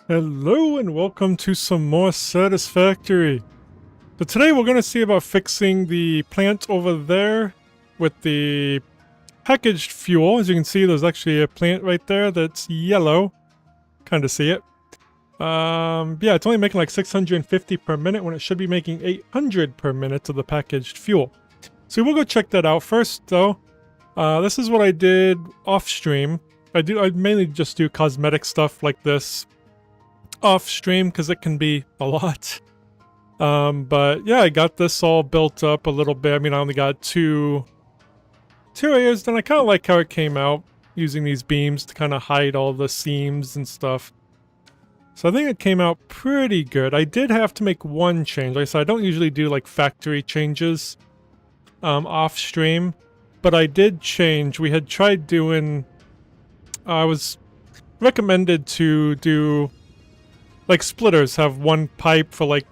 Hello and welcome to some more Satisfactory. So today we're going to see about fixing the plant over there with the packaged fuel. As you can see, there's actually a plant right there that's yellow. Kind of see it. Yeah, it's only making like 650 per minute when it should be making 800 per minute of the packaged fuel. So we'll go check that out first though. This is what I did off stream. I mainly just do cosmetic stuff like this off stream because it can be a lot. But yeah, I got this all built up a little bit. I mean, I only got two areas, and I kind of like how it came out using these beams to kind of hide all the seams and stuff. So I think it came out pretty good. I did have to make one change. Like I said, I don't usually do like factory changes off stream, but I did change. We had tried doing, I was recommended to do like splitters, have one pipe for like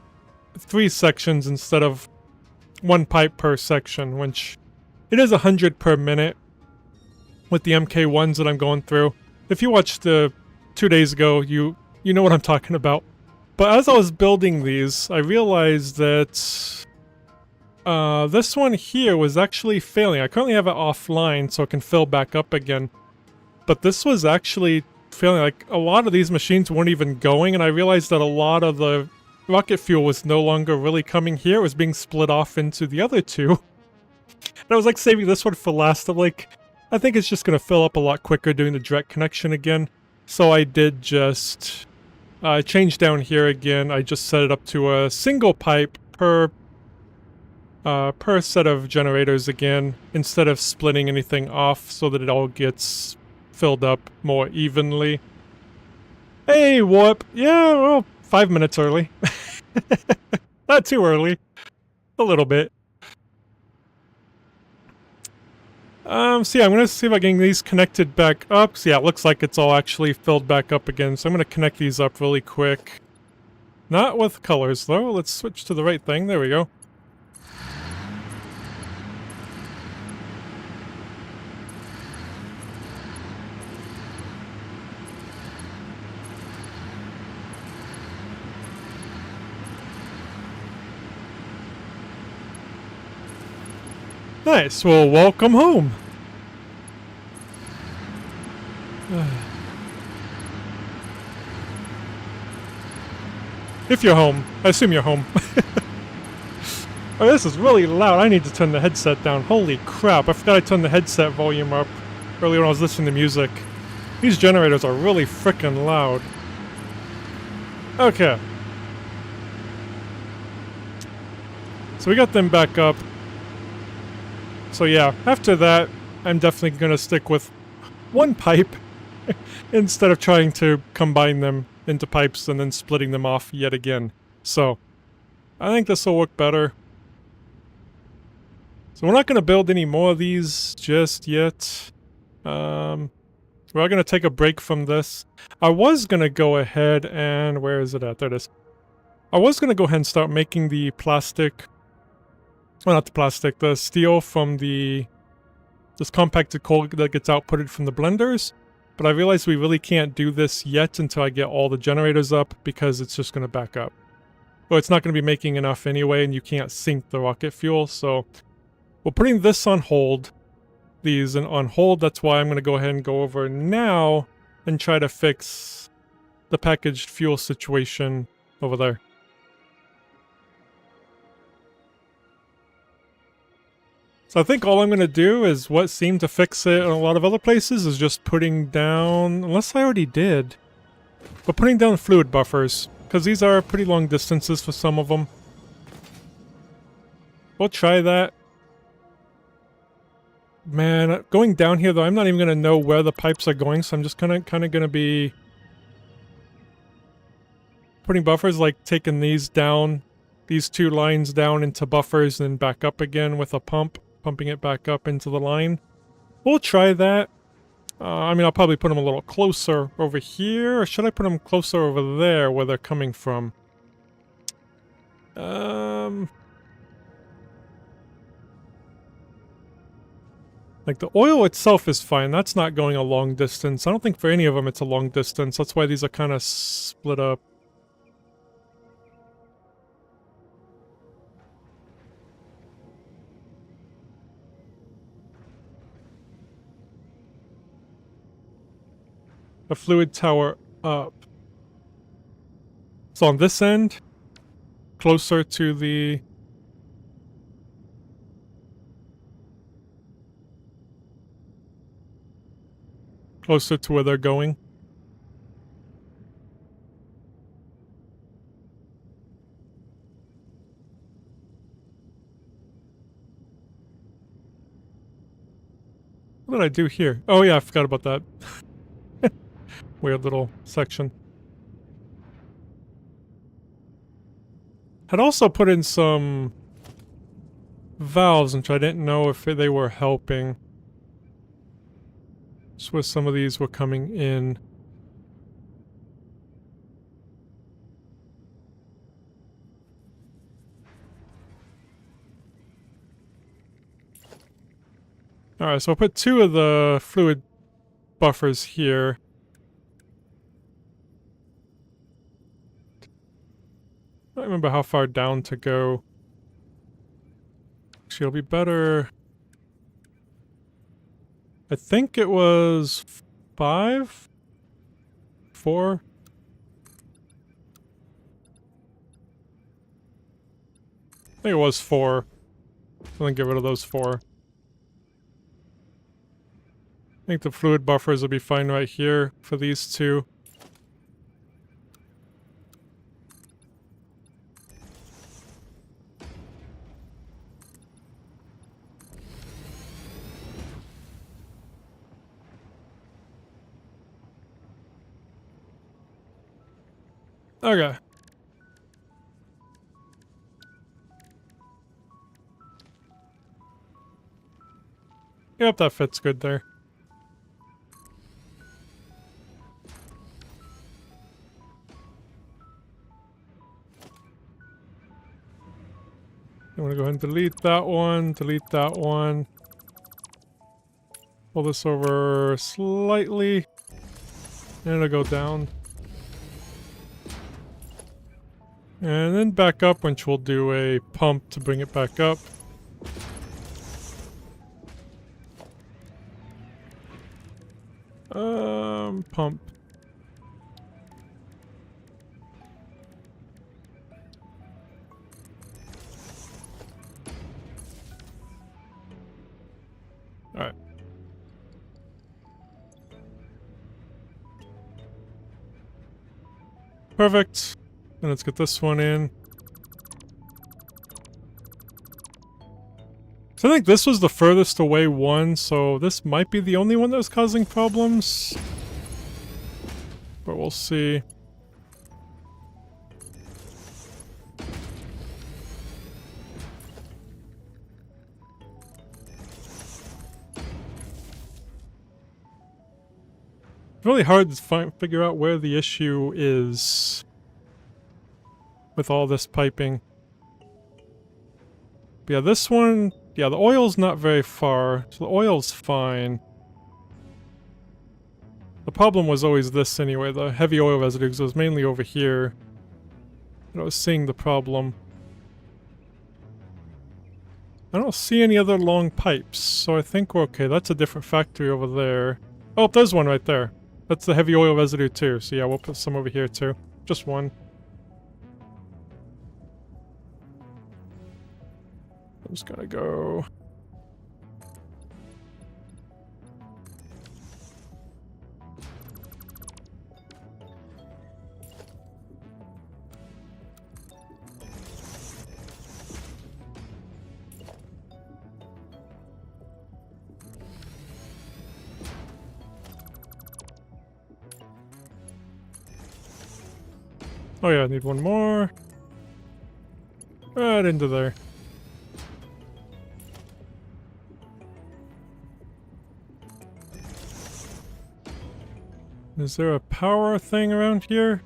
3 sections instead of one pipe per section, which it is 100 per minute with the MK1s that I'm going through. If you watched the 2 days ago, you know what I'm talking about. But as I was building these, I realized that this one here was actually failing. I currently have it offline so it can fill back up again. But this was actually failing. Like, a lot of these machines weren't even going, and I realized that a lot of the rocket fuel was no longer really coming here. It was being split off into the other two. And I was like saving this one for last. I'm like, I think it's just going to fill up a lot quicker doing the direct connection again. So I did just change down here again. I just set it up to a single pipe per set of generators again, instead of splitting anything off so that it all gets filled up more evenly. Hey, Warp! Yeah, well, 5 minutes early. Not too early. A little bit. So yeah, I'm gonna see if I can get these connected back up. So yeah, it looks like it's all actually filled back up again. So I'm gonna connect these up really quick. Not with colors though. Let's switch to the right thing. There we go. Nice. Well, welcome home. If you're home. I assume you're home. Oh, this is really loud. I need to turn the headset down. Holy crap. I forgot I turned the headset volume up earlier when I was listening to music. These generators are really frickin' loud. Okay. So we got them back up. So yeah, after that, I'm definitely going to stick with one pipe instead of trying to combine them into pipes and then splitting them off yet again. So I think this will work better. So we're not going to build any more of these just yet. We're going to take a break from this. I was going to go ahead and... Where is it at? There it is. I was going to go ahead and start making the plastic... Well, not the plastic, the steel from this compacted coal that gets outputted from the blenders. But I realized we really can't do this yet until I get all the generators up, because it's just going to back up. Well, it's not going to be making enough anyway, and you can't sink the rocket fuel, so... We're putting this on hold. These on hold, that's why I'm going to go ahead and go over now and try to fix the packaged fuel situation over there. So I think all I'm going to do is what seemed to fix it in a lot of other places is just putting down, unless I already did, but putting down fluid buffers, because these are pretty long distances for some of them. We'll try that. Man, going down here though, I'm not even going to know where the pipes are going, so I'm just kind of going to be putting buffers, like taking these down, these 2 lines down into buffers and then back up again with a pump. Pumping it back up into the line. We'll try that. I mean, I'll probably put them a little closer over here, or should I put them closer over there where they're coming from? I Like, the oil itself is fine. That's not going a long distance. I don't think for any of them it's a long distance. That's why these are kind of split up. A fluid tower up. So on this end, closer to the... closer to where they're going. What did I do here? Oh yeah, I forgot about that. Weird little section. Had also put in some valves, which I didn't know if they were helping. Just where some of these were coming in. Alright, so I'll put 2 of the fluid buffers here. I don't remember how far down to go. Actually, it'll be better... I think it was 5? 4? I think it was 4. I'm gonna get rid of those 4. I think the fluid buffers will be fine right here for these 2. Okay. Yep, that fits good there. I'm gonna go ahead and delete that one, delete that one. Pull this over slightly, and it'll go down. And then back up, which we'll do a pump to bring it back up. Pump. Alright. Perfect. And let's get this one in. So I think this was the furthest away one, so this might be the only one that was causing problems. But we'll see. It's really hard to figure out where the issue is with all this piping. But yeah, this one, yeah, the oil's not very far, so the oil's fine. The problem was always this anyway, the heavy oil residue, because it was mainly over here that I was seeing the problem. I don't see any other long pipes, so I think we're okay. That's a different factory over there. Oh, there's one right there. That's the heavy oil residue too, so yeah, we'll put some over here too. Just one. I'm just gonna go... Oh yeah, I need one more. Right into there. Is there a power thing around here?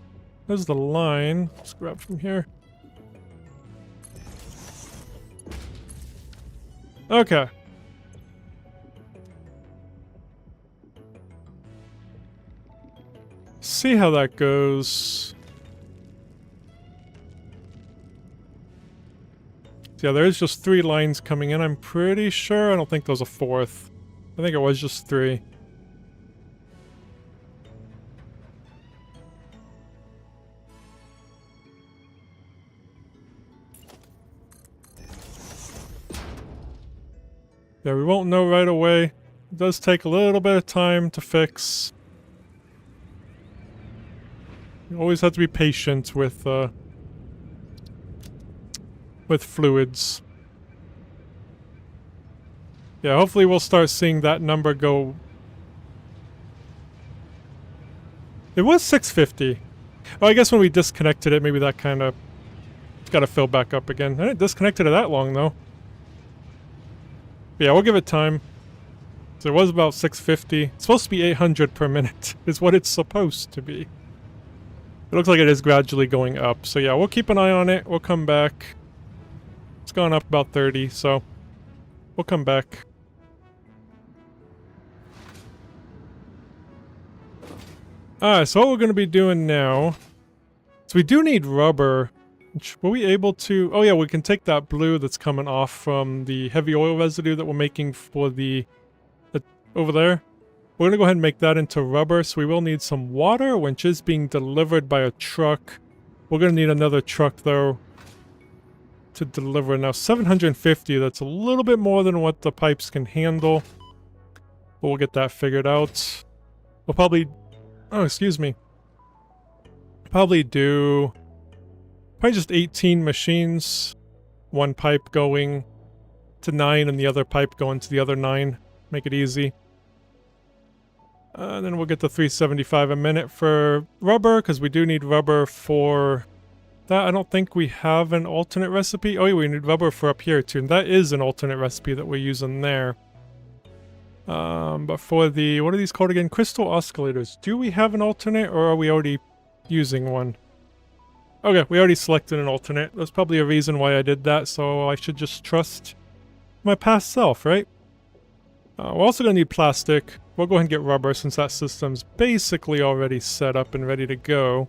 There's the line. Let's grab from here. Okay. See how that goes. Yeah, there's just 3 lines coming in, I'm pretty sure. I don't think there was a 4th. I think it was just 3. Yeah, we won't know right away. It does take a little bit of time to fix. You always have to be patient with fluids. Yeah, hopefully we'll start seeing that number go. It was 650. Oh, I guess when we disconnected it, maybe that kind of got to fill back up again. I didn't disconnect it that long, though. But yeah, we'll give it time. So it was about 650. It's supposed to be 800 per minute, is what it's supposed to be. It looks like it is gradually going up. So yeah, we'll keep an eye on it. We'll come back. It's gone up about 30, so we'll come back. Alright, so what we're going to be doing now... So we do need rubber. Were we able to... Oh yeah, we can take that blue that's coming off from the heavy oil residue that we're making for the... over there. We're going to go ahead and make that into rubber, so we will need some water, which is being delivered by a truck. We're going to need another truck, though, to deliver. Now, 750, that's a little bit more than what the pipes can handle. But we'll get that figured out. We'll probably... Oh, excuse me. Probably just 18 machines. One pipe going to 9 and the other pipe going to the other 9. Make it easy. And then we'll get the 375 a minute for rubber, because we do need rubber for that. I don't think we have an alternate recipe. Oh yeah, we need rubber for up here too, and that is an alternate recipe that we're using there. But for the, what are these called again? Crystal oscillators. Do we have an alternate, or are we already using one? Okay, we already selected an alternate. There's probably a reason why I did that, so I should just trust my past self, right? We're also going to need plastic. We'll go ahead and get rubber since that system's basically already set up and ready to go.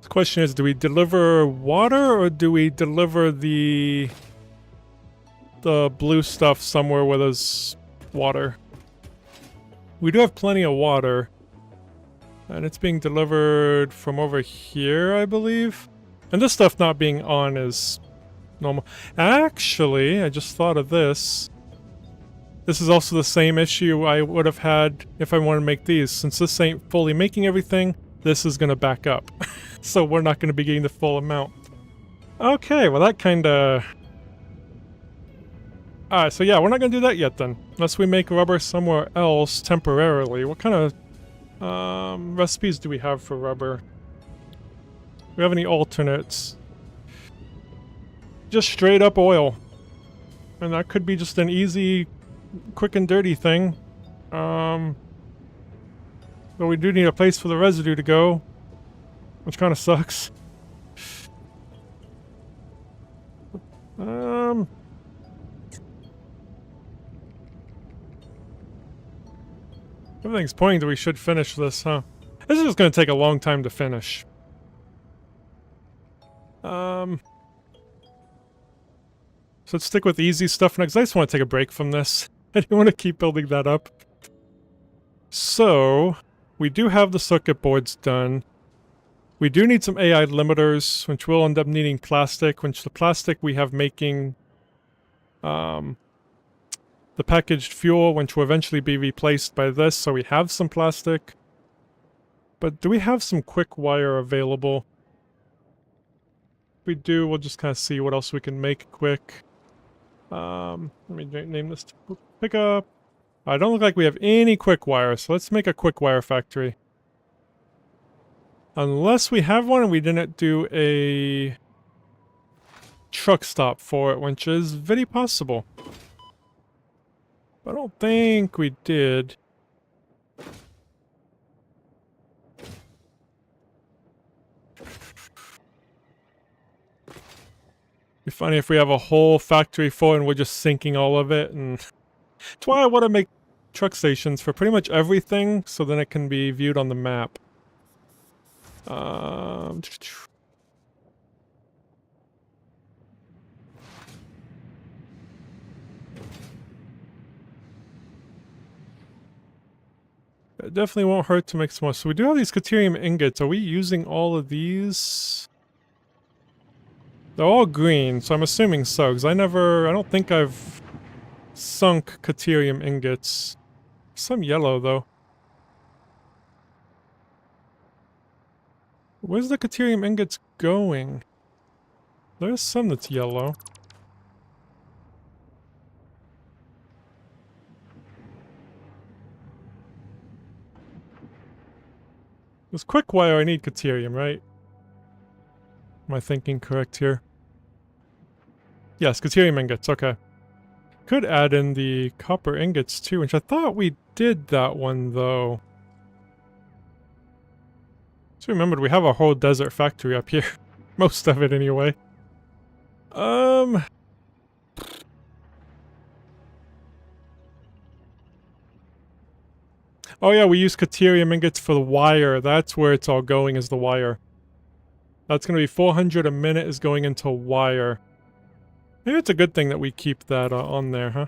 The question is, do we deliver water or do we deliver the blue stuff somewhere where there's water? We do have plenty of water. And it's being delivered from over here, I believe. And this stuff not being on is normal. Actually, I just thought of this. This is also the same issue I would have had if I wanted to make these. Since this ain't fully making everything, this is going to back up. So we're not going to be getting the full amount. Okay, well that kind of... Alright, so yeah, we're not going to do that yet then. Unless we make rubber somewhere else temporarily. What kind of recipes do we have for rubber? Do we have any alternates? Just straight up oil. And that could be just an easy, quick and dirty thing. But we do need a place for the residue to go, which kind of sucks. Everything's pointing that we should finish this, huh? This is just going to take a long time to finish. So let's stick with easy stuff next. I just want to take a break from this. I don't want to keep building that up. So, we do have the circuit boards done. We do need some AI limiters, which will end up needing plastic, which the plastic we have making the packaged fuel, which will eventually be replaced by this, so we have some plastic. But do we have some quick wire available? If we do, we'll just kind of see what else we can make quick. Let me name this pickup. I don't look like we have any quick wire, so let's make a quick wire factory. Unless we have one and we didn't do a truck stop for it, which is very possible. I don't think we did. Be funny if we have a whole factory full and we're just sinking all of it, and that's why I want to make truck stations for pretty much everything, so then it can be viewed on the map. It definitely won't hurt to make some more. So we do have these Caterium ingots. Are we using all of these? They're all green, so I'm assuming so, because I don't think I've sunk Caterium ingots. Some yellow, though. Where's the Caterium ingots going? There's some that's yellow. This quick wire, I need Caterium, right? Am I thinking correct here? Yes, Caterium ingots, okay. Could add in the copper ingots too, which I thought we did that one though. Just remembered we have a whole desert factory up here. Most of it anyway. Oh yeah, we use Caterium ingots for the wire. That's where it's all going, is the wire. That's gonna be 400 a minute is going into wire. Maybe it's a good thing that we keep that on there, huh?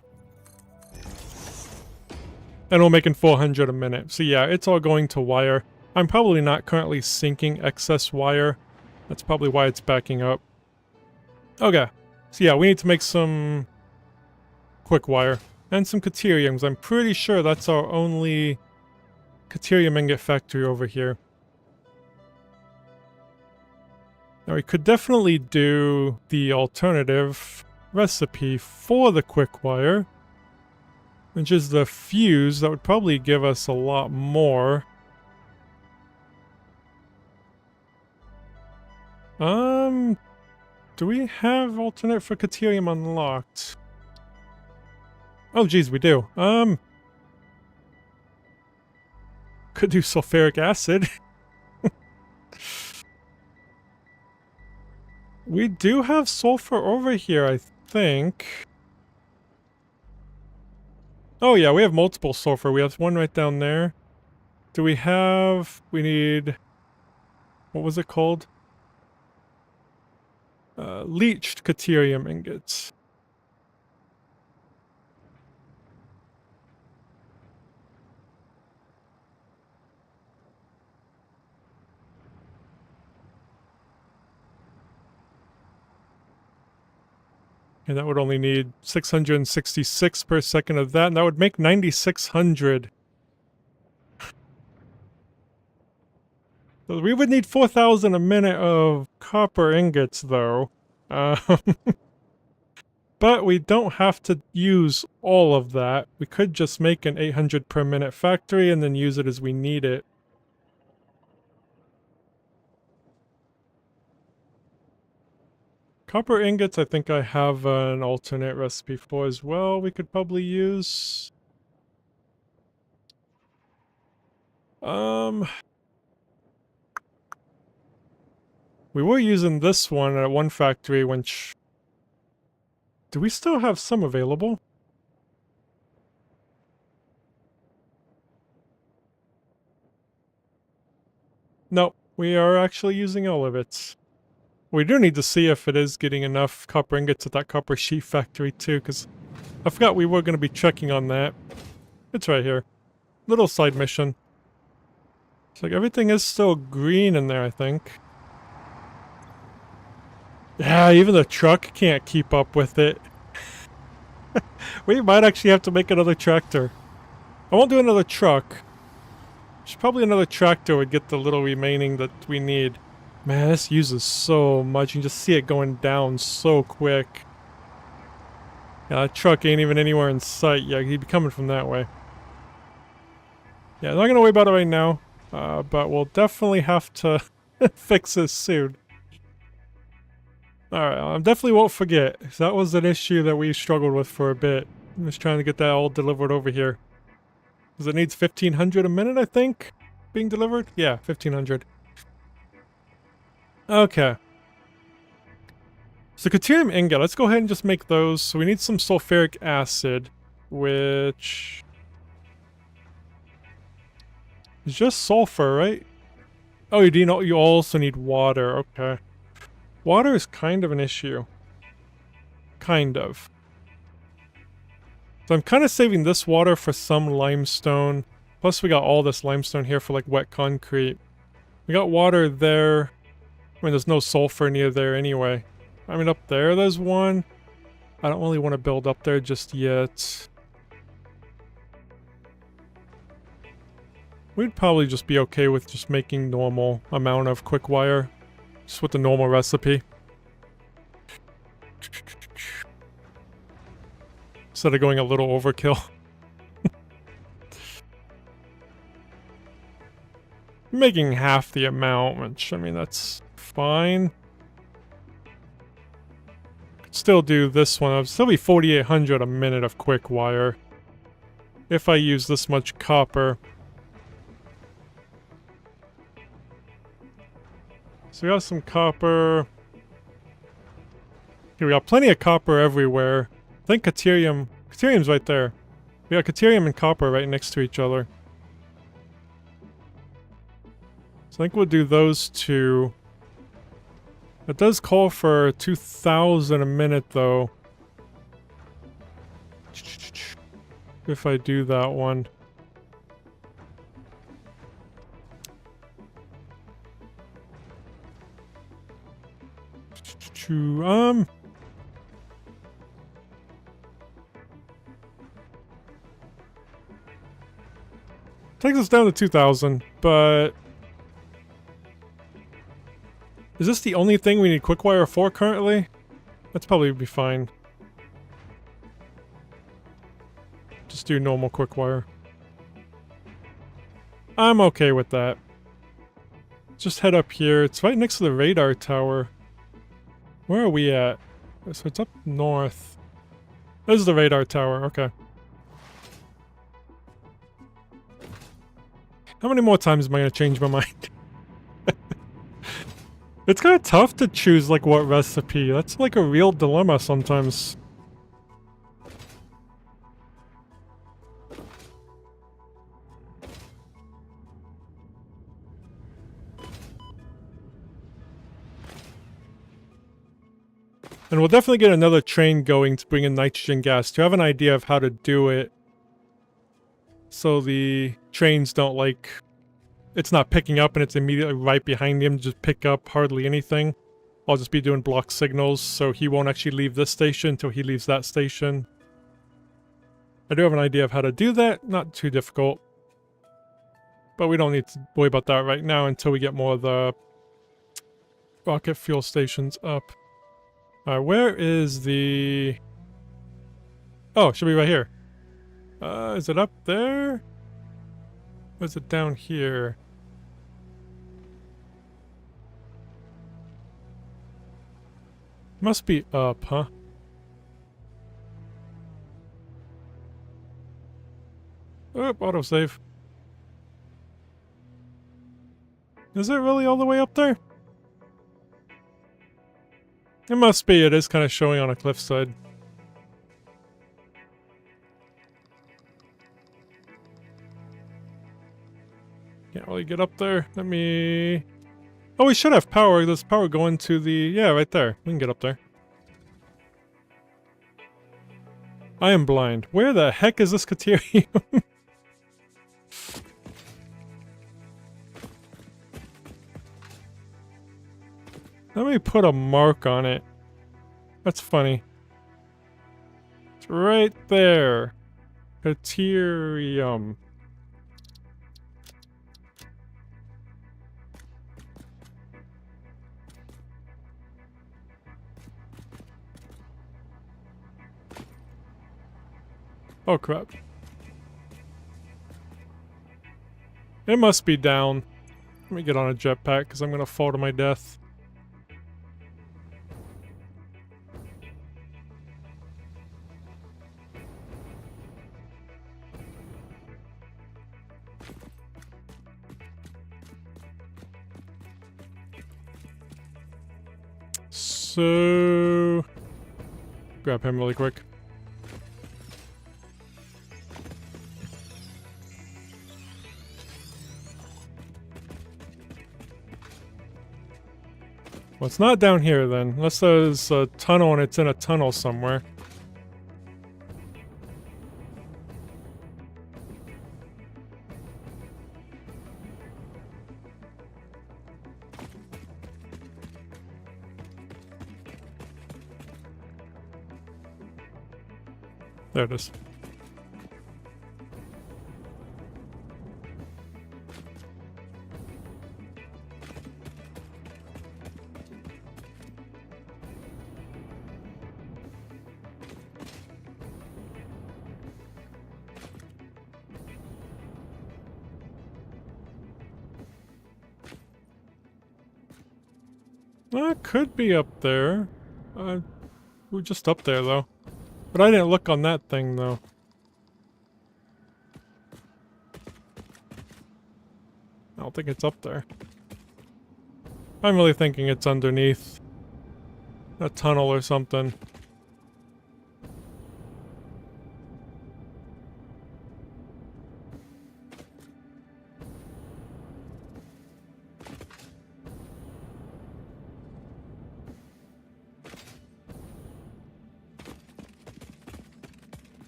And we're making 400 a minute. So yeah, it's all going to wire. I'm probably not currently syncing excess wire. That's probably why it's backing up. Okay. So yeah, we need to make some quick wire. And some Cateriums. I'm pretty sure that's our only Caterium ingot factory over here. Now we could definitely do the alternative recipe for the quick wire, which is the fuse. That would probably give us a lot more. Do we have alternate for Caterium unlocked? Oh geez, we do. Could do sulfuric acid. We do have sulfur over here, I think. Oh yeah, we have multiple sulfur. We have one right down there. Do we have... we need... what was it called? Leached Caterium ingots. And that would only need 666 per second of that, and that would make 9,600. So we would need 4,000 a minute of copper ingots, though. But we don't have to use all of that. We could just make an 800 per minute factory and then use it as we need it. Copper ingots, I think I have an alternate recipe for as well we could probably use. We were using this one at one factory, which... do we still have some available? No, we are actually using all of it. We do need to see if it is getting enough copper ingots at that copper sheet factory too, because I forgot we were going to be checking on that. It's right here. Little side mission. It's like everything is still green in there, I think. Yeah, even the truck can't keep up with it. We might actually have to make another tractor. I won't do another truck. Probably another tractor would get the little remaining that we need. Man, this uses so much. You can just see it going down so quick. Yeah, that truck ain't even anywhere in sight. Yeah, he'd be coming from that way. Yeah, I'm not gonna worry about it right now. But we'll definitely have to fix this soon. Alright, I definitely won't forget. That was an issue that we struggled with for a bit. I'm just trying to get that all delivered over here. Because it needs 1,500 a minute, I think? Being delivered? Yeah, 1,500. Okay. So Caterium ingot, let's go ahead and just make those. So we need some sulfuric acid, which... It's just sulfur, right? Oh, you also need water. Okay. Water is kind of an issue. Kind of. So I'm kind of saving this water for some limestone. Plus we got all this limestone here for like wet concrete. We got water there. I mean, there's no sulfur near there anyway. I mean, up there's one. I don't really want to build up there just yet. We'd probably just be okay with just making normal amount of quick wire. Just with the normal recipe. Instead of going a little overkill. Making half the amount, which, I mean, that's fine. Could still do this one. It'll still be 4,800 a minute of quick wire. If I use this much copper. So we got some copper. Here, we got plenty of copper everywhere. I think Caterium's right there. We got Caterium and copper right next to each other. So I think we'll do those two. It does call for 2,000 a minute though. If I do that one. Takes us down to 2,000, but is this the only thing we need quick wire for currently? That's probably be fine. Just do normal quick wire. I'm okay with that. Just head up here. It's right next to the radar tower. Where are we at? So it's up north. This is the radar tower, okay. How many more times am I gonna change my mind? It's kind of tough to choose, like, what recipe. That's like a real dilemma sometimes. And we'll definitely get another train going to bring in nitrogen gas to have an idea of how to do it. So the trains don't, like... It's not picking up and it's immediately right behind him to just pick up hardly anything. I'll just be doing block signals, so he won't actually leave this station until he leaves that station. I do have an idea of how to do that. Not too difficult. But we don't need to worry about that right now until we get more of the rocket fuel stations up. Alright, where is the... Oh, it should be right here. Is it up there? Or is it down here? Must be up, huh? Oh, autosave. Is it really all the way up there? It must be. It is kind of showing on a cliffside. Can't really get up there. Let me... Oh, we should have power. There's power going to the... Yeah, right there. We can get up there. I am blind. Where the heck is this Caterium? Let me put a mark on it. That's funny. It's right there. Caterium. Oh crap. It must be down. Let me get on a jetpack because I'm gonna fall to my death. So... Grab him really quick. Well, it's not down here then, unless there's a tunnel and it's in a tunnel somewhere. There it is. It could be up there. We're just up there though. But I didn't look on that thing though. I don't think it's up there. I'm really thinking it's underneath a tunnel or something.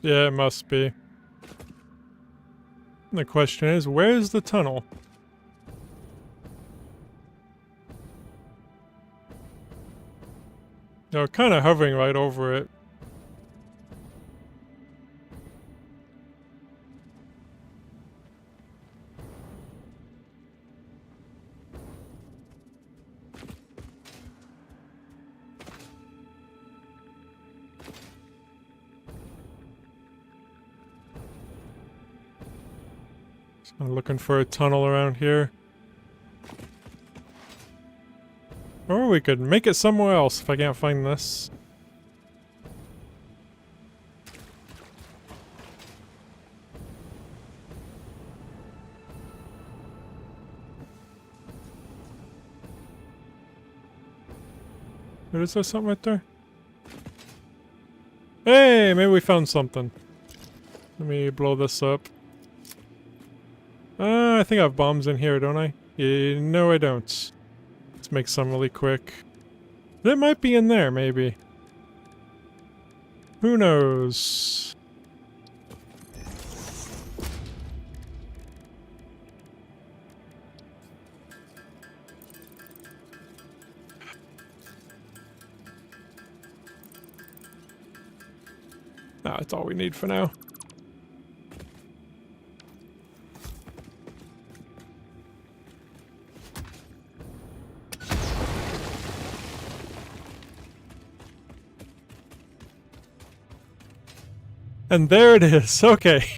Yeah, it must be. The question is, where's the tunnel? They're kind of hovering right over it. I'm looking for a tunnel around here. Or we could make it somewhere else if I can't find this. Is there something right there? Hey, maybe we found something. Let me blow this up. I think I have bombs in here, don't I? Yeah, no, I don't. Let's make some really quick. It might be in there, maybe. Who knows? Nah, that's all we need for now. And there it is. Okay.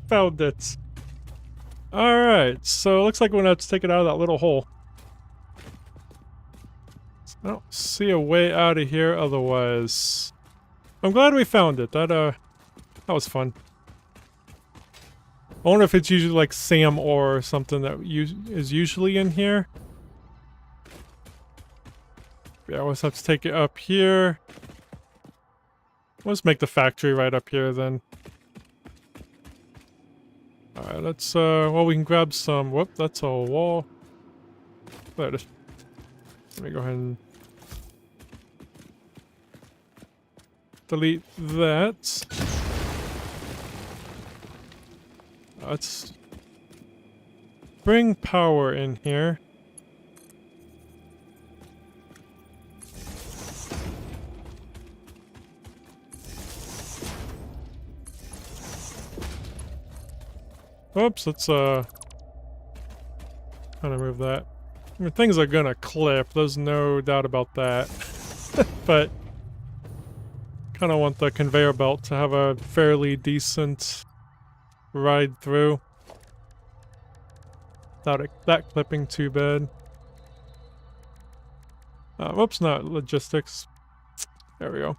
Found it. Alright, so it looks like we're gonna have to take it out of that little hole. So I don't see a way out of here otherwise. I'm glad we found it. That was fun. I wonder if it's usually like Sam ore or something that is usually in here. Yeah, I always have to take it up here. Let's make the factory right up here then. Alright, let's, well, we can grab some. Whoop, that's a wall. There it is. Let me go ahead and delete that. Let's bring power in here. Oops, let's kind of move that. I mean, things are gonna clip, there's no doubt about that. But kind of want the conveyor belt to have a fairly decent ride through. Without that clipping too bad. Whoops, not logistics. There we go.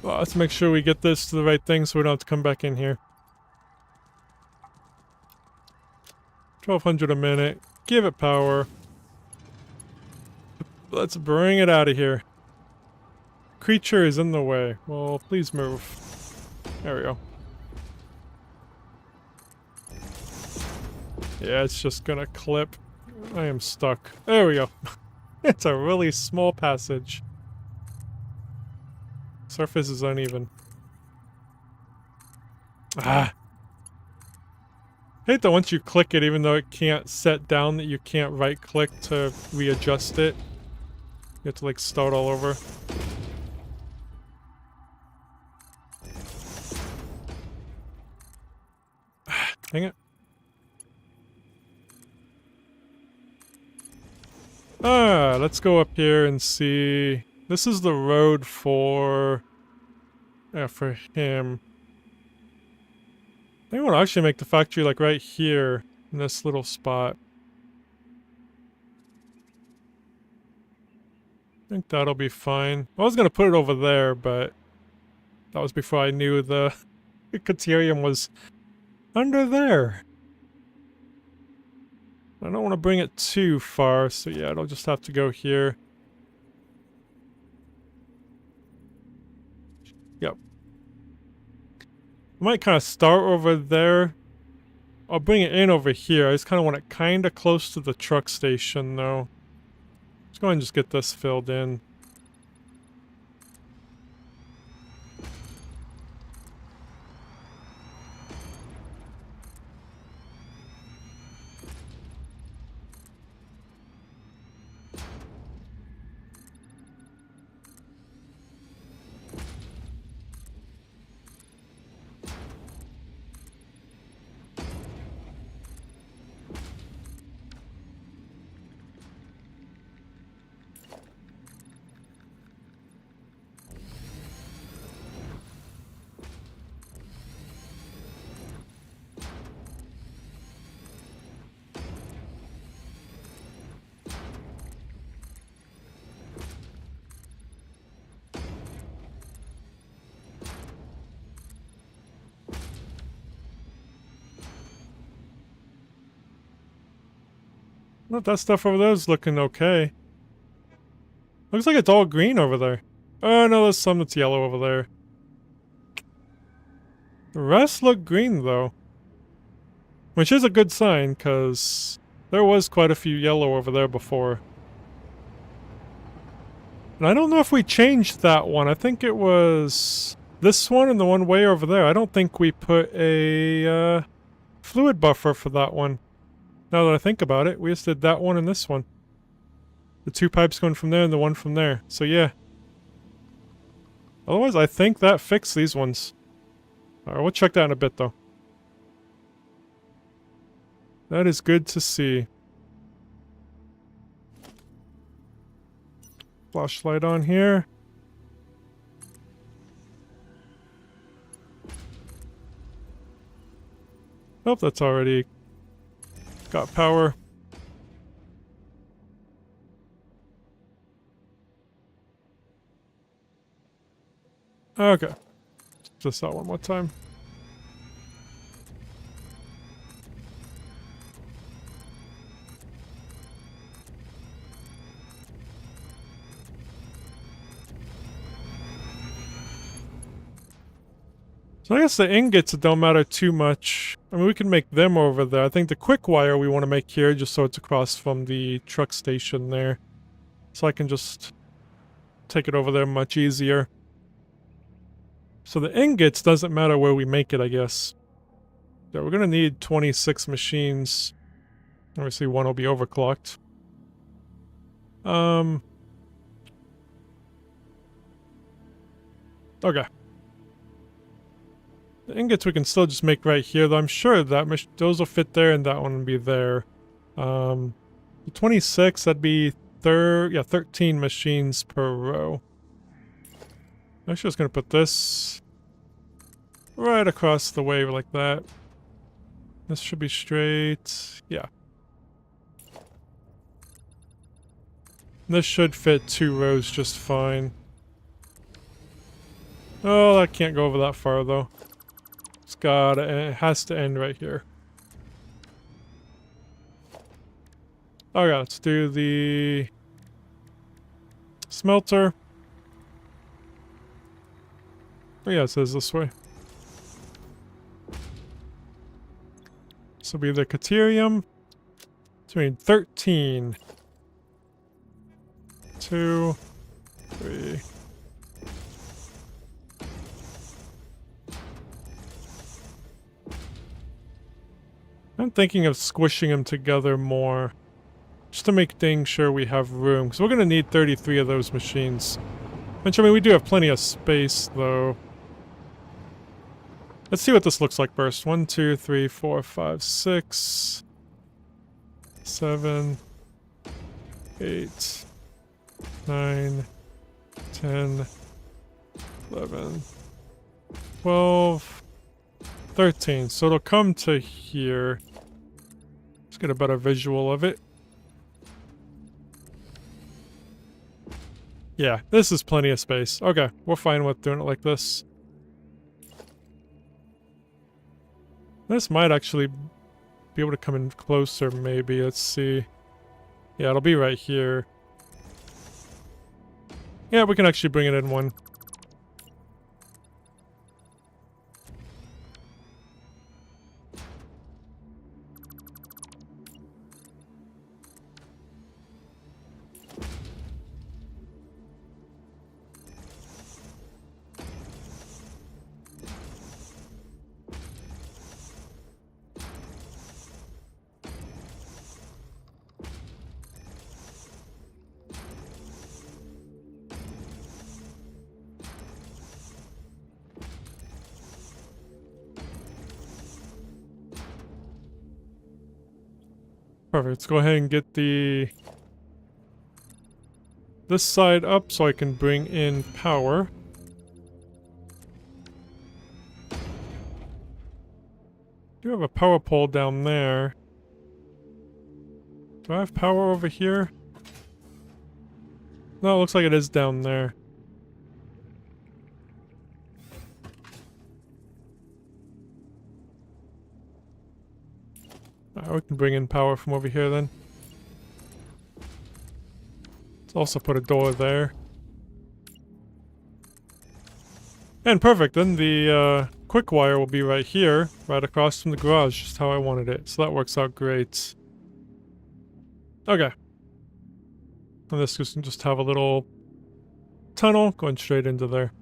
Well, let's make sure we get this to the right thing so we don't have to come back in here. 1200 a minute. Give it power. Let's bring it out of here. Creature is in the way. Well, please move. There we go. Yeah, it's just gonna clip. I am stuck. There we go. It's a really small passage. Surface is uneven. Ah! Hate that once you click it, even though it can't set down, that you can't right-click to readjust it. You have to, like, start all over. Dang it. Let's go up here and see. This is the road for... yeah, for him. I want to actually make the factory, like, right here, in this little spot. I think that'll be fine. I was gonna put it over there, but that was before I knew the Caterium was under there. I don't want to bring it too far, so yeah, it'll just have to go here. Yep. I might kind of start over there. I'll bring it in over here. I just kind of want it kind of close to the truck station, though. Let's go ahead and just get this filled in. Well, that stuff over there is looking okay. Looks like it's all green over there. Oh no, there's some that's yellow over there. The rest look green though. Which is a good sign, because there was quite a few yellow over there before. And I don't know if we changed that one. I think it was this one and the one way over there. I don't think we put a fluid buffer for that one. Now that I think about it, we just did that one and this one. The two pipes going from there and the one from there. So yeah. Otherwise, I think that fixed these ones. Alright, we'll check that in a bit though. That is good to see. Flashlight on here. Oh, that's already got power. Okay. Just that one more time. So I guess the ingots don't matter too much. I mean, we can make them over there. I think the quick wire we want to make here just so it's across from the truck station there. So I can just take it over there much easier. So the ingots doesn't matter where we make it, I guess. Yeah, we're going to need 26 machines. Obviously one will be overclocked. Okay. The ingots we can still just make right here, though I'm sure that those will fit there and that one will be there. 26, that'd be 13 machines per row. I'm actually just going to put this right across the way like that. This should be straight. Yeah. This should fit 2 rows just fine. Oh, that can't go over that far though. It has to end right here. Okay, let's do the smelter. Oh yeah, it says this way. This will be the Caterium. So we need 13. 2, 3. I'm thinking of squishing them together more. Just to make dang sure we have room. Because we're going to need 33 of those machines. Which, I mean, we do have plenty of space, though. Let's see what this looks like first. 1, 2, 3, 4, 5, 6, 7, 8, 9, 10, 11, 12, 13. So it'll come to here. Let's get a better visual of it. Yeah, this is plenty of space. Okay, we're fine with doing it like this. This might actually be able to come in closer, maybe. Let's see. Yeah, it'll be right here. Yeah, we can actually bring it in one. Perfect. Let's go ahead and get this side up so I can bring in power. Do have a power pole down there. Do I have power over here? No, it looks like it is down there. We can bring in power from over here then. Let's also put a door there. And perfect, then the quick wire will be right here, right across from the garage, just how I wanted it. So that works out great. Okay. And this can just have a little tunnel going straight into there.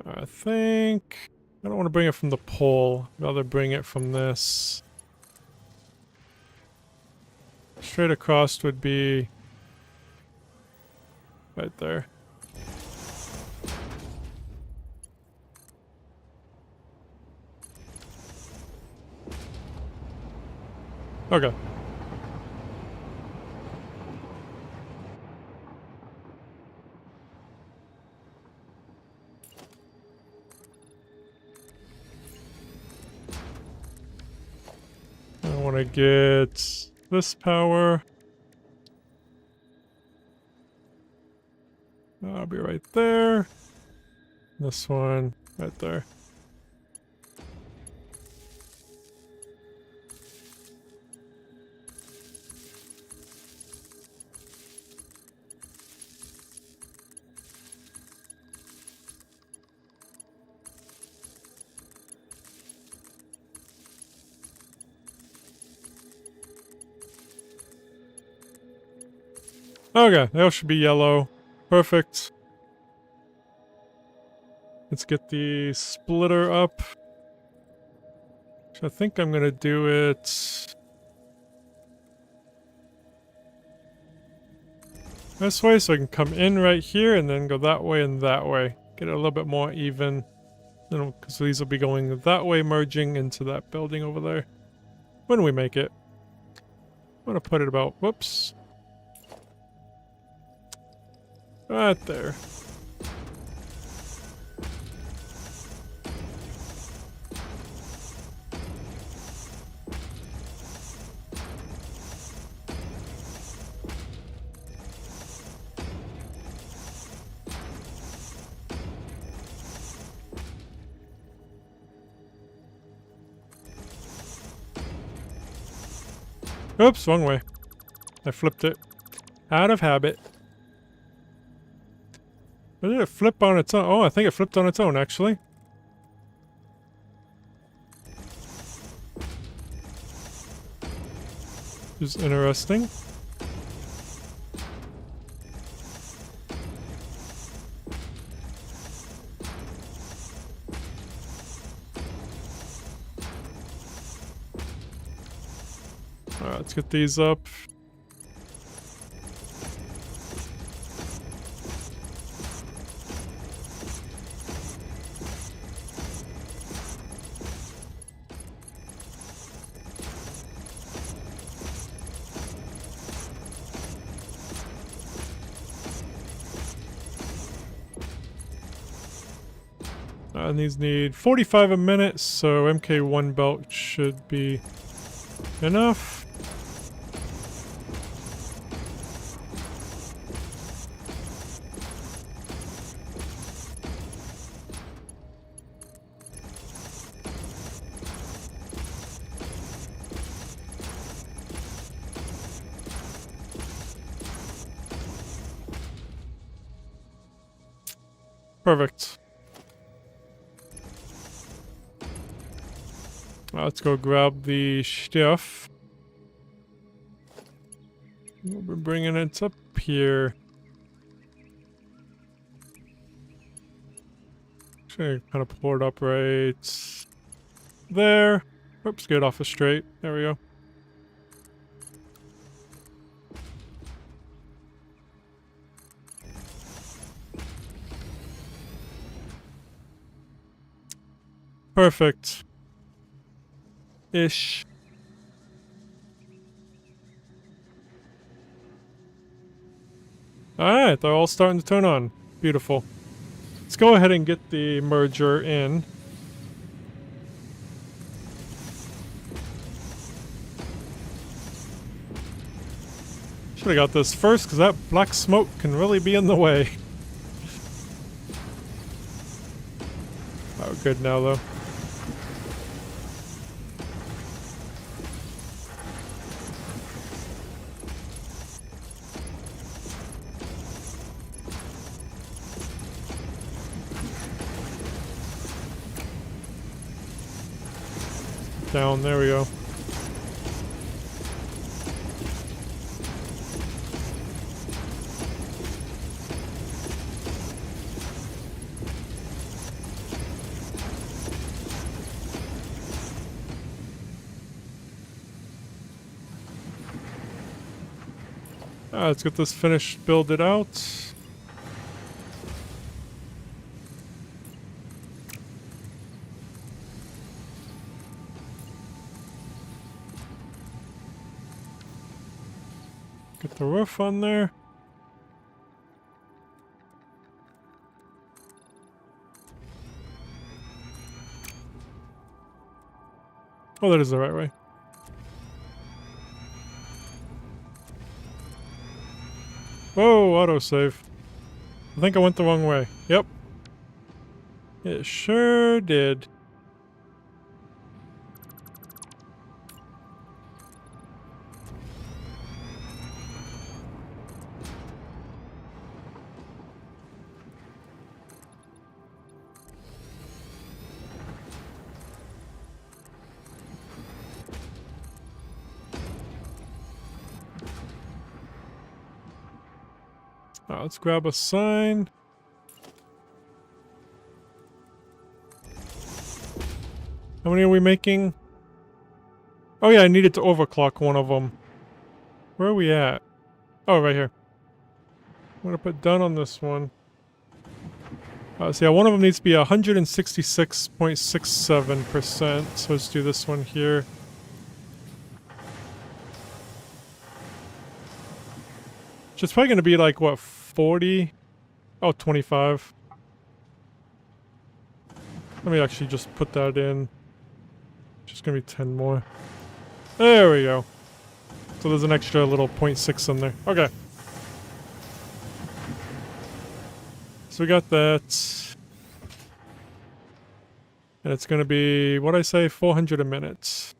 I think I don't want to bring it from the pole. I'd rather bring it from this. Straight across would be right there. Okay. I want to get this power. I'll be right there. This one right there. Okay, that should be yellow. Perfect. Let's get the splitter up. So I think I'm gonna do it this way so I can come in right here and then go that way and that way. Get it a little bit more even. Because these will be going that way, merging into that building over there. When we make it. I'm gonna put it about, whoops. Right there. Oops, wrong way. I flipped it. Out of habit. Or did it flip on its own? Oh, I think it flipped on its own, actually. is interesting. Alright, let's get these up. And these need 45 a minute, so MK1 belt should be enough. Perfect. Let's go grab the stuff. We're bringing it up here. Actually, kind of pull it up right there. Oops, get off the straight. There we go. Perfect. Ish. Alright, they're all starting to turn on. Beautiful. Let's go ahead and get the merger in. Should have got this first, because that black smoke can really be in the way. Oh, good now, though. Down, there we go. Let's get this finished, build it out. Get the roof on there. Oh, that is the right way. Whoa, autosave. I think I went the wrong way. Yep. It sure did. Let's grab a sign. How many are we making? Oh yeah, I needed to overclock one of them. Where are we at? Oh, right here. I'm gonna put done on this one. So yeah, one of them needs to be 166.67%. So let's do this one here. Which is probably gonna be like, what, 40? Oh, 25. Let me actually just put that in. Just gonna be 10 more. There we go. So there's an extra little 0.6 in there. Okay. So we got that. And it's gonna be, what'd I say, 400 a minute.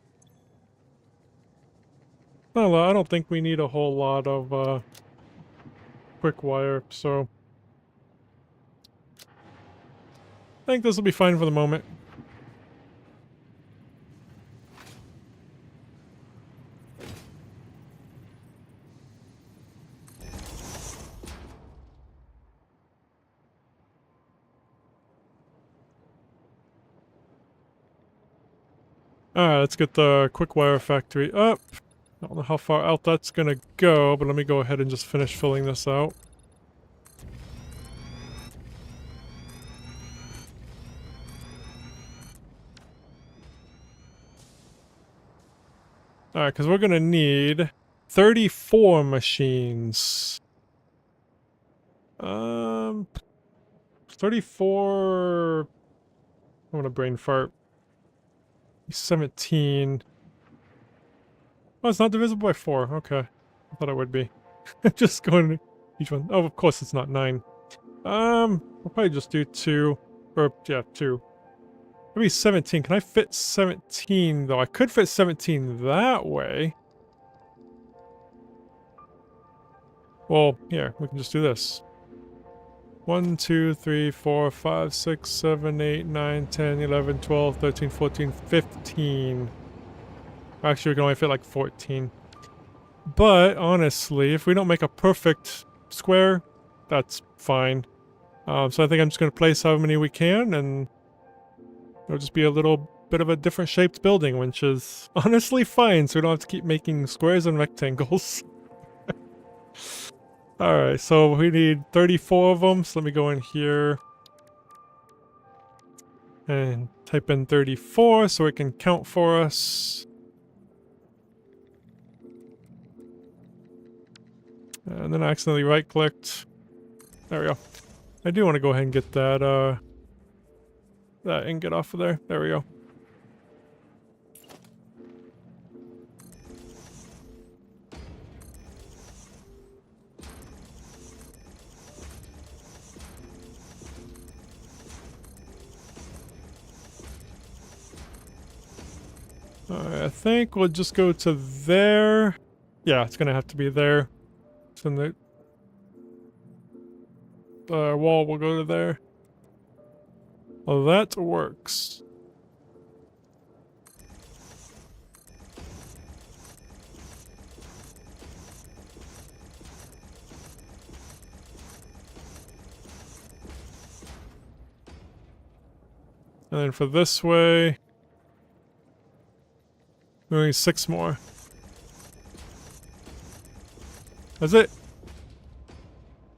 Not a lot. I don't think we need a whole lot of quick wire, so I think this will be fine for the moment. Alright, let's get the quick wire factory up. I don't know how far out that's gonna go, but let me go ahead and just finish filling this out. Alright, because we're gonna need 34 machines. 34... I want a brain fart. 17. Oh, it's not divisible by 4. Okay. I thought it would be. Just going to each one. Oh, of course it's not 9. We'll probably just do 2. Or, yeah, 2. Maybe 17. Can I fit 17, though? I could fit 17 that way. Well, here, we can just do this. 1, 2, 3, 4, 5, 6, 7, 8, 9, 10, 11, 12, 13, 14, 15. Actually, we can only fit like 14. But, honestly, if we don't make a perfect square, that's fine. So I think I'm just going to place how many we can, and it'll just be a little bit of a different shaped building, which is honestly fine, so we don't have to keep making squares and rectangles. Alright, so we need 34 of them, so let me go in here and type in 34 so it can count for us. And then I accidentally right-clicked. There we go. I do want to go ahead and get that, that ingot off of there. There we go. Alright, I think we'll just go to there. Yeah, it's gonna have to be there. So the wall will go to there. Well, that works. And then for this way, we need 6 more. That's it.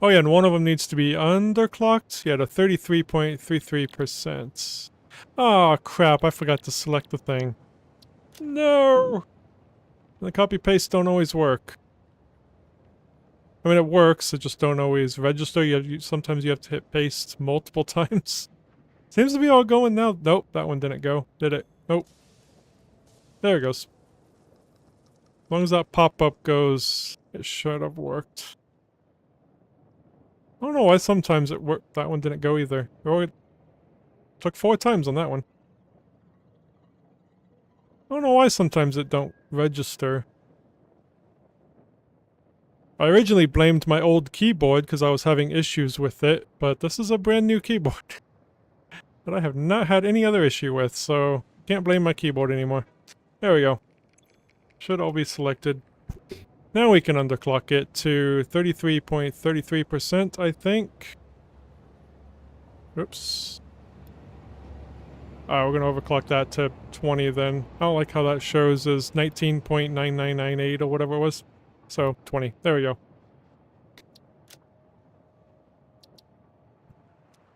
Oh yeah, and one of them needs to be underclocked. Yeah, to 33.33%. Oh crap, I forgot to select the thing. No! The copy paste don't always work. I mean, it works, it just don't always register. Sometimes you have to hit paste multiple times. Seems to be all going now. Nope, that one didn't go, did it? Nope. There it goes. As long as that pop-up goes, it should have worked. I don't know why sometimes it worked. That one didn't go either. It took 4 times on that one. I don't know why sometimes it don't register. I originally blamed my old keyboard because I was having issues with it, but this is a brand new keyboard that I have not had any other issue with, so can't blame my keyboard anymore. There we go. Should all be selected. Now we can underclock it to 33.33%, I think. Oops. We're gonna overclock that to 20 then. I don't like how that shows as 19.9998 or whatever it was. So, 20. There we go.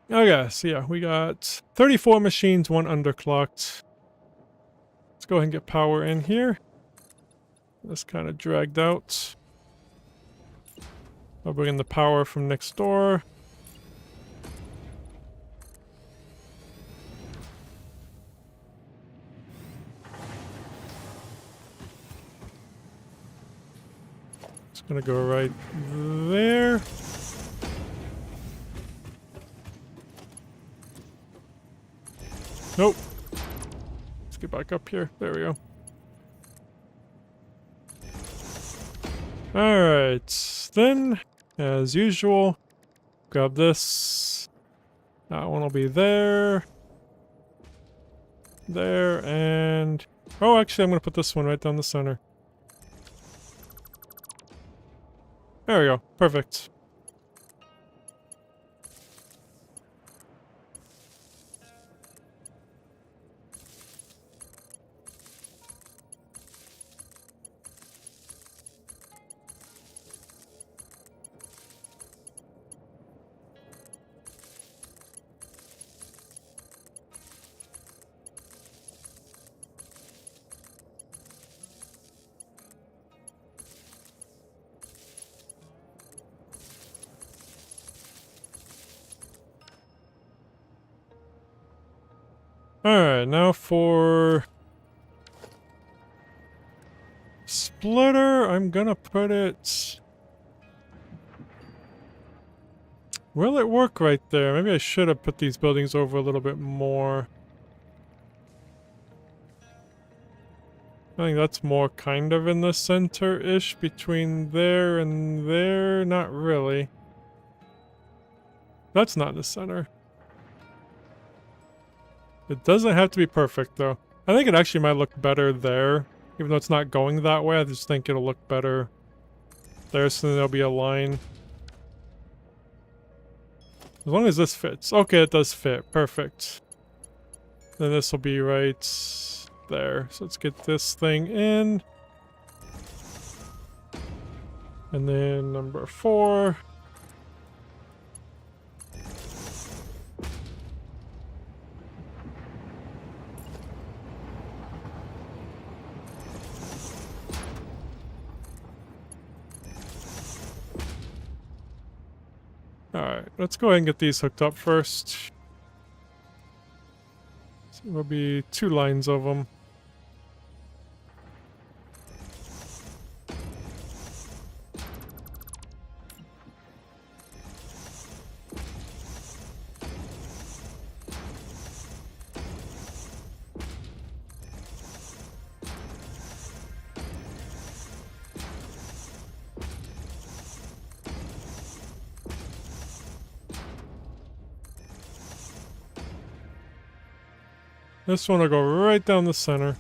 Okay, so yeah, we got 34 machines, 1 underclocked. Let's go ahead and get power in here. This kind of dragged out. I'll bring in the power from next door. It's gonna go right there. Nope. Let's get back up here. There we go. Alright, then, as usual, grab this. That one will be there. There, and... oh, actually, I'm going to put this one right down the center. There we go. Perfect. Alright, now for splitter, I'm gonna put it... Will it work right there? Maybe I should have put these buildings over a little bit more. I think that's more kind of in the center-ish between there and there. Not really. That's not the center. It doesn't have to be perfect, though. I think it actually might look better there. Even though it's not going that way, I just think it'll look better there, so then there'll be a line. As long as this fits. Okay, it does fit. Perfect. Then this will be right there. So let's get this thing in. And then number 4. Alright, let's go ahead and get these hooked up first. So there'll be 2 lines of them. This one will go right down the center.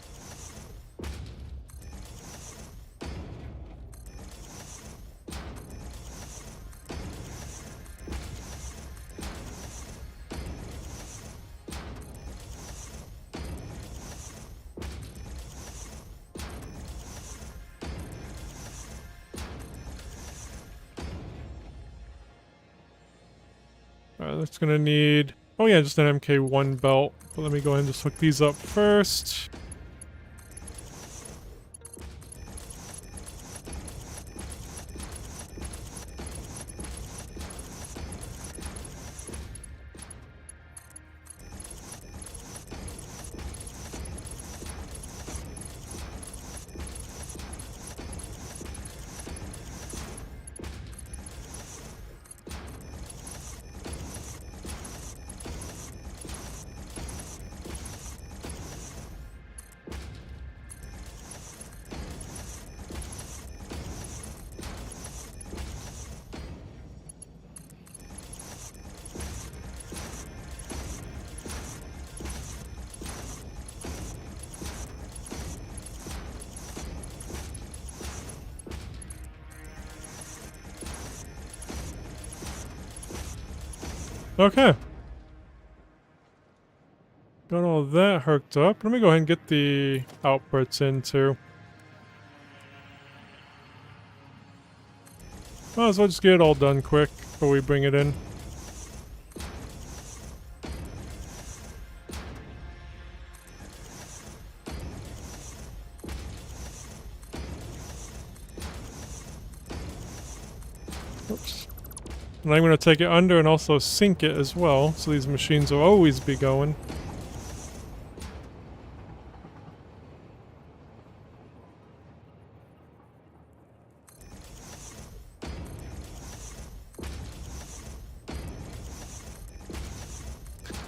Alright, that's gonna need... Oh yeah, just an MK1 belt. But let me go ahead and just hook these up first. Okay. Got all that hooked up. Let me go ahead and get the outputs in too. Might as well just get it all done quick before we bring it in. Oops. And I'm going to take it under and also sink it as well, so these machines will always be going.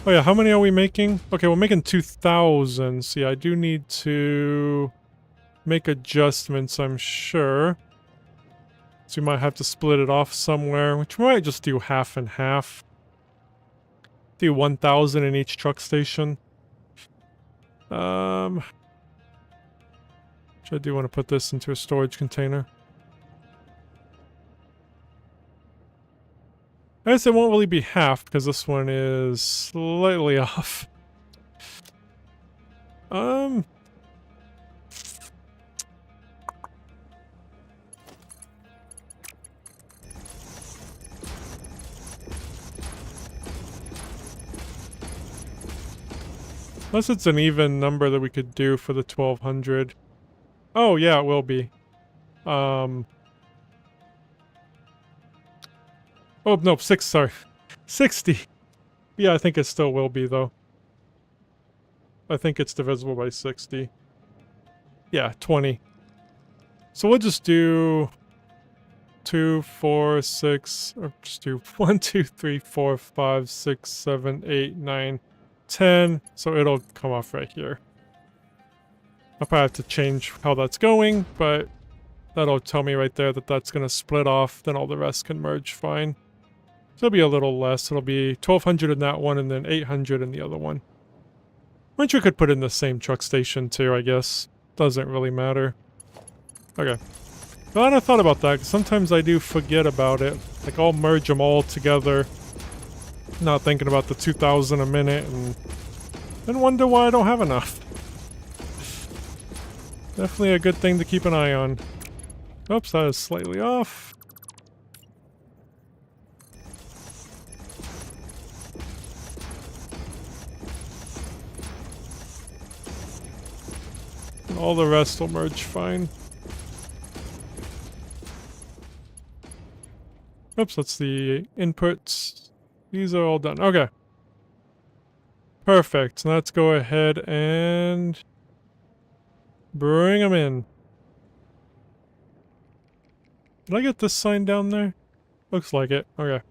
Oh yeah, how many are we making? Okay, we're making 2,000. So yeah, I do need to make adjustments, I'm sure. So we might have to split it off somewhere, which we might just do half and half. Do 1,000 in each truck station. I do want to put this into a storage container. I guess it won't really be half because this one is slightly off. Unless it's an even number that we could do for the 1,200. Oh yeah, it will be. Oh no, sorry. 60. Yeah, I think it still will be though. I think it's divisible by 60. Yeah, 20. So we'll just do 2, 4, 6, or just do 1, 2, 3, 4, 5, 6, 7, 8, 9, 10. So it'll come off right here. I'll probably have to change how that's going, but that'll tell me right there that that's going to split off. Then all the rest can merge fine. So it'll be a little less. It'll be 1,200 in that one and then 800 in the other one. Which we could put in the same truck station too, I guess. Doesn't really matter. Okay. Glad I thought about that, because sometimes I do forget about it. Like, I'll merge them all together. Not thinking about the 2,000 a minute, and then wonder why I don't have enough. Definitely a good thing to keep an eye on. Oops, that is slightly off. All the rest will merge fine. Oops, that's the inputs. These are all done. Okay. Perfect. Now let's go ahead and bring them in. Did I get this sign down there? Looks like it. Okay.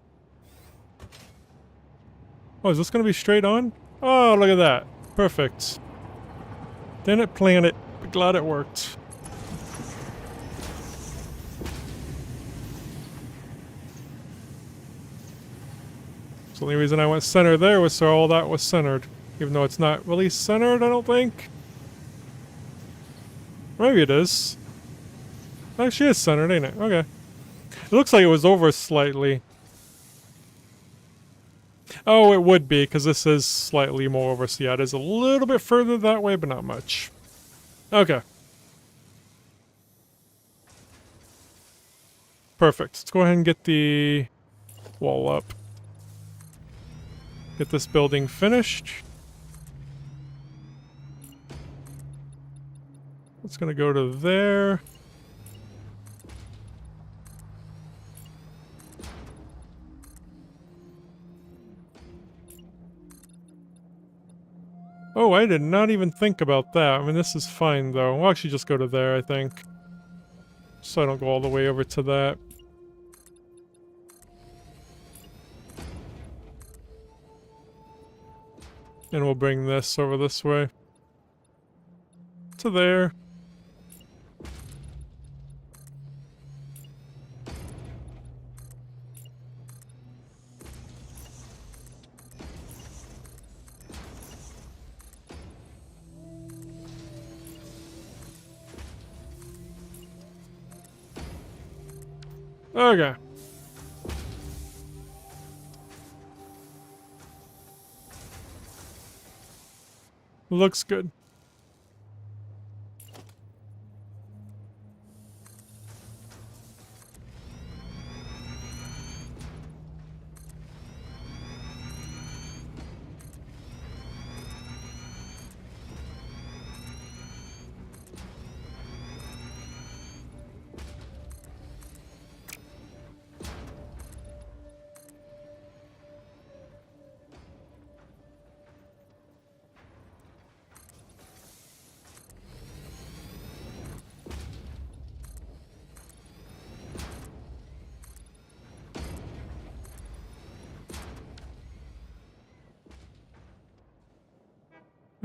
Oh, is this going to be straight on? Oh, look at that. Perfect. Didn't plan it, but glad it worked. So the only reason I went center there was so all that was centered. Even though it's not really centered, I don't think. Maybe it is. Actually, it's centered, ain't it? Okay. It looks like it was over slightly. Oh, it would be, because this is slightly more over. So yeah, it is a little bit further that way, but not much. Okay. Perfect. Let's go ahead and get the wall up. Get this building finished. It's gonna go to there. Oh, I did not even think about that. I mean, this is fine, though. We'll actually just go to there, I think. So I don't go all the way over to that. And we'll bring this over this way. To there. Okay. Looks good.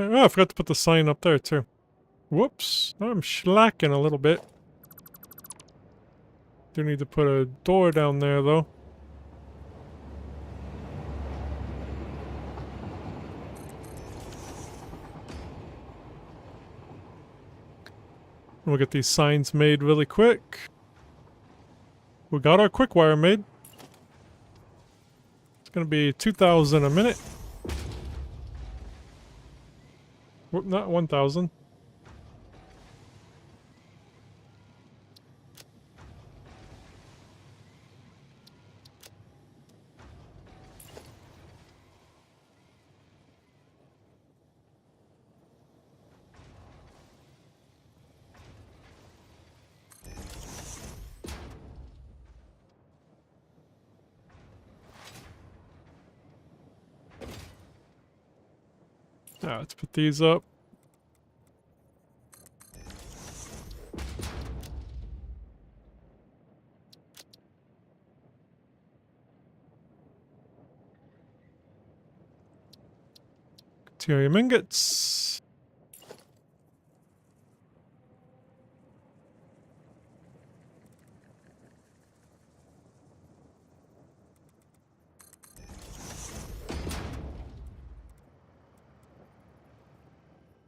Oh, I forgot to put the sign up there, too. Whoops. I'm slacking a little bit. Do need to put a door down there, though. We'll get these signs made really quick. We got our quick wire made. It's gonna be 2,000 a minute. Whoop, not 1,000. Now let's put these up. Materium ingots.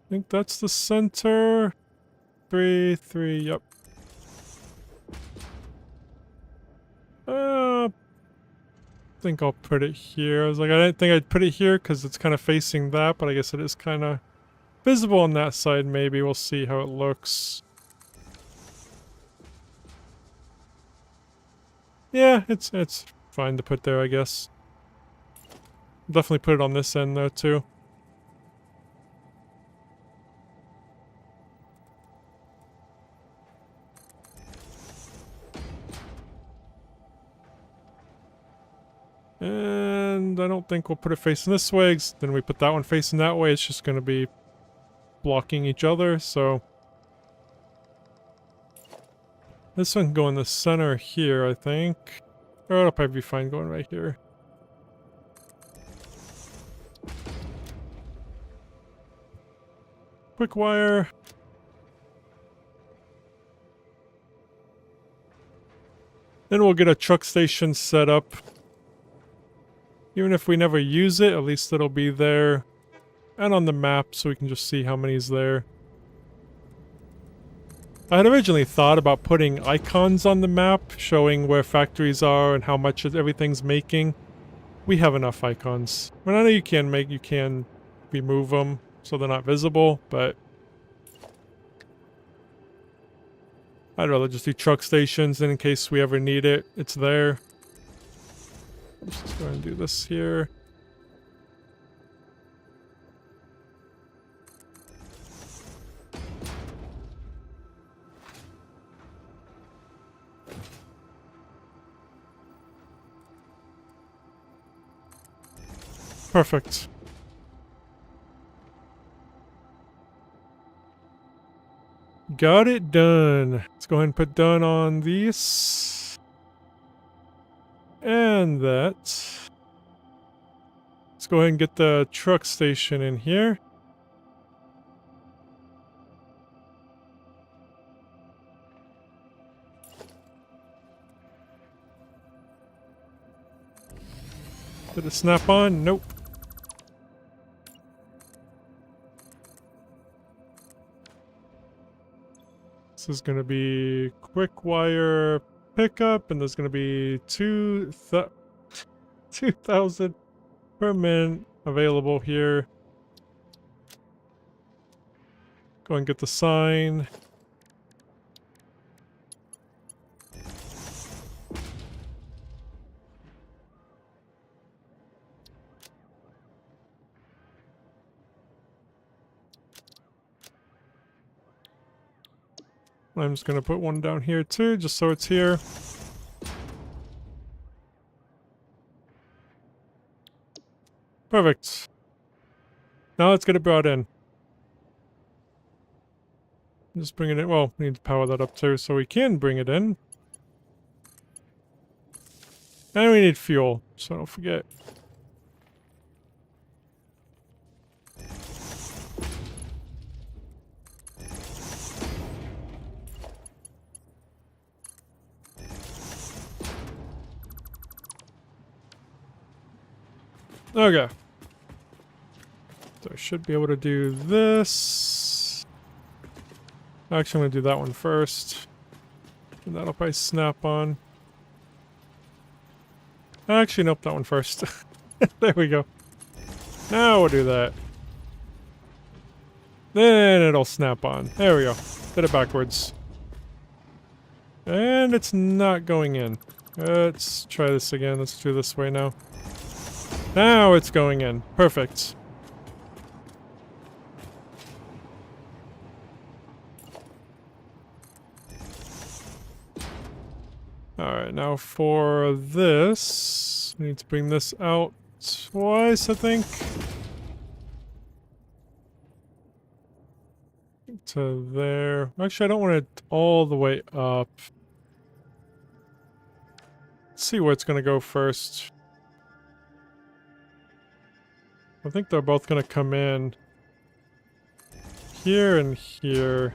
I think that's the center. 3, 3, yep. I think I'll put it here. I was like, I didn't think I'd put it here because it's kind of facing that, but I guess it is kind of visible on that side, maybe. We'll see how it looks. Yeah, it's fine to put there, I guess. Definitely put it on this end, though, too. And I don't think we'll put it facing this way. Then we put that one facing that way. It's just going to be blocking each other, so... This one can go in the center here, I think. Or it'll probably be fine going right here. Quick wire. Then we'll get a truck station set up. Even if we never use it, at least it'll be there. And on the map, so we can just see how many's there. I had originally thought about putting icons on the map, showing where factories are and how much everything's making. We have enough icons. I mean, I know you can remove them so they're not visible, but I'd rather just do truck stations, and in case we ever need it, it's there. Let's just go ahead and do this here. Perfect. Got it done. Let's go ahead and put done on these. And that. Let's go ahead and get the truck station in here. Did it snap on? Nope. This is going to be quick wire pickup, and there's going to be 2,000 per minute available here. Go and get the sign. I'm just going to put one down here too, just so it's here. Perfect. Now let's get it brought in. Just bring it in. Well, we need to power that up too, so we can bring it in. And we need fuel, so don't forget. Okay. So I should be able to do this. Actually, I'm going to do that one first. And that'll probably snap on. Actually, nope, that one first. There we go. Now we'll do that. Then it'll snap on. There we go. Did it backwards. And it's not going in. Let's try this again. Let's do this way now. Now it's going in. Perfect. Alright, now for this, we need to bring this out twice, I think. to there. Actually, I don't want it all the way up. Let's see where it's going to go first. I think they're both going to come in here and here.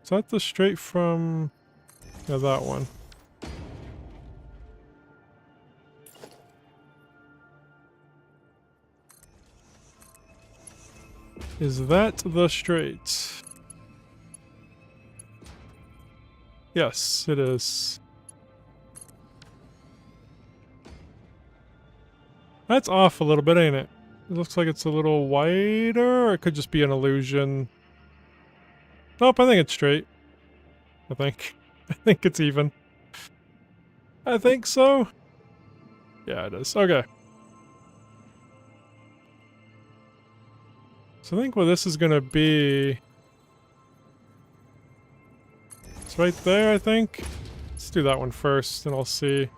Is that the straight from... yeah, that one. Is that the straight? Yes, it is. That's off a little bit, ain't it? It looks like it's a little wider, or it could just be an illusion. Nope, I think it's straight. I think. I think it's even. I think so. Yeah, it is. Okay. So I think what this is gonna be... it's right there, I think. Let's do that one first, and I'll see.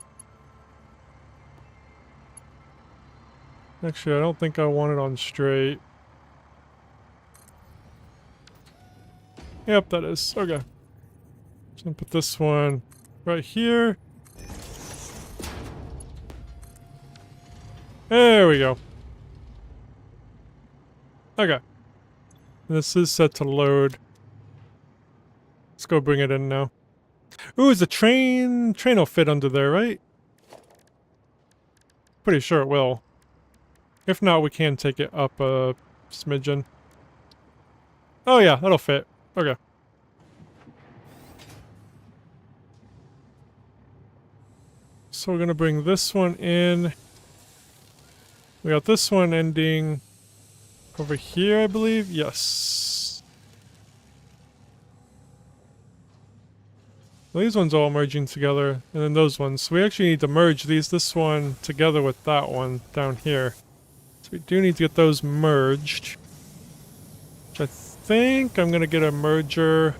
Actually, I don't think I want it on straight. Yep, that is. Okay. Just gonna put this one right here. There we go. Okay. This is set to load. Let's go bring it in now. Ooh, is the train... train will fit under there, right? Pretty sure it will. If not, we can take it up a smidgen. Oh yeah, that'll fit. Okay. So we're gonna bring this one in. We got this one ending over here, I believe. Yes. These ones all merging together, and then those ones. So we actually need to merge this one together with that one down here. So we do need to get those merged. Which I think I'm gonna get a merger.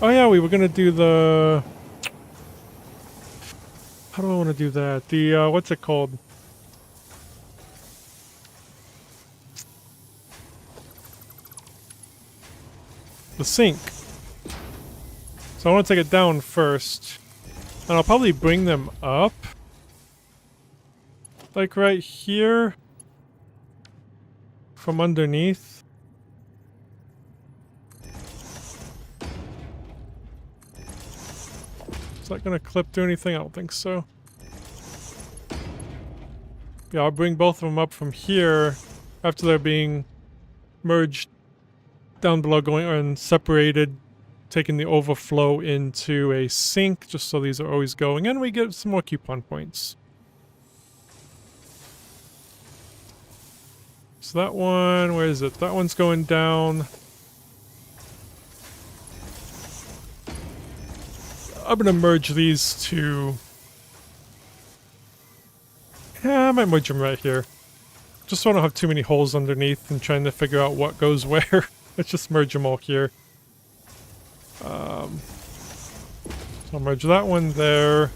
Oh yeah, we were gonna do the... how do I want to do that? The, what's it called? The sink. So I want to take it down first. And I'll probably bring them up. Like right here. From underneath. Is that gonna clip do anything? I don't think so. Yeah, I'll bring both of them up from here after they're being merged down below, going and separated, taking the overflow into a sink, just so these are always going, and we get some more coupon points. So that one, where is it? That one's going down. I'm gonna merge these two. Yeah, I might merge them right here. Just so I don't have too many holes underneath and trying to figure out what goes where. Let's just merge them all here. So I'll merge that one there.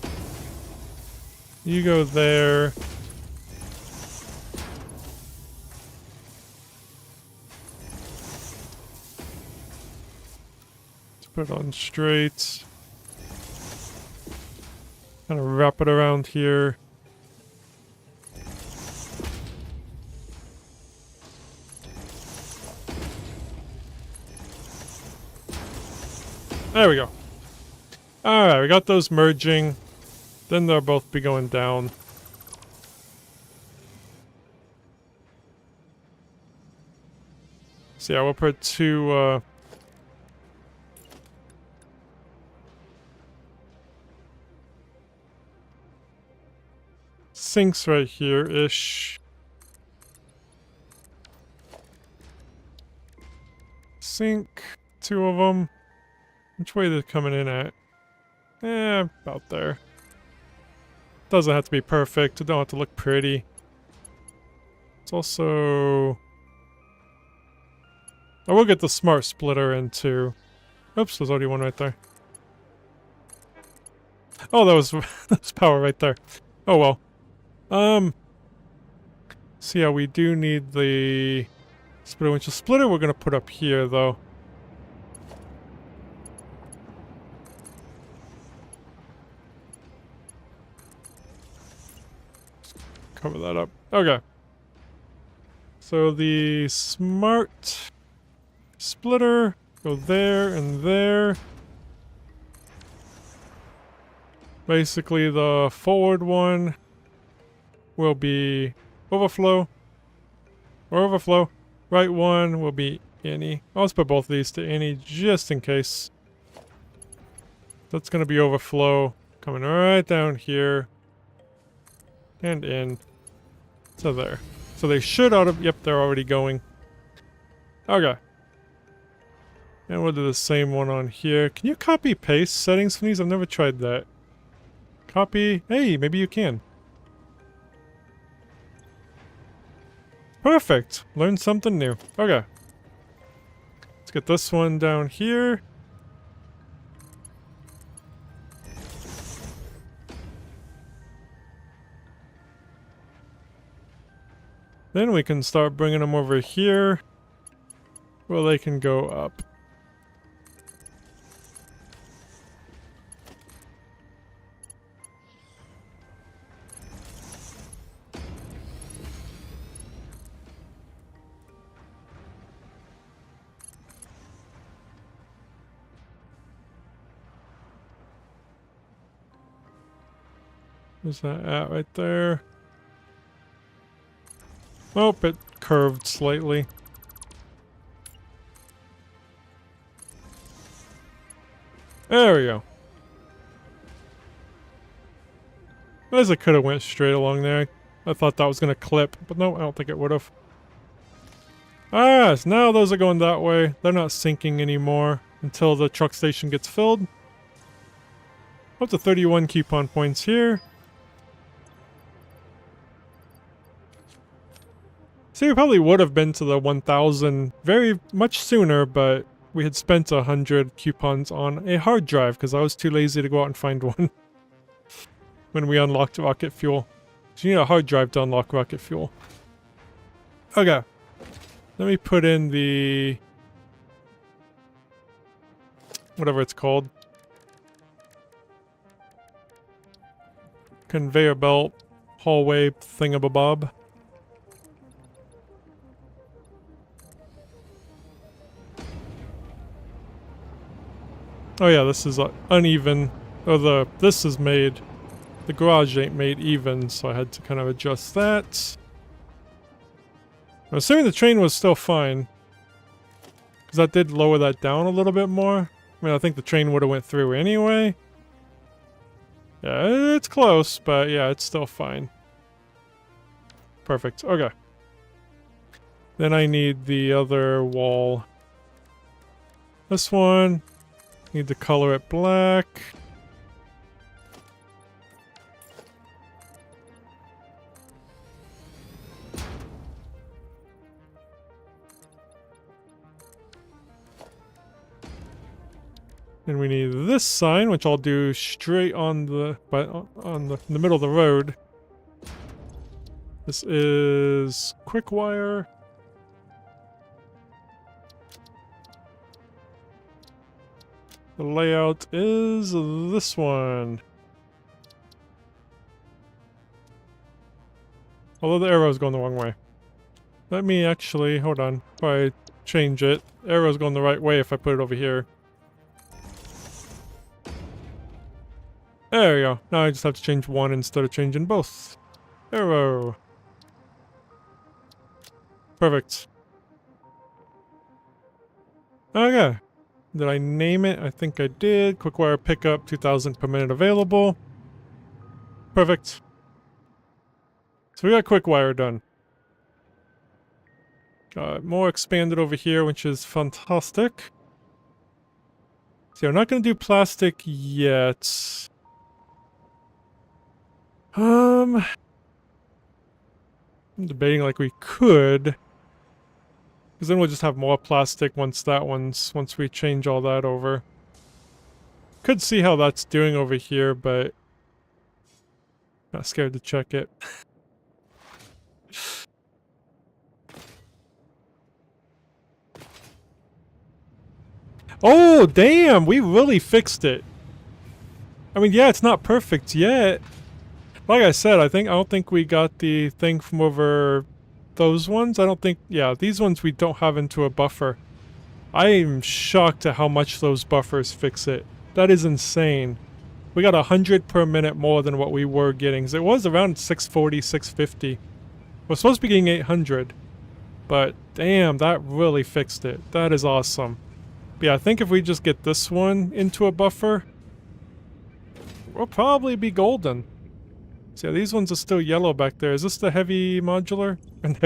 You go there. Let's put it on straight. Kind of wrap it around here. There we go. Alright, we got those merging. Then they'll both be going down. So yeah, we'll put two, sinks right here-ish. Sink, two of them. Which way they're coming in at? About there. Doesn't have to be perfect. It don't have to look pretty. It's also... I will get the smart splitter in too. Oops, there's already one right there. Oh, that was, that was power right there. Oh well. So yeah, we do need the splitter winch. The splitter we're gonna put up here though. Cover that up. Okay. So the smart splitter, go there and there. Basically the forward one will be overflow. Or overflow. Right one will be any. I'll just put both of these to any just in case. That's gonna be overflow. Coming right down here. And in. So there. So they should yep, they're already going. Okay. And we'll do the same one on here. Can you copy paste settings from these? I've never tried that. Copy. Hey, maybe you can. Perfect. Learned something new. Okay. Let's get this one down here. Then we can start bringing them over here. Well, they can go up. Where's that at right there? Oh, it curved slightly. There we go. I guess it could have went straight along there. I thought that was going to clip, but no, I don't think it would have. Ah, so now those are going that way. They're not sinking anymore until the truck station gets filled. Up to 31 coupon points here. See, we probably would have been to the 1,000 very much sooner, but we had spent 100 coupons on a hard drive because I was too lazy to go out and find one when we unlocked rocket fuel. So you need a hard drive to unlock rocket fuel. Okay. Let me put in the... whatever it's called. Conveyor belt, hallway thingamabob. Oh yeah, this is uneven. Oh, this is made. The garage ain't made even, so I had to kind of adjust that. I'm assuming the train was still fine. Because that did lower that down a little bit more. I mean, I think the train would have went through anyway. Yeah, it's close, but yeah, it's still fine. Perfect. Okay. Then I need the other wall. This one. Need to color it black. And we need this sign, which I'll do straight on the in the middle of the road. This is quick wire. The layout is this one. Although the arrow is going the wrong way. Let me actually, hold on, if I change it. The arrow's going the right way if I put it over here. There we go. Now I just have to change one instead of changing both. Arrow. Perfect. Okay. Did I name it? I think I did. Quick wire pickup, 2,000 per minute available. Perfect. So we got quick wire done. Got more expanded over here, which is fantastic. See, I'm not going to do plastic yet. I'm debating like we could. Because then we'll just have more plastic once we change all that over. Could see how that's doing over here, but not scared to check it. Oh, damn! We really fixed it. I mean, yeah, it's not perfect yet. Like I said, I don't think we got the thing from over those ones. I don't think, yeah, these ones we don't have into a buffer. I am shocked at how much those buffers fix it. That is insane. We got 100 per minute more than what we were getting. It was around 640, 650. We're supposed to be getting 800. But damn, that really fixed it. That is awesome. But yeah, I think if we just get this one into a buffer, we'll probably be golden. So yeah, these ones are still yellow back there. Is this the heavy modular? And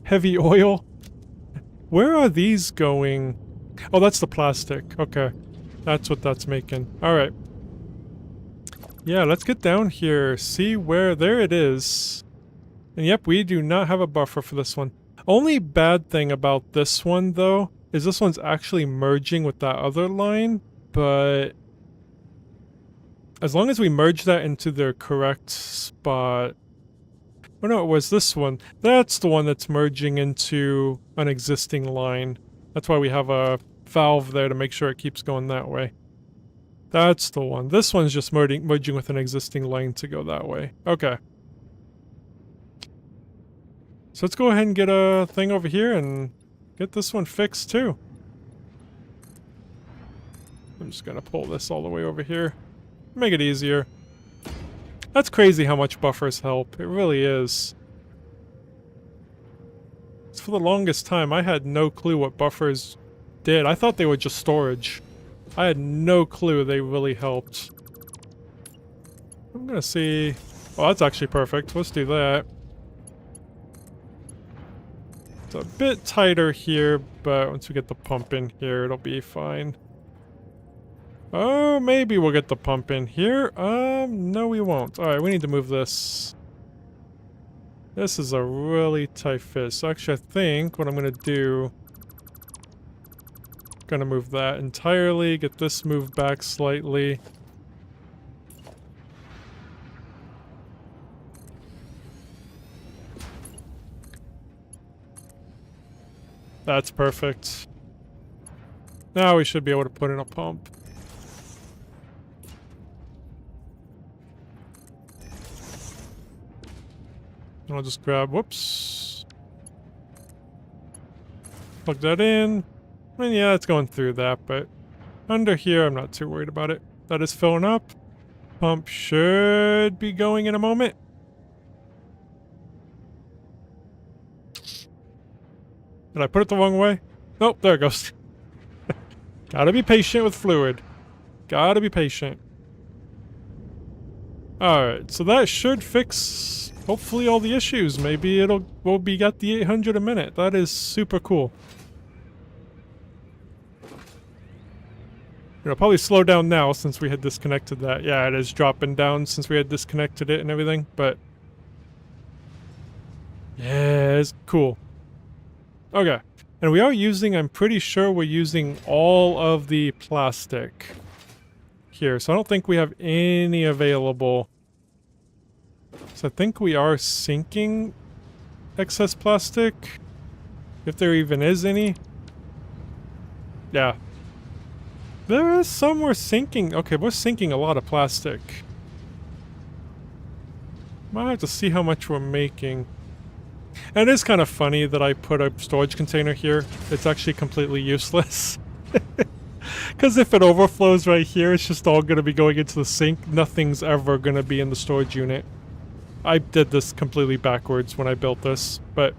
heavy oil? Where are these going? Oh, that's the plastic. Okay. That's what that's making. Alright. Yeah, let's get down here. See where... There it is. And yep, we do not have a buffer for this one. Only bad thing about this one, though, is this one's actually merging with that other line, but... As long as we merge that into their correct spot... Oh no, it was this one. That's the one that's merging into an existing line. That's why we have a valve there to make sure it keeps going that way. That's the one. This one's just merging with an existing line to go that way. Okay. So let's go ahead and get a thing over here and get this one fixed too. I'm just gonna pull this all the way over here. Make it easier. That's crazy how much buffers help. It really is. For the longest time, I had no clue what buffers did. I thought they were just storage. I had no clue they really helped. I'm gonna see... Oh, that's actually perfect. Let's do that. It's a bit tighter here, but once we get the pump in here, it'll be fine. Oh, maybe we'll get the pump in here. No we won't. Alright, we need to move this. This is a really tight fit. So actually I think what I'm gonna do... Gonna move that entirely, get this moved back slightly. That's perfect. Now we should be able to put in a pump. I'll just grab, whoops. Plug that in. I mean, yeah, it's going through that, but under here, I'm not too worried about it. That is filling up. Pump should be going in a moment. Did I put it the wrong way? Nope, there it goes. Gotta be patient with fluid. Gotta be patient. Alright, so that should fix, hopefully, all the issues. Maybe we'll be got the 800 a minute. That is super cool. It'll probably slow down now since we had disconnected that. Yeah, it is dropping down since we had disconnected it and everything, but... Yeah, it's cool. Okay. And we are using, I'm pretty sure we're using all of the plastic here, so I don't think we have any available. So I think we are sinking excess plastic, if there even is any. Yeah. There is some we're sinking. Okay, we're sinking a lot of plastic. Might have to see how much we're making. And it is kind of funny that I put a storage container here. It's actually completely useless. Because if it overflows right here, it's just all going to be going into the sink. Nothing's ever going to be in the storage unit. I did this completely backwards when I built this. But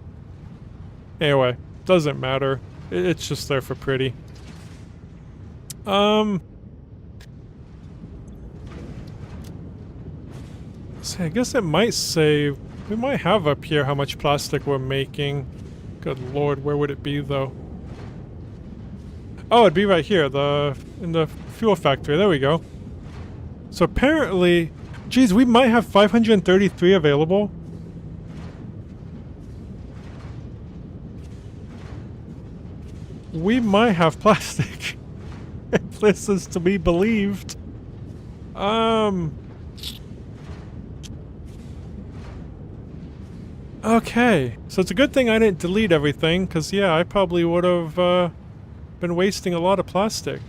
anyway, doesn't matter. It's just there for pretty. So I guess it might say... We might have up here how much plastic we're making. Good lord, where would it be though? Oh, it'd be right here, in the fuel factory. There we go. So apparently, geez, we might have 533 available. We might have plastic. If this is to be believed. Okay, so it's a good thing I didn't delete everything, because yeah, I probably would have been wasting a lot of plastic.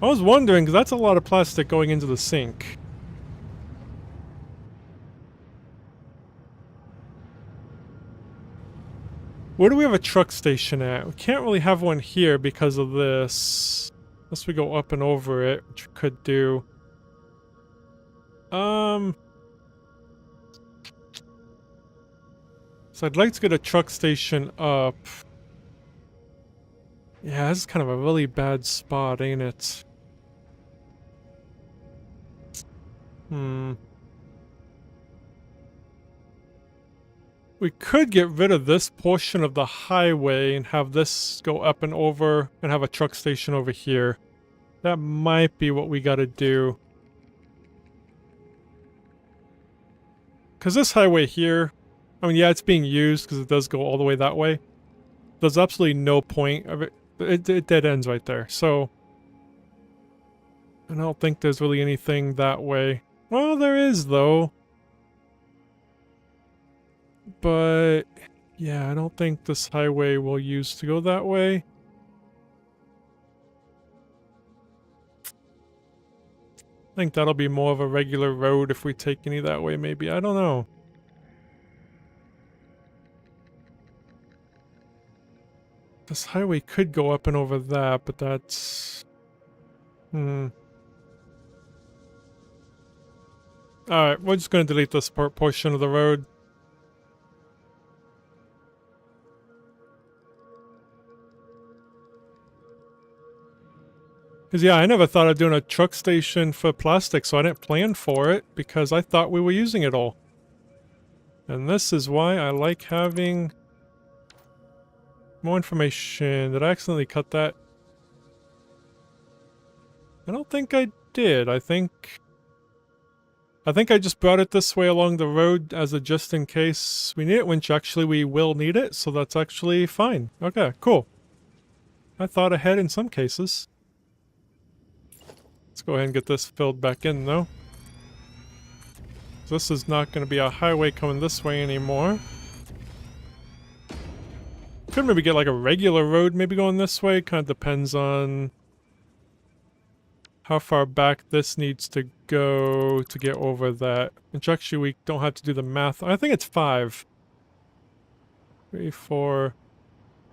I was wondering, because that's a lot of plastic going into the sink. Where do we have a truck station at? We can't really have one here because of this. Unless we go up and over it, which we could do. So I'd like to get a truck station up. Yeah, this is kind of a really bad spot, ain't it? We could get rid of this portion of the highway and have this go up and over and have a truck station over here. That might be what we gotta do. Because this highway here, I mean, yeah, it's being used because it does go all the way that way. There's absolutely no point of it. It dead ends right there. So, I don't think there's really anything that way. Well, there is, though. But, yeah, I don't think this highway will use to go that way. I think that'll be more of a regular road if we take any that way, maybe. I don't know. This highway could go up and over that, but that's... Alright, we're just going to delete this portion of the road. Because, yeah, I never thought of doing a truck station for plastic, so I didn't plan for it, because I thought we were using it all. And this is why I like having more information. Did I accidentally cut that? I don't think I did. I think I just brought it this way along the road as a just in case we need it, which actually we will need it, so that's actually fine. Okay, cool. I thought ahead in some cases. Let's go ahead and get this filled back in, though. This is not going to be a highway coming this way anymore. Could maybe get like a regular road maybe going this way. Kind of depends on how far back this needs to go to get over that. Which actually we don't have to do the math. I think it's 5. 3, 4.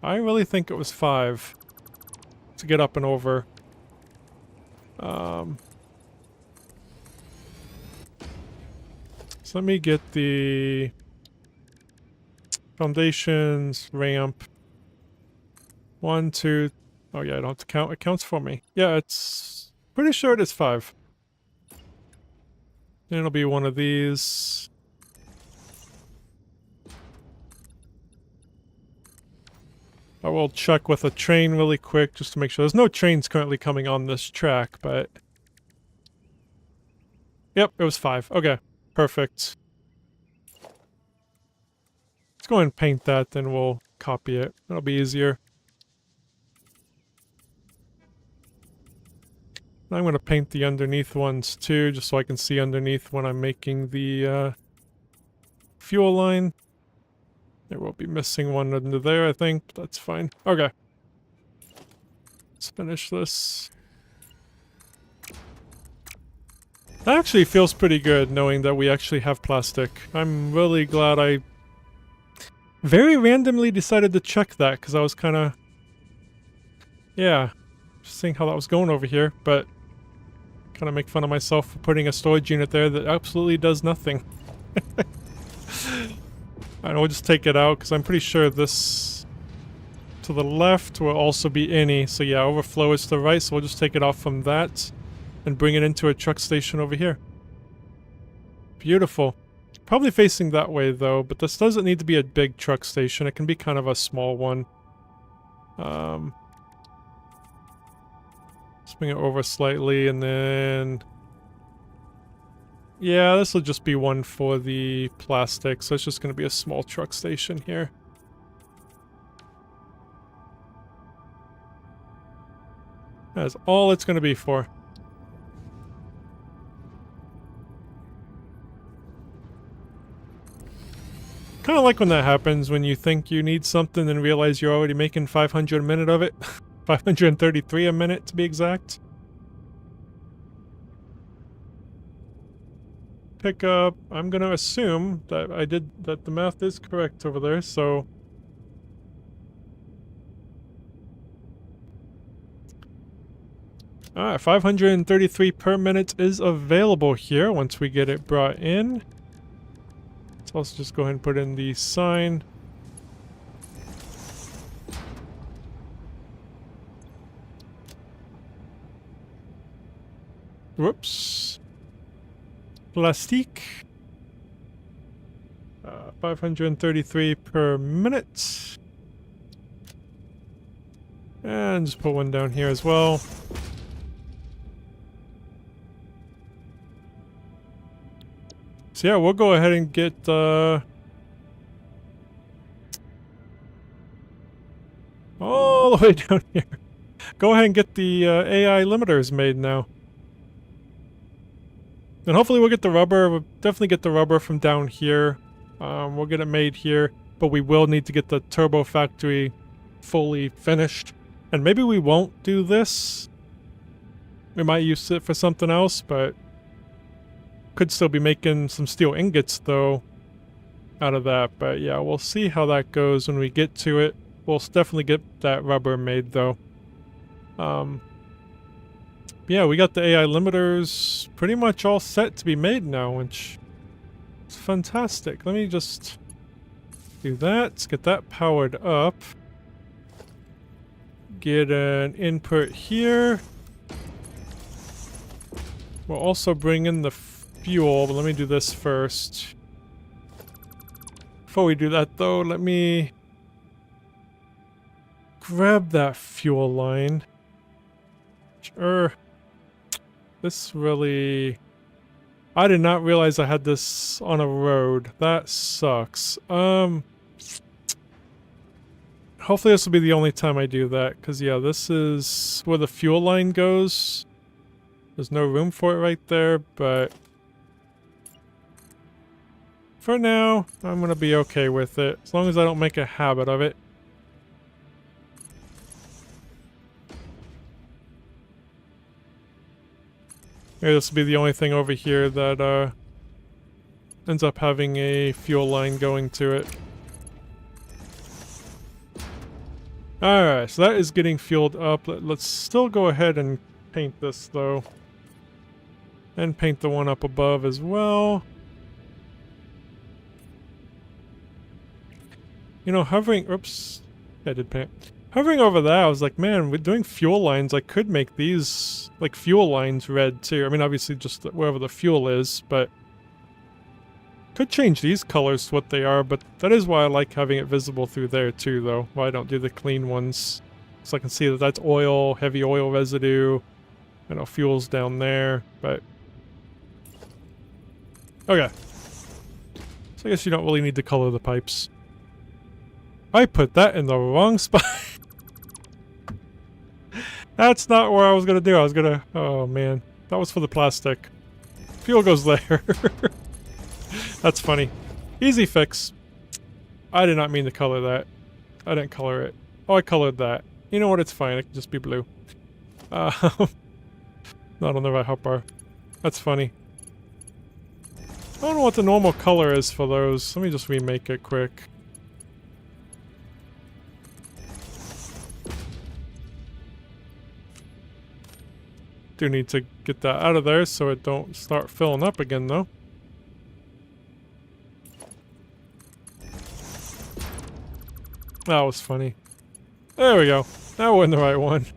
I really think it was 5 to get up and over. So let me get the foundations, ramp. 1, 2. Oh yeah, I don't have to count. It counts for me. Yeah, it's pretty sure it is 5. And it'll be one of these. I will check with a train really quick just to make sure. There's no trains currently coming on this track, but... Yep, it was 5. Okay, perfect. Let's go ahead and paint that, then we'll copy it. That'll be easier. I'm going to paint the underneath ones too, just so I can see underneath when I'm making the fuel line. There will be missing one under there, I think, but that's fine. Okay. Let's finish this. That actually feels pretty good, knowing that we actually have plastic. I'm really glad I very randomly decided to check that, because I was kind of... Yeah, just seeing how that was going over here, but... Kind of make fun of myself for putting a storage unit there that absolutely does nothing. And we'll just take it out, because I'm pretty sure this to the left will also be any. So yeah, overflow is to the right, so we'll just take it off from that and bring it into a truck station over here. Beautiful. Probably facing that way though, but this doesn't need to be a big truck station. It can be kind of a small one. Let's bring it over slightly and then... Yeah, this will just be one for the plastic, so it's just going to be a small truck station here. That's all it's going to be for. Kind of like when that happens, when you think you need something and realize you're already making 500 a minute of it. 533 a minute to be exact. Pick up. I'm gonna assume that that the math is correct over there, so... Alright, 533 per minute is available here once we get it brought in. So let's just go ahead and put in the sign. Whoops. Plastique. 533 per minute. And just put one down here as well. So yeah, we'll go ahead and get all the way down here. Go ahead and get the AI limiters made now. And hopefully we'll get the rubber. We'll definitely get the rubber from down here. We'll get it made here, but we will need to get the turbo factory fully finished. And maybe we won't do this. We might use it for something else, but could still be making some steel ingots though out of that. But yeah, we'll see how that goes when we get to it. We'll definitely get that rubber made though. Yeah, we got the AI limiters pretty much all set to be made now, which is fantastic. Let me just do that. Let's get that powered up. Get an input here. We'll also bring in the fuel, but let me do this first. Before we do that though, let me grab that fuel line. Sure. This really... I did not realize I had this on a road. That sucks. Hopefully this will be the only time I do that, because yeah, this is where the fuel line goes. There's no room for it right there, but... for now, I'm gonna be okay with it, as long as I don't make a habit of it. Maybe this will be the only thing over here that ends up having a fuel line going to it. Alright, so that is getting fueled up. Let's still go ahead and paint this though. And paint the one up above as well. You know, hovering... oops. I did paint. Hovering over that, I was like, man, with doing fuel lines, I could make these, like, fuel lines red, too. I mean, obviously, just wherever the fuel is, but... could change these colors to what they are, but that is why I like having it visible through there, too, though. Why I don't do the clean ones. So I can see that that's oil, heavy oil residue. You know, fuel's down there, but... okay. So I guess you don't really need to color the pipes. I put that in the wrong spot. That's not where I was gonna do. I was gonna... oh man. That was for the plastic. Fuel goes there. That's funny. Easy fix. I did not mean to color that. I didn't color it. Oh, I colored that. You know what? It's fine. It can just be blue. Not on the right hotbar. That's funny. I don't know what the normal color is for those. Let me just remake it quick. Do need to get that out of there so it don't start filling up again though. That was funny. There we go. Now we're in the right one.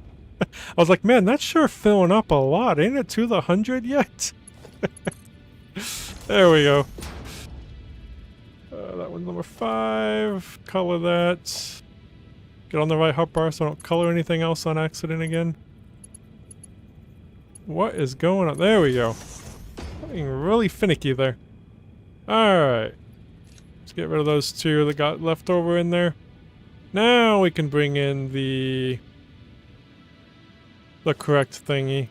I was like, man, that's sure filling up a lot. Ain't it to the 100 yet? There we go. That one's number 5. Color that. Get on the right hotbar so I don't color anything else on accident again. What is going on? There we go. Getting really finicky there. Alright. Let's get rid of those two that got left over in there. Now we can bring in the correct thingy.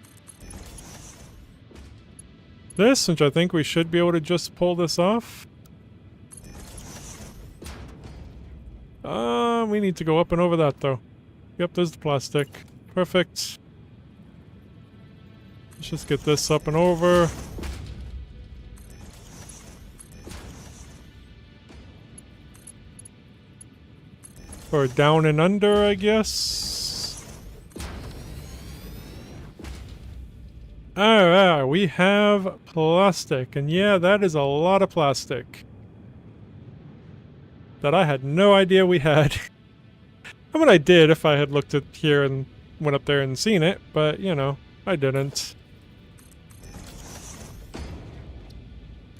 This, which I think we should be able to just pull this off. We need to go up and over that, though. Yep, there's the plastic. Perfect. Let's just get this up and over. Or down and under, I guess. Alright, we have plastic. And yeah, that is a lot of plastic. That I had no idea we had. I mean, I did if I had looked at here and went up there and seen it, but, you know, I didn't.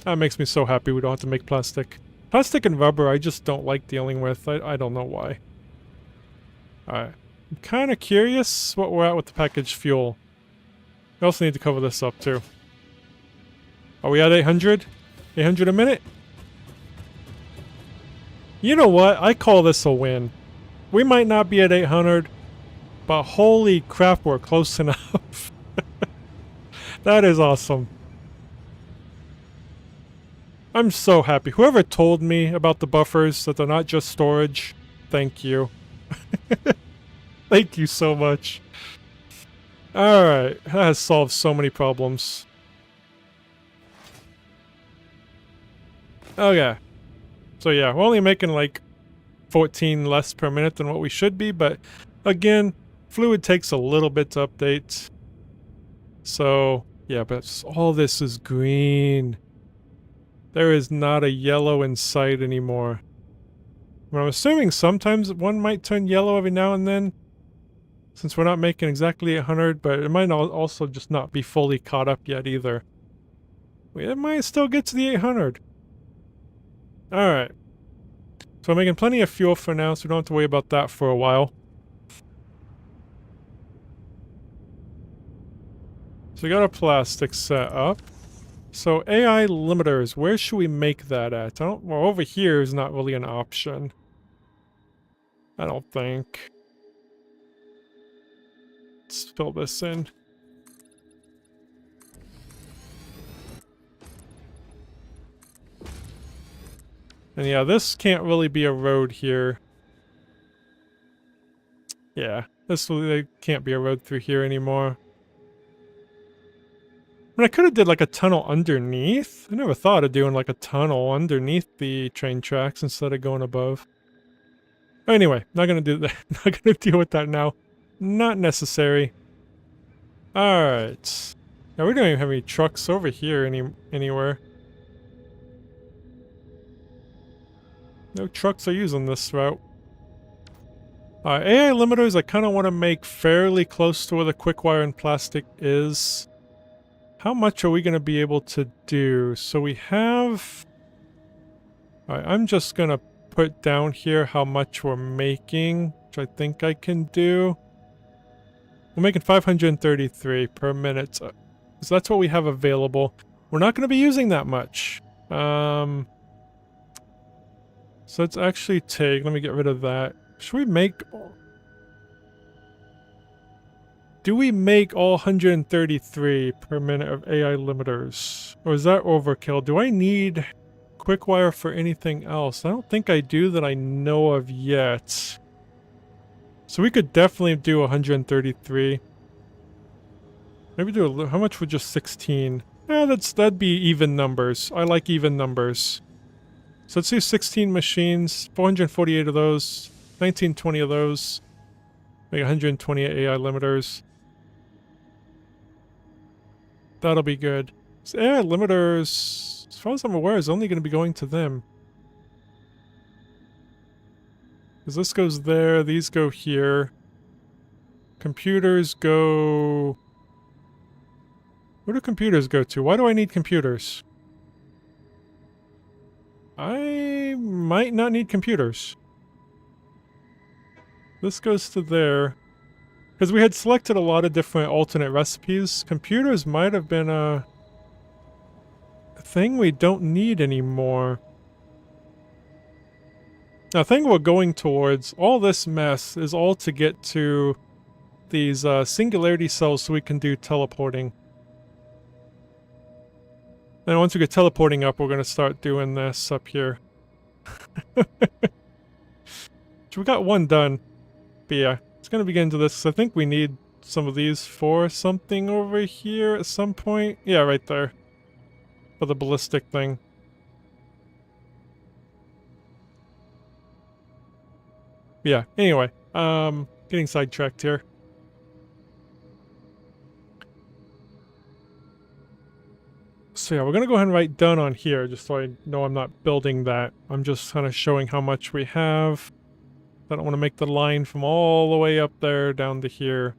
That makes me so happy we don't have to make plastic. Plastic and rubber I just don't like dealing with. I don't know why. Alright. I'm kind of curious what we're at with the packaged fuel. We also need to cover this up too. Are we at 800? 800 a minute? You know what? I call this a win. We might not be at 800, but holy crap, we're close enough. That is awesome. I'm so happy. Whoever told me about the buffers, that they're not just storage, thank you. Thank you so much. Alright, that has solved so many problems. Okay. So yeah, we're only making like 14 less per minute than what we should be, but again, fluid takes a little bit to update. So, yeah, but all this is green. There is not a yellow in sight anymore. Well, I'm assuming sometimes one might turn yellow every now and then, since we're not making exactly 800, but it might also just not be fully caught up yet either. It might still get to the 800. Alright. So we're making plenty of fuel for now, so we don't have to worry about that for a while. So we got our plastic set up. So AI limiters, where should we make that at? Well, over here is not really an option. I don't think. Let's fill this in. And yeah, this can't really be a road here. Yeah, this really can't be a road through here anymore. I mean, I could have did like a tunnel underneath. I never thought of doing like a tunnel underneath the train tracks instead of going above. Anyway, not gonna do that. Not gonna deal with that now. Not necessary. Alright. Now we don't even have any trucks over here anywhere. No trucks are using this route. AI limiters I kind of want to make fairly close to where the quick wire and plastic is. How much are we going to be able to do? So we have... Alright, I'm just going to put down here how much we're making, which I think I can do. We're making 533 per minute. So that's what we have available. We're not going to be using that much. So let's actually take... Let me get rid of that. Should we make... Do we make all 133 per minute of AI limiters? Or is that overkill? Do I need quick wire for anything else? I don't think I do that I know of yet. So we could definitely do 133. Maybe do how much for just 16? Yeah, that'd be even numbers. I like even numbers. So let's do 16 machines, 448 of those, 1920 of those, make 128 AI limiters. That'll be good. So AI limiters, as far as I'm aware, is only going to be going to them. Because this goes there, these go here. Computers go... Where do computers go to? Why do I need computers? I might not need computers. This goes to there. Because we had selected a lot of different alternate recipes. Computers might have been a thing we don't need anymore. Now, the thing we're going towards, all this mess, is all to get to these singularity cells so we can do teleporting. And once we get teleporting up, we're going to start doing this up here. So we got one done. But yeah, it's gonna be getting to this. I think we need some of these for something over here at some point. Yeah, right there. For the ballistic thing. Yeah, anyway. Getting sidetracked here. So yeah, we're gonna go ahead and write done on here, just so I know I'm not building that. I'm just kind of showing how much we have. I don't want to make the line from all the way up there down to here.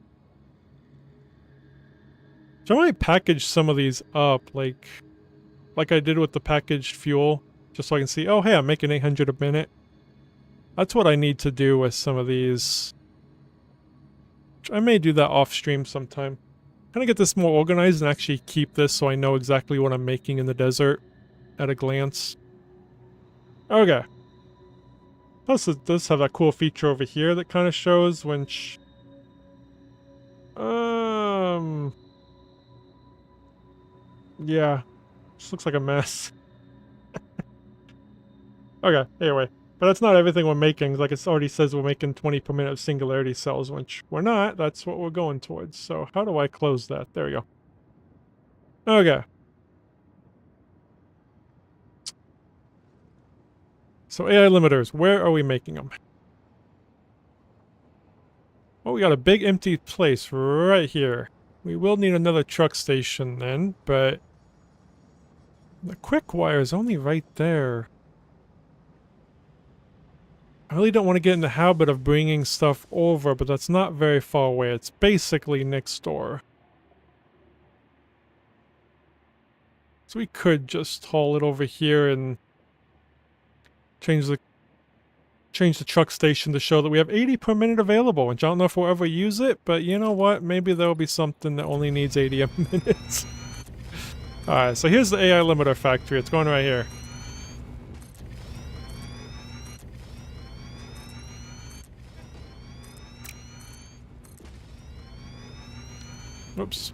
So I might package some of these up, like I did with the packaged fuel, just so I can see, oh hey, I'm making 800 a minute. That's what I need to do with some of these. I may do that off stream sometime. Kind of get this more organized and actually keep this so I know exactly what I'm making in the desert at a glance. Okay. Plus it does have that cool feature over here that kind of shows when yeah. This looks like a mess. Okay, anyway. But that's not everything we're making. Like it already says we're making 20 per minute of singularity cells, which we're not. That's what we're going towards. So how do I close that? There we go. Okay. So AI limiters, where are we making them? Oh, we got a big empty place right here. We will need another truck station then, but the quick wire is only right there. I really don't want to get in the habit of bringing stuff over, but that's not very far away. It's basically next door. So we could just haul it over here and change the truck station to show that we have 80 per minute available, which I don't know if we'll ever use it, but you know what? Maybe there'll be something that only needs 80 a minute. Alright, so here's the AI limiter factory. It's going right here. Oops.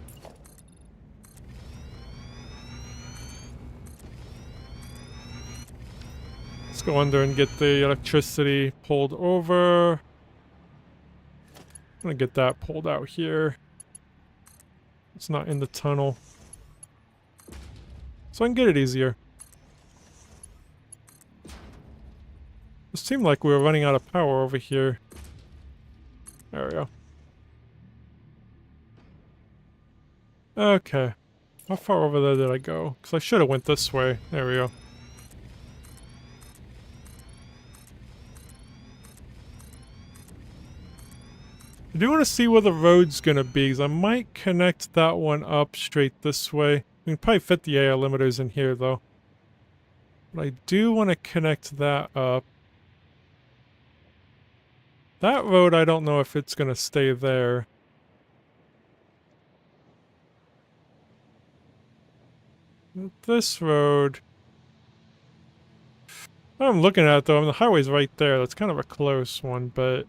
Let's go under and get the electricity pulled over. I'm gonna get that pulled out here. It's not in the tunnel. So I can get it easier. It seemed like we were running out of power over here. There we go. Okay. How far over there did I go? Because I should have went this way. There we go. I do want to see where the road's going to be, because I might connect that one up straight this way. We can probably fit the AI limiters in here, though. But I do want to connect that up. That road, I don't know if it's going to stay there. This road... I'm looking at it, though. I mean, the highway's right there. That's kind of a close one, but...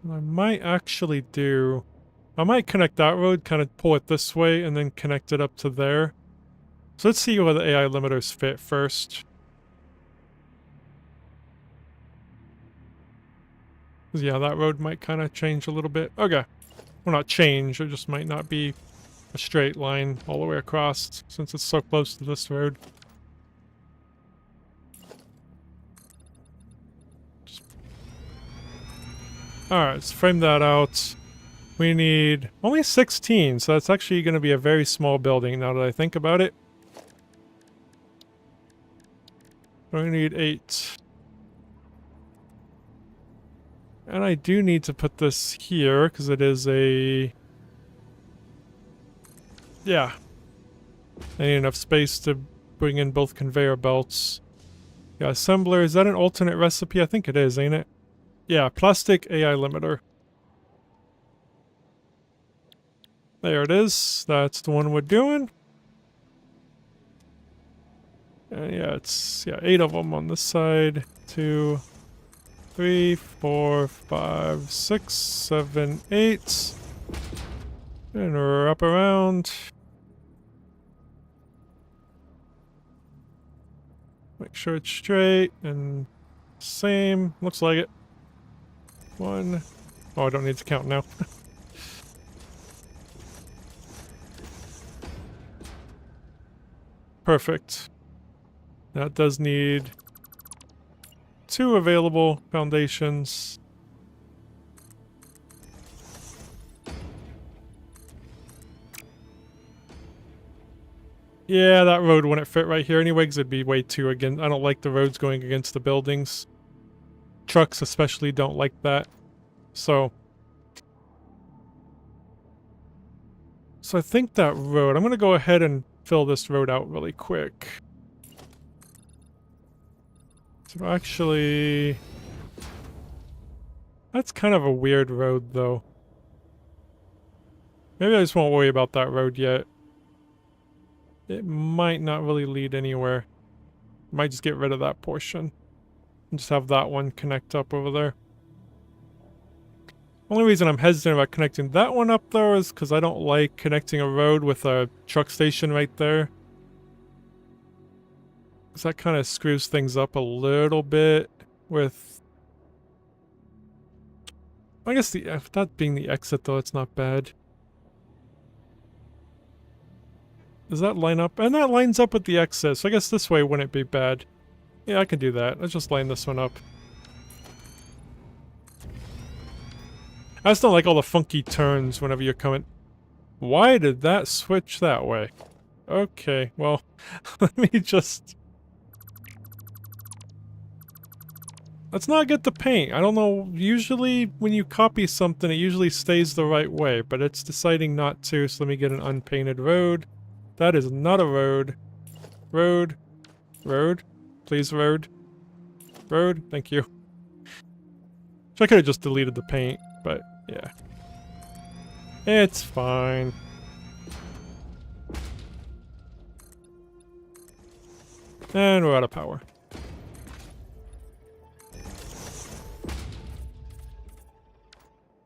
I might actually do... I might connect that road, kind of pull it this way, and then connect it up to there. So let's see where the AI limiters fit first. Yeah, that road might kind of change a little bit. Okay. Well, not change, it just might not be a straight line all the way across, since it's so close to this road. Alright, let's frame that out. We need only 16, so that's actually going to be a very small building now that I think about it. We need 8. And I do need to put this here, because it is a... Yeah. I need enough space to bring in both conveyor belts. Yeah, assembler, is that an alternate recipe? I think it is, ain't it? Yeah, plastic AI limiter. There it is. That's the one we're doing. And yeah, it's 8 of them on this side. 2, 3, 4, 5, 6, 7, 8. And wrap around. Make sure it's straight and same. Looks like it. 1. Oh, I don't need to count now. Perfect. That does need 2 available foundations. Yeah, that road wouldn't fit right here anyway, because it'd be way too against. I don't like the roads going against the buildings. Trucks especially don't like that. So I think that road, I'm going to go ahead and fill this road out really quick. So actually, that's kind of a weird road though. Maybe I just won't worry about that road yet. It might not really lead anywhere. Might just get rid of that portion. And just have that one connect up over there. Only reason I'm hesitant about connecting that one up though is because I don't like connecting a road with a truck station right there. Because that kind of screws things up a little bit with... I guess that being the exit though, it's not bad. Does that line up? And that lines up with the exit, so I guess this way wouldn't be bad. Yeah, I can do that. Let's just line this one up. I just don't like all the funky turns whenever you're coming. Why did that switch that way? Okay, well, let me just... Let's not get the paint. I don't know, usually when you copy something, it usually stays the right way, but it's deciding not to, so let me get an unpainted road. That is not a road. Road. Road. Please, road. Road. Thank you. So I could have just deleted the paint, but yeah. It's fine. And we're out of power.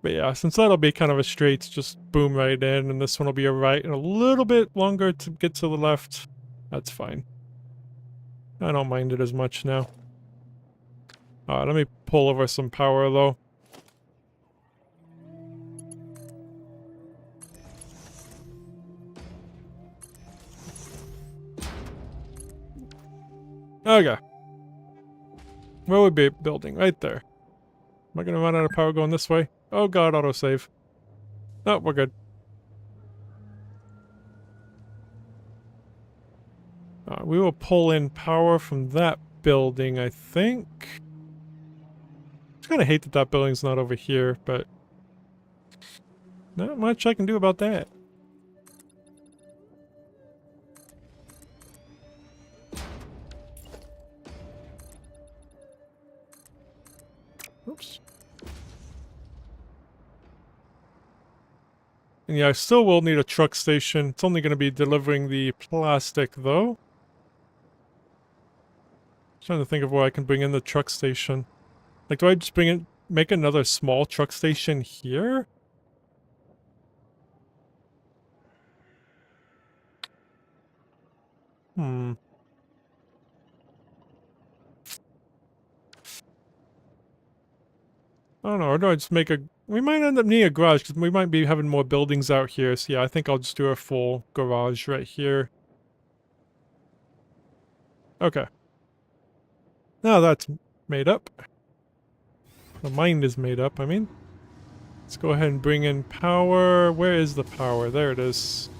But yeah, since that'll be kind of a straight, just boom right in, and this one will be a right, and a little bit longer to get to the left. That's fine. I don't mind it as much now. Alright, let me pull over some power though. Okay. Where would be building? Right there. Am I gonna run out of power going this way? Oh god, autosave. Oh, we're good. We will pull in power from that building, I think. I kind of hate that that building's not over here, but not much I can do about that. Oops. And yeah, I still will need a truck station. It's only going to be delivering the plastic, though. Trying to think of where I can bring in the truck station. Like, do I just make another small truck station here? I don't know, or do I just make a... We might end up needing a garage, because we might be having more buildings out here, so yeah, I think I'll just do a full garage right here. Okay. Now that's made up. The mind is made up, I mean. Let's go ahead and bring in power. Where is the power? There it is.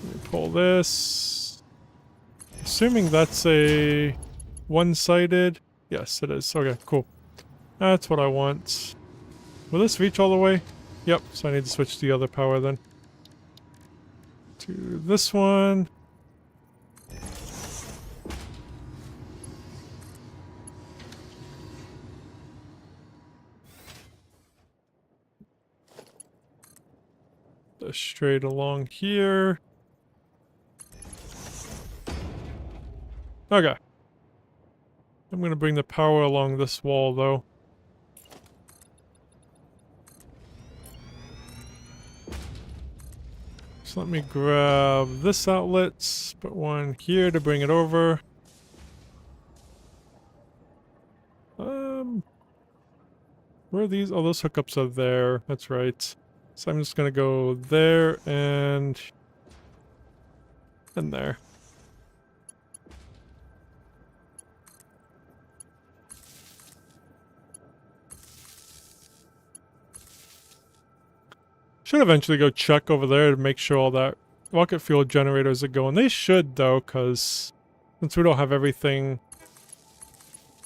Let me pull this. Assuming that's a one-sided... Yes, it is. Okay, cool. That's what I want. Will this reach all the way? Yep, so I need to switch to the other power then. To this one. Straight along here. Okay. I'm gonna bring the power along this wall though. So let me grab this outlet, put one here to bring it over. Where are these? Oh, those hookups are there. That's right. So I'm just gonna go there and there. Should eventually go check over there to make sure all that rocket fuel generators are going. They should though, because since we don't have everything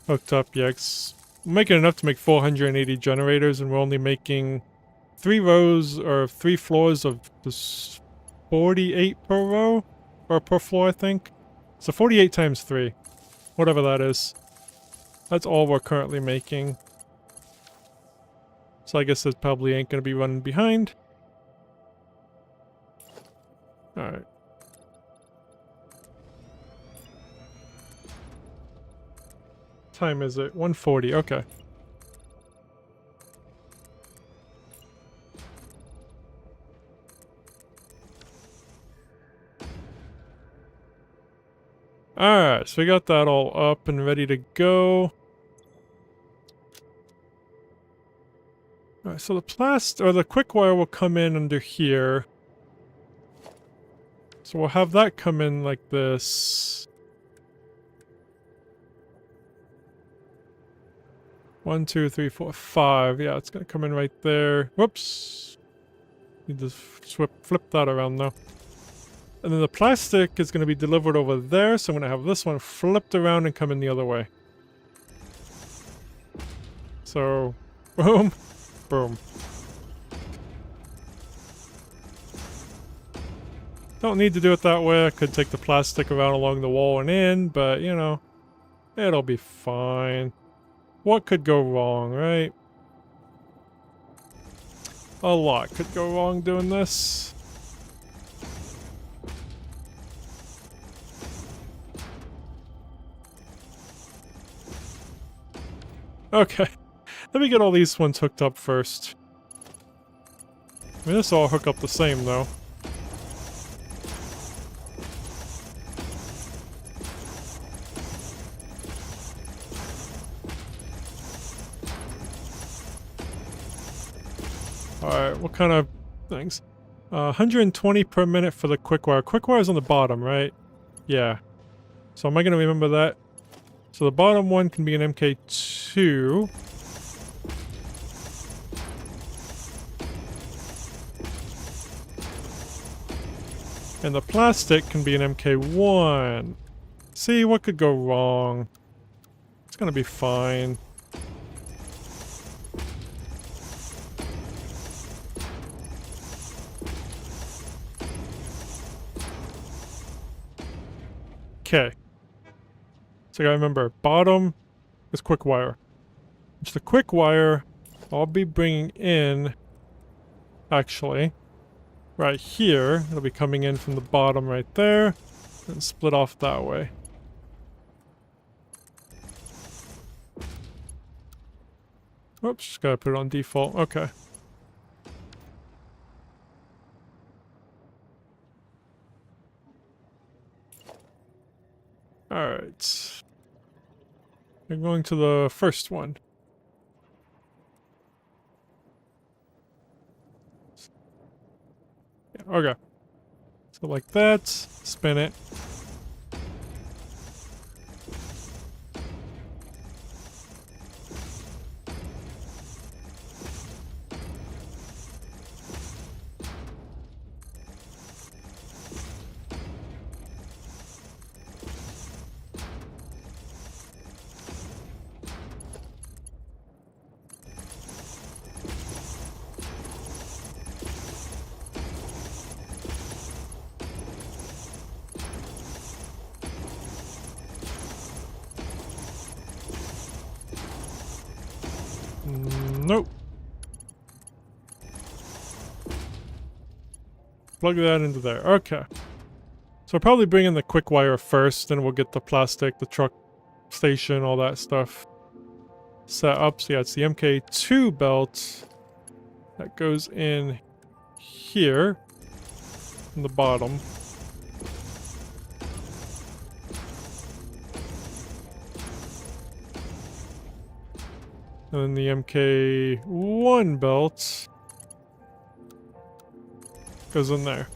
hooked up yet, we're making enough to make 480 generators, and we're only making 3 rows or 3 floors of this 48 per row or per floor, I think. So 48 times 3, whatever that is. That's all we're currently making. So I guess it probably ain't gonna be running behind. Alright. Time is it? 1:40, okay. Alright, so we got that all up and ready to go. Alright, so the quick wire will come in under here. So we'll have that come in like this. 1, 2, 3, 4, 5. Yeah, it's gonna come in right there. Whoops. Need to flip that around now. And then the plastic is gonna be delivered over there, so I'm gonna have this one flipped around and come in the other way. So, boom, boom. Don't need to do it that way. I could take the plastic around along the wall and in, but, you know, it'll be fine. What could go wrong, right? A lot could go wrong doing this. Okay. Let me get all these ones hooked up first. I mean, this all hook up the same, though. Alright, what kind of things? 120 per minute for the quick wire. Quick wire's on the bottom, right? Yeah. So am I going to remember that? So the bottom one can be an MK2. And the plastic can be an MK1. See, what could go wrong? It's going to be fine. Okay. So I gotta remember, bottom is quick wire. Which the quick wire I'll be bringing in, actually, right here. It'll be coming in from the bottom right there, and split off that way. Oops, just gotta put it on default. Okay. Alright. We're going to the first one. Yeah, okay. So like that, spin it. Nope. Plug that into there. Okay. So I'll probably bring in the quick wire first, then we'll get the plastic, the truck station, all that stuff set up. So yeah, it's the MK2 belt that goes in here. from the bottom. And then the MK1 belt goes in there.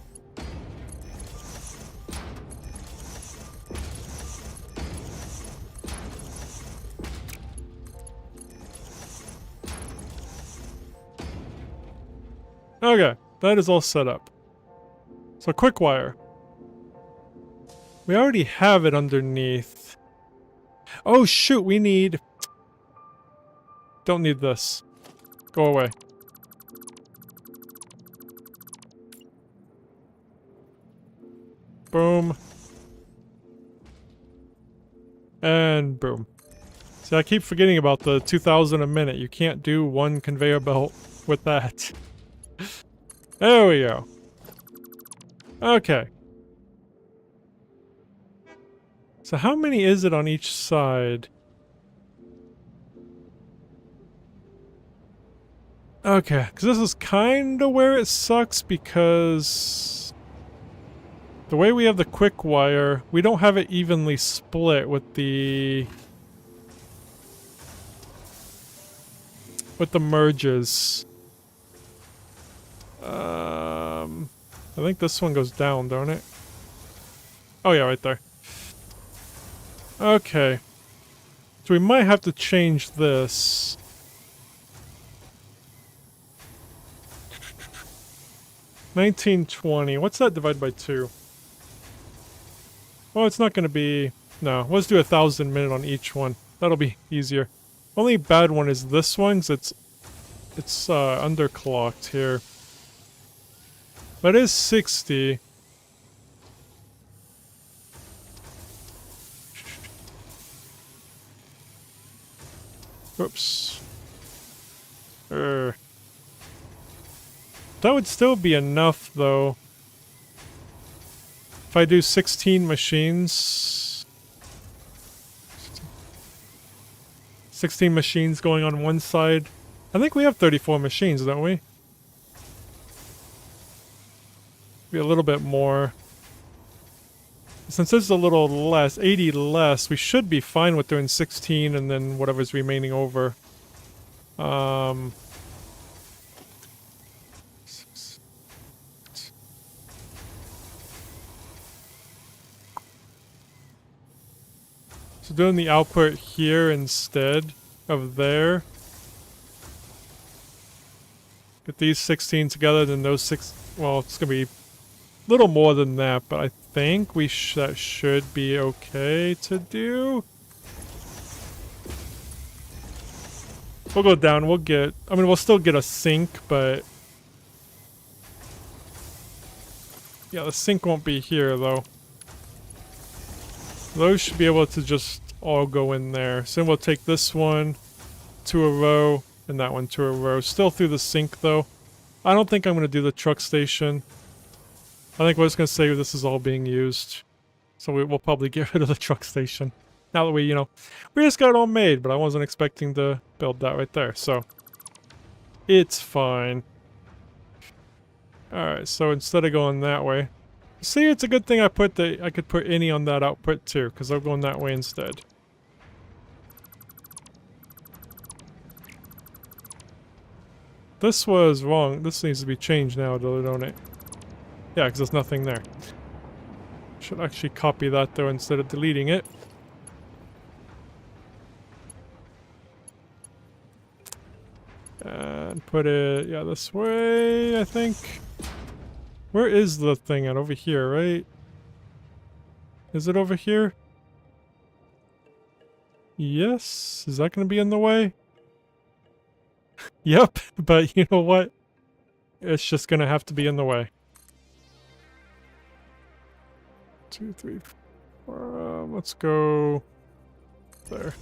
Okay, that is all set up. So quick wire. We already have it underneath. Oh shoot, we need... Don't need this. Go away. Boom. And boom. See, I keep forgetting about the 2,000 a minute. You can't do one conveyor belt with that. There we go. Okay. So how many is it on each side? Okay, because this is kind of where it sucks because the way we have the quick wire, we don't have it evenly split with the merges. I think this one goes down, don't it? Oh yeah, right there. Okay. So we might have to change this. $19.20. What's that divided by 2? Well, it's not going to be... No, let's do 1,000 a minute on each one. That'll be easier. Only bad one is this one, because it's underclocked here. But it is 60. Oops. That would still be enough, though. If I do 16 machines... 16 machines going on one side. I think we have 34 machines, don't we? Be a little bit more. Since this is a little less, 80 less, we should be fine with doing 16 and then whatever's remaining over. So doing the output here instead of there. Get these 16 together, then those 6... Well, it's gonna be a little more than that, but I think that should be okay to do. We'll go down, we'll get... I mean, we'll still get a sink, but... Yeah, the sink won't be here, though. Those should be able to just all go in there. So then we'll take this one to a row, and that one to a row. Still through the sink, though. I don't think I'm going to do the truck station. I think we're just going to say this is all being used. So we'll probably get rid of the truck station. Now that we, you know, we just got it all made, but I wasn't expecting to build that right there, so... It's fine. Alright, so instead of going that way... See, it's a good thing I could put any on that output too, because I'm going that way instead. This was wrong. This needs to be changed now, though, don't it? Yeah, because there's nothing there. Should actually copy that, though, instead of deleting it. And put it, yeah, this way, I think. Where is the thing at? Over here, right? Is it over here? Yes? Is that going to be in the way? Yep, but you know what? It's just going to have to be in the way. 2, 3, 4, let's go there.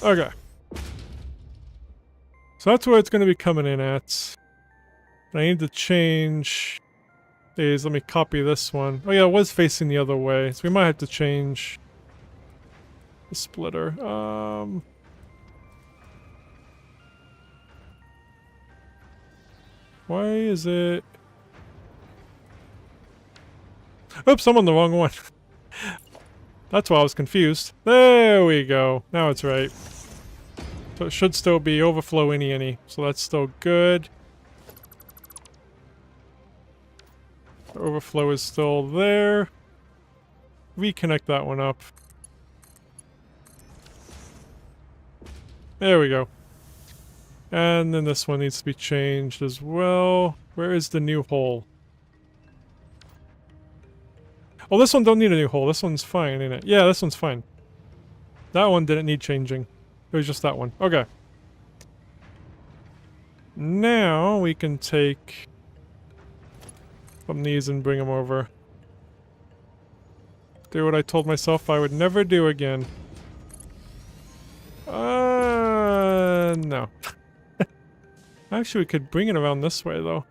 Okay. So that's where it's going to be coming in at. I need to change these. Let me copy this one. Oh yeah, it was facing the other way, so we might have to change the splitter. Why is it... Oops, I'm on the wrong one. That's why I was confused. There we go. Now it's right. So it should still be overflow any. So that's still good. The overflow is still there. Reconnect that one up. There we go. And then this one needs to be changed as well. Where is the new hole? Oh, this one don't need a new hole. This one's fine, ain't it? Yeah, this one's fine. That one didn't need changing. It was just that one. Okay. Now we can take from these and bring them over. Do what I told myself I would never do again. No. Actually, we could bring it around this way, though.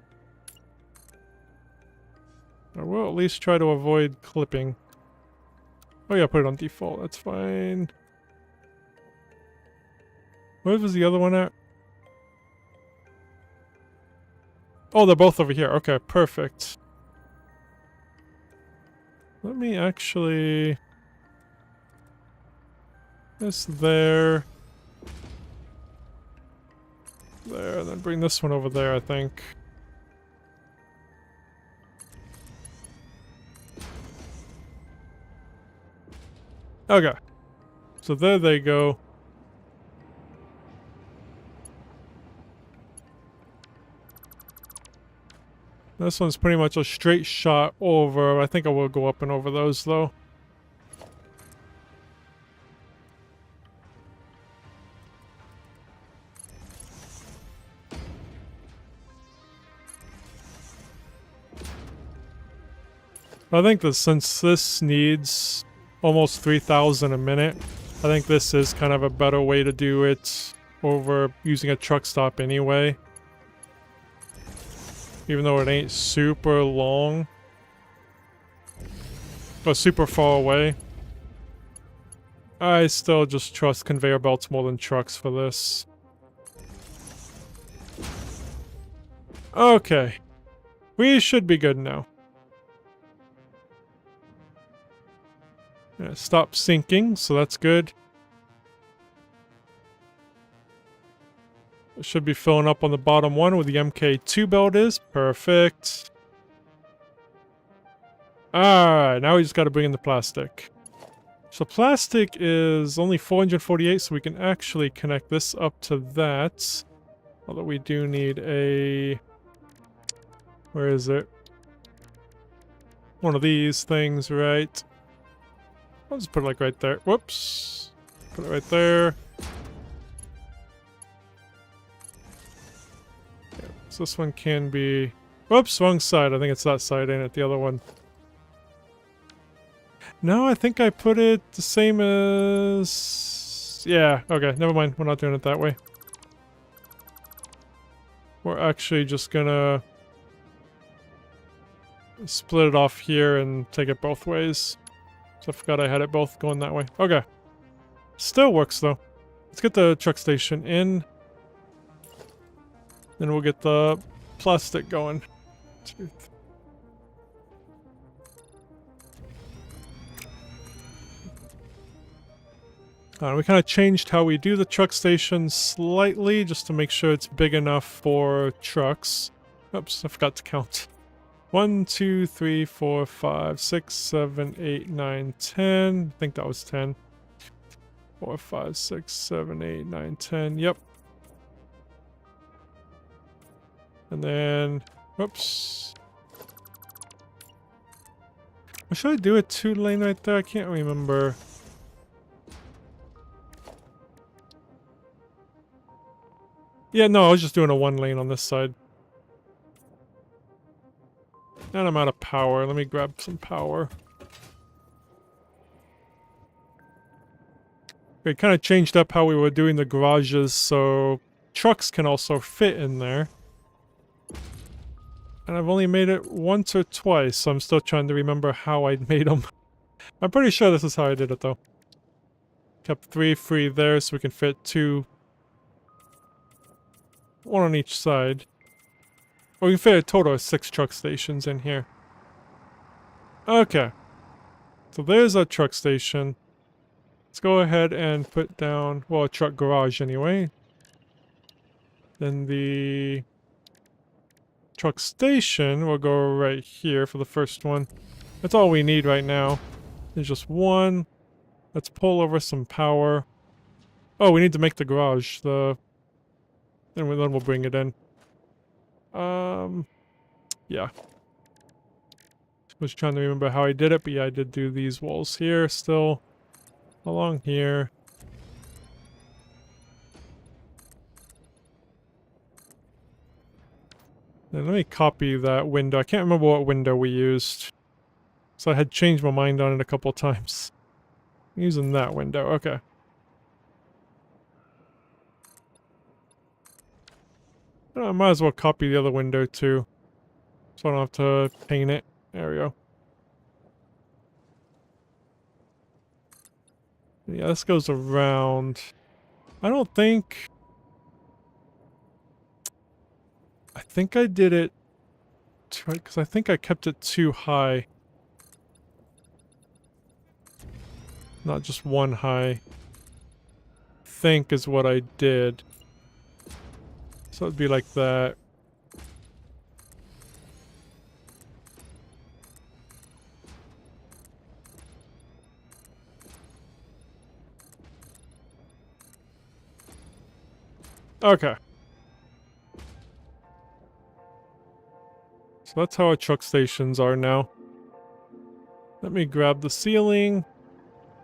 I will at least try to avoid clipping. Oh yeah, put it on default. That's fine. Where was the other one at? Oh, they're both over here. Okay, perfect. Let me actually... This there. There, and then bring this one over there, I think. Okay. So there they go. This one's pretty much a straight shot over. I think I will go up and over those, though. I think that since this needs almost 3,000 a minute, I think this is kind of a better way to do it over using a truck stop anyway. Even though it ain't super long. But super far away. I still just trust conveyor belts more than trucks for this. Okay. We should be good now. Yeah, stop sinking, so that's good. It should be filling up on the bottom one where the MK2 belt is. Perfect. Alright, now we just gotta bring in the plastic. So plastic is only 448, so we can actually connect this up to that. Although we do need a... Where is it? One of these things, right? I'll just put it like right there. Whoops. Put it right there. Yeah, so this one can be... Whoops, wrong side. I think it's that side, ain't it? The other one. No, I think I put it the same as... Yeah, okay, never mind. We're not doing it that way. We're actually just gonna... split it off here and take it both ways. So I forgot I had it both going that way. Okay. Still works, though. Let's get the truck station in. Then we'll get the plastic going. We kind of changed how we do the truck station slightly, just to make sure it's big enough for trucks. Oops, I forgot to count. 1, 2, 3, 4, 5, 6, 7, 8, 9, 10. I think that was 10. 4, 5, 6, 7, 8, 9, 10. Yep. And then, whoops. Or should I do a 2-lane right there? I can't remember. Yeah, no, I was just doing a 1-lane on this side. And I'm out of power. Let me grab some power. We kind of changed up how we were doing the garages, so trucks can also fit in there. And I've only made it once or twice, so I'm still trying to remember how I made them. I'm pretty sure this is how I did it, though. Kept 3 free there so we can fit 2. 1 on each side. we can fit a total of 6 truck stations in here. Okay. So there's a truck station. Let's go ahead and put down, well, a truck garage anyway. Then the truck station will go right here for the first one. That's all we need right now. There's just one. Let's pull over some power. Oh, we need to make the garage. Then we'll bring it in. Yeah. Was trying to remember how I did it, but yeah, I did do these walls here still. Along here. Then let me copy that window. I can't remember what window we used. So I had changed my mind on it a couple times. I'm using that window, okay. I might as well copy the other window too. So I don't have to paint it. There we go. Yeah, this goes around. I think I did it because I think I kept it too high. Not just one high. Think is what I did. So it'd be like that. Okay. So that's how our truck stations are now. Let me grab the ceiling.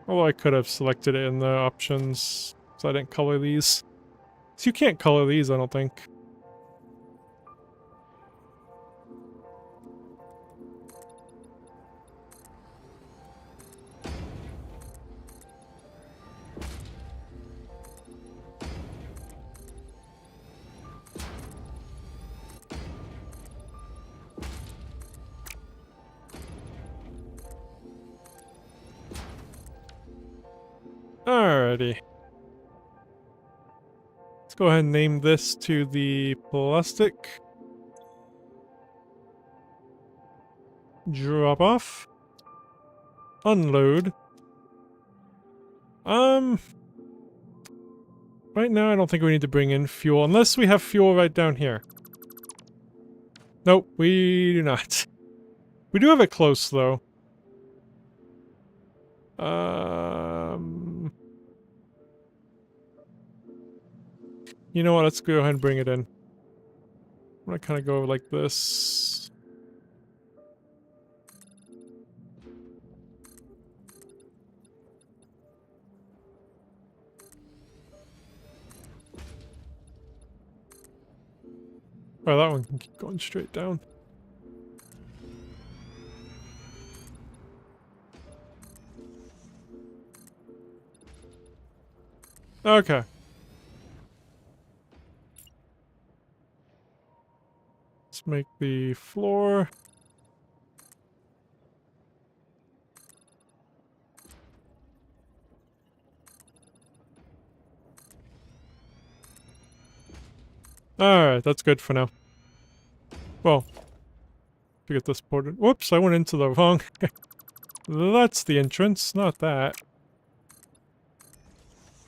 Oh, I could have selected it in the options, so I didn't color these. So you can't color these, I don't think. Alrighty. Let's go ahead and name this to the plastic. Drop off. Unload. Right now I don't think we need to bring in fuel, unless we have fuel right down here. Nope, we do not. We do have it close, though. You know what, let's go ahead and bring it in. I'm gonna kind of go like this. Oh, that one can keep going straight down. Okay. Let's make the floor. Alright, that's good for now. Well, to get this ported. Whoops, I went into the wrong. That's the entrance, not that.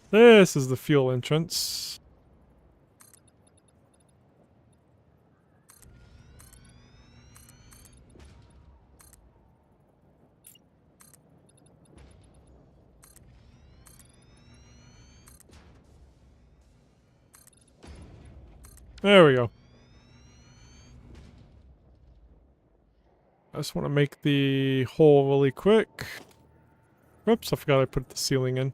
This is the fuel entrance. There we go. I just want to make the hole really quick. Oops, I forgot I put the ceiling in.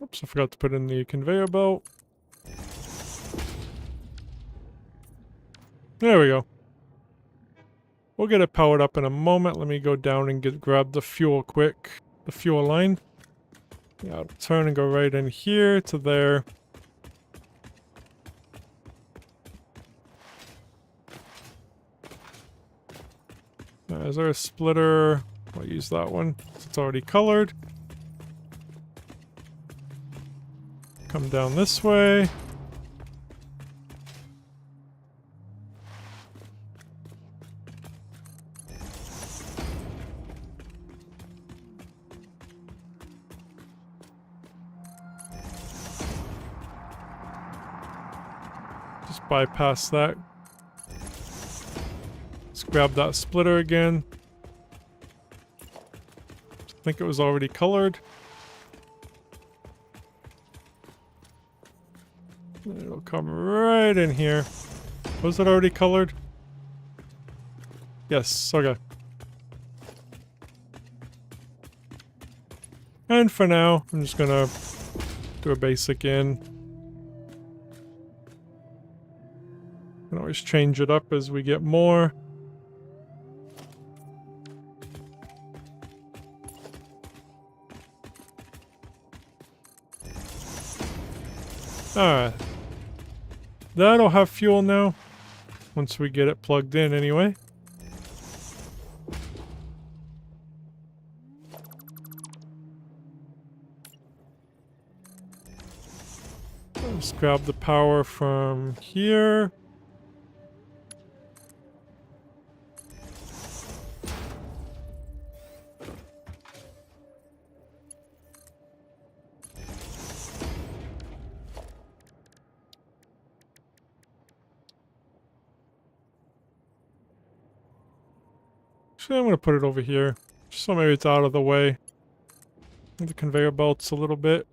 Oops, I forgot to put in the conveyor belt. There we go. We'll get it powered up in a moment. Let me go down and grab the fuel quick. The fuel line. Yeah, I'll turn and go right in here to there. Is there a splitter? I'll use that one. It's already colored. Come down this way. Just bypass that. Let's grab that splitter again. I think it was already colored. It'll come right in here. Was it already colored? Yes, okay. And for now, I'm just gonna do a basic in. You can always change it up as we get more. Alright. That'll have fuel now. Once we get it plugged in anyway. Let's grab the power from here. Actually, I'm going to put it over here, just so maybe it's out of the way of the conveyor belts a little bit.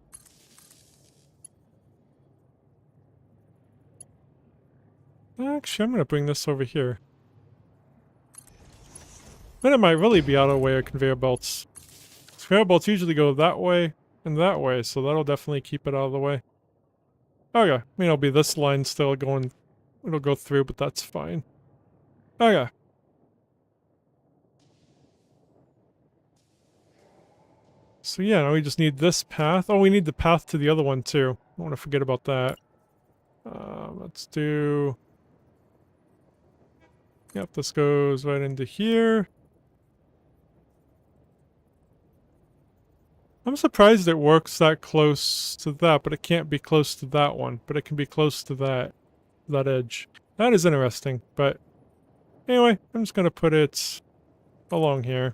Actually, I'm going to bring this over here. Then it might really be out of the way of conveyor belts. Conveyor belts usually go that way and that way, so that'll definitely keep it out of the way. Okay, I mean, it'll be this line still going, it'll go through, but that's fine. Okay. So yeah, now we just need this path. Oh, we need the path to the other one too. I don't want to forget about that. Let's do... Yep, this goes right into here. I'm surprised it works that close to that, but it can't be close to that one. But it can be close to that edge. That is interesting, but... Anyway, I'm just gonna put it along here.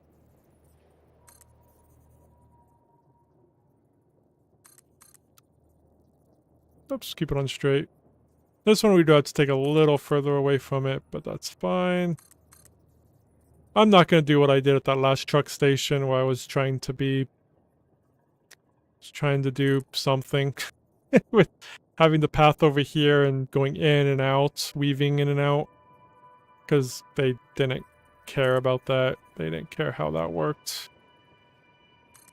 Oops, keep it on straight. This one we do have to take a little further away from it, but that's fine. I'm not going to do what I did at that last truck station where I was trying to be... trying to do something with having the path over here and going in and out, weaving in and out. Because they didn't care about that. They didn't care how that worked.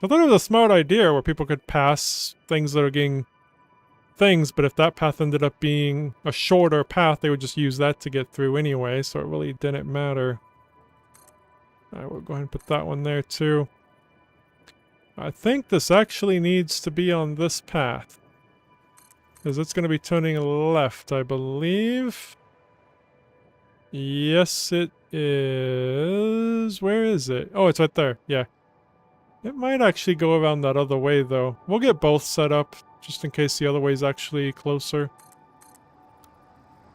I thought it was a smart idea where people could pass things that are getting... things, but if that path ended up being a shorter path, they would just use that to get through anyway, so it really didn't matter. I will go ahead and put that one there too. I think this actually needs to be on this path, because it's going to be turning left, I believe. Yes, it is. Where is it? Oh, it's right there. Yeah. It might actually go around that other way, though. We'll get both set up, just in case the other way is actually closer.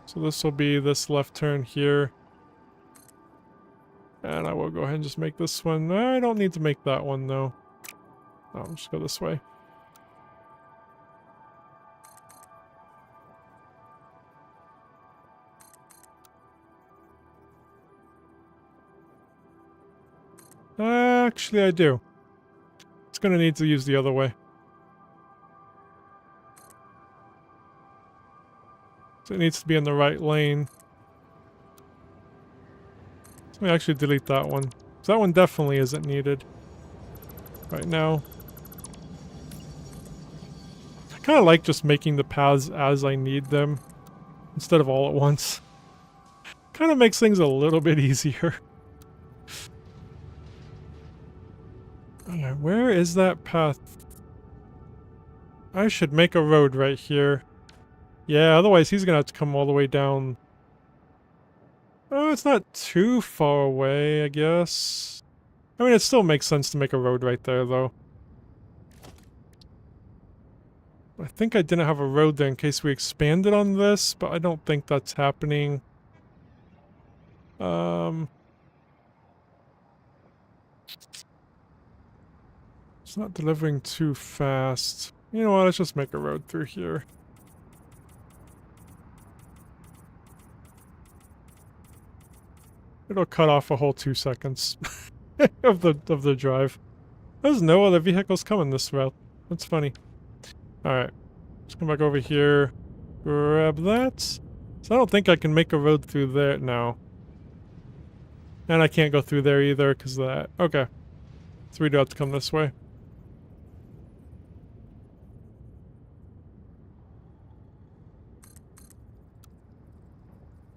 So this will be this left turn here. And I will go ahead and just make this one. I don't need to make that one, though. I'll just go this way. Actually, I do. It's gonna need to use the other way. So it needs to be in the right lane. Let me actually delete that one. So that one definitely isn't needed right now. I kind of like just making the paths as I need them instead of all at once. Kind of makes things a little bit easier. Alright, where is that path? I should make a road right here. Yeah, otherwise he's gonna have to come all the way down. Oh, it's not too far away, I guess. I mean, it still makes sense to make a road right there, though. I think I didn't have a road there in case we expanded on this, but I don't think that's happening. It's not delivering too fast. You know what, let's just make a road through here. It'll cut off a whole 2 seconds of the drive. There's no other vehicles coming this route. That's funny. Alright. Let's come back over here. Grab that. So I don't think I can make a road through there now. And I can't go through there either because of that. Okay. So we do have to come this way.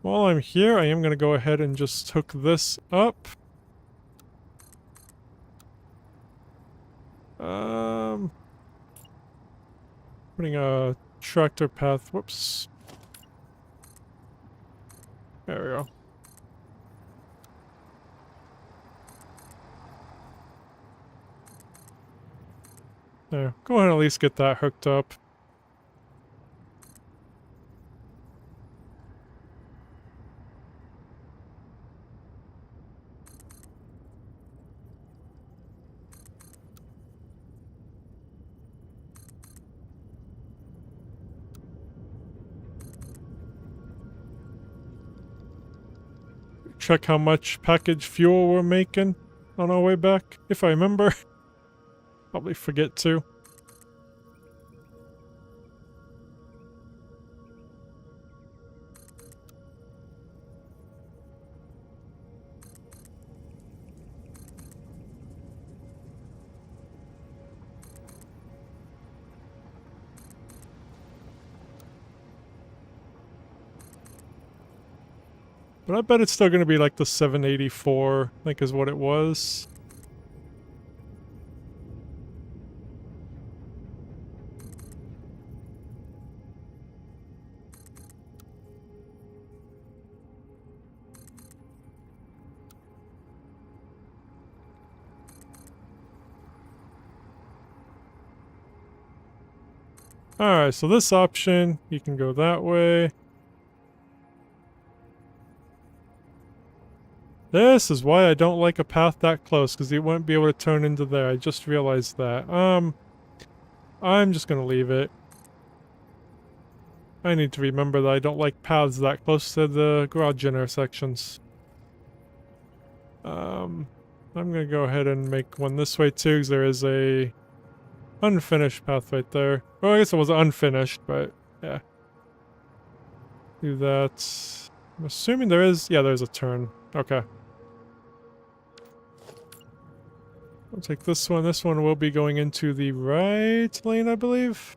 While I'm here, I am going to go ahead and just hook this up. Putting a tractor path. Whoops. There we go. There. Go ahead and at least get that hooked up. Check how much packaged fuel we're making on our way back, if I remember. Probably forget to. But I bet it's still going to be like the 784, I think is what it was. Alright, so this option, you can go that way. This is why I don't like a path that close, because you won't be able to turn into there. I just realized that. I'm just gonna leave it. I need to remember that I don't like paths that close to the garage intersections. I'm gonna go ahead and make one this way too, because there is a unfinished path right there. Well, I guess it was unfinished, but yeah. Do that. I'm assuming there is... yeah, there's a turn. Okay. I'll take this one. This one will be going into the right lane, I believe.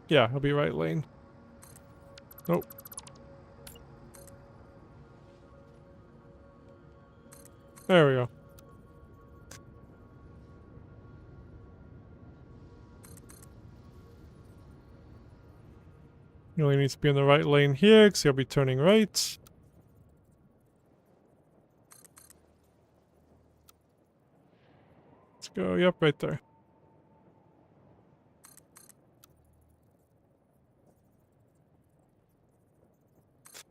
Yeah, it'll be right lane. Nope. There we go. He only needs to be in the right lane here, because he'll be turning right. Let's go, yep, right there.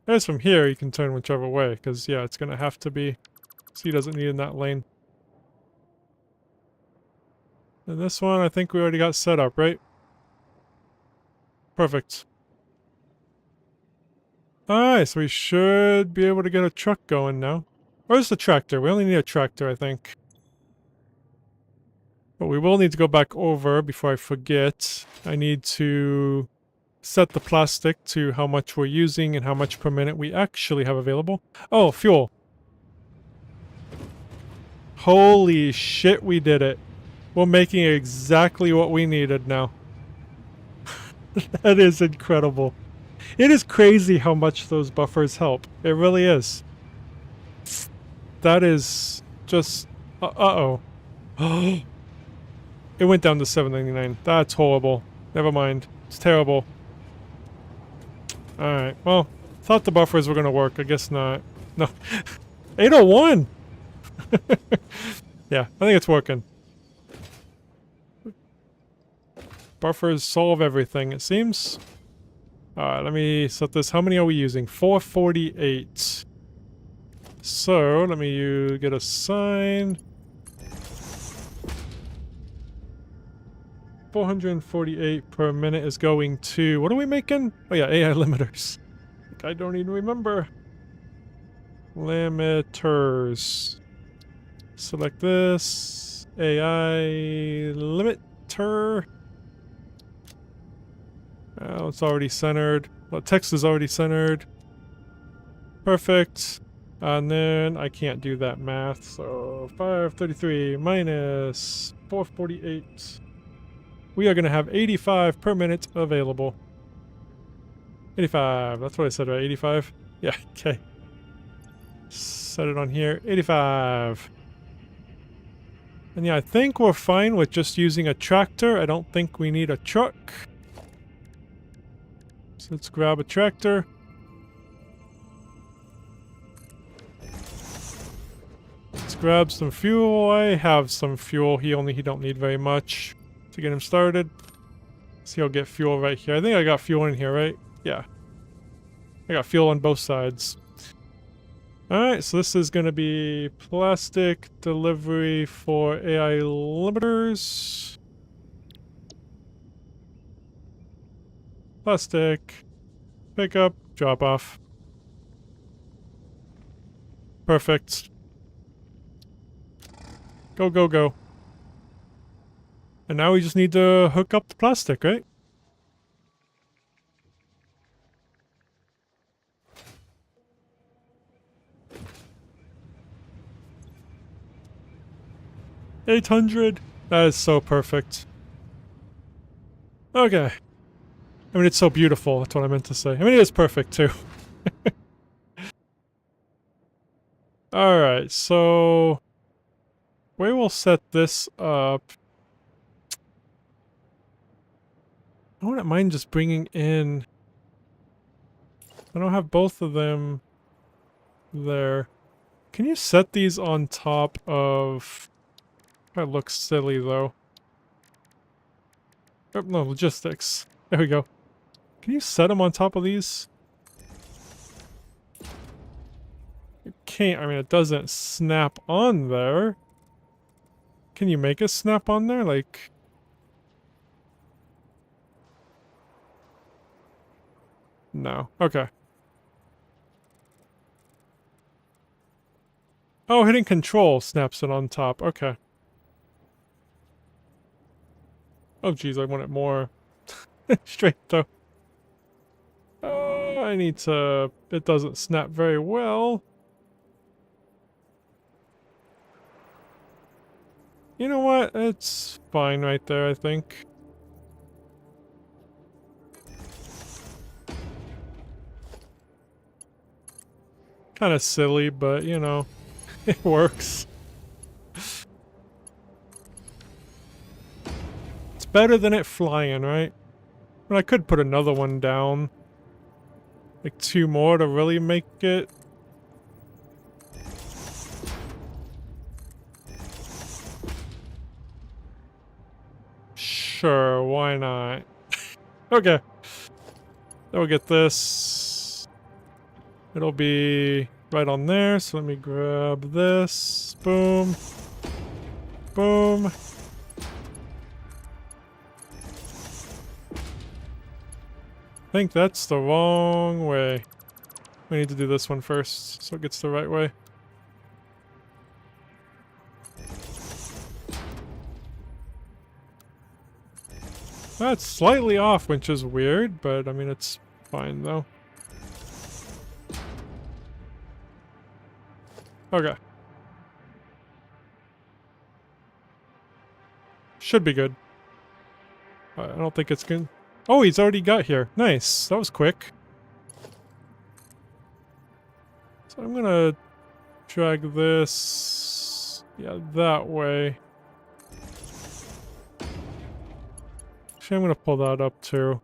As from here, you can turn whichever way, because, yeah, it's going to have to be... so he doesn't need in that lane. And this one, I think we already got set up, right? Perfect. Alright, so we should be able to get a truck going now. Where's the tractor? We only need a tractor, I think. But we will need to go back over before I forget. I need to set the plastic to how much we're using and how much per minute we actually have available. Oh, fuel. Holy shit, we did it. We're making exactly what we needed now. That is incredible. It is crazy how much those buffers help. It really is. That is just... uh-oh. It went down to 799. That's horrible. Never mind. It's terrible. Alright, well, thought the buffers were gonna work. I guess not. No. 801! Yeah, I think it's working. Buffers solve everything, it seems. Alright, let me set this. How many are we using? 448. So, let me get a sign. 448 per minute is going to... What are we making? Oh yeah, AI limiters. I don't even remember. Limiters. Select this. AI limiter. Oh, it's already centered. Well, text is already centered. Perfect. And then I can't do that math, so 533 minus 448. We are going to have 85 per minute available. 85. That's what I said, right? 85? Yeah, okay. Set it on here. 85. And yeah, I think we're fine with just using a tractor. I don't think we need a truck. So let's grab a tractor. Let's grab some fuel. I have some fuel. He don't need very much to get him started. See, I'll get fuel right here. I think I got fuel in here, right? Yeah. I got fuel on both sides. Alright, so this is going to be plastic delivery for AI limiters. Plastic. Pick up, drop off. Perfect. Go, go, go. And now we just need to hook up the plastic, right? $800. That is so perfect. Okay. I mean, it's so beautiful. That's what I meant to say. I mean, it is perfect, too. Alright, so... we will set this up. I wouldn't mind just bringing in... I don't have both of them there. Can you set these on top of... That looks silly, though. Oh, no, logistics. There we go. Can you set them on top of these? You can't. I mean, it doesn't snap on there. Can you make it snap on there? Like... no. Okay. Oh, hitting control snaps it on top. Okay. Oh, geez, I want it more straight, though. I need to... it doesn't snap very well. You know what? It's fine right there, I think. Kind of silly, but, you know, it works. It's better than it flying, right? But I could put another one down. Like 2 more to really make it... sure, why not? Okay. Then we'll get this. It'll be right on there, so let me grab this. Boom. Boom. I think that's the wrong way. We need to do this one first, so it gets the right way. That's slightly off, which is weird, but I mean, it's fine though. Okay. Should be good. I don't think it's good. Oh, he's already got here. Nice. That was quick. So I'm gonna drag this... yeah, that way. Actually, I'm gonna pull that up too.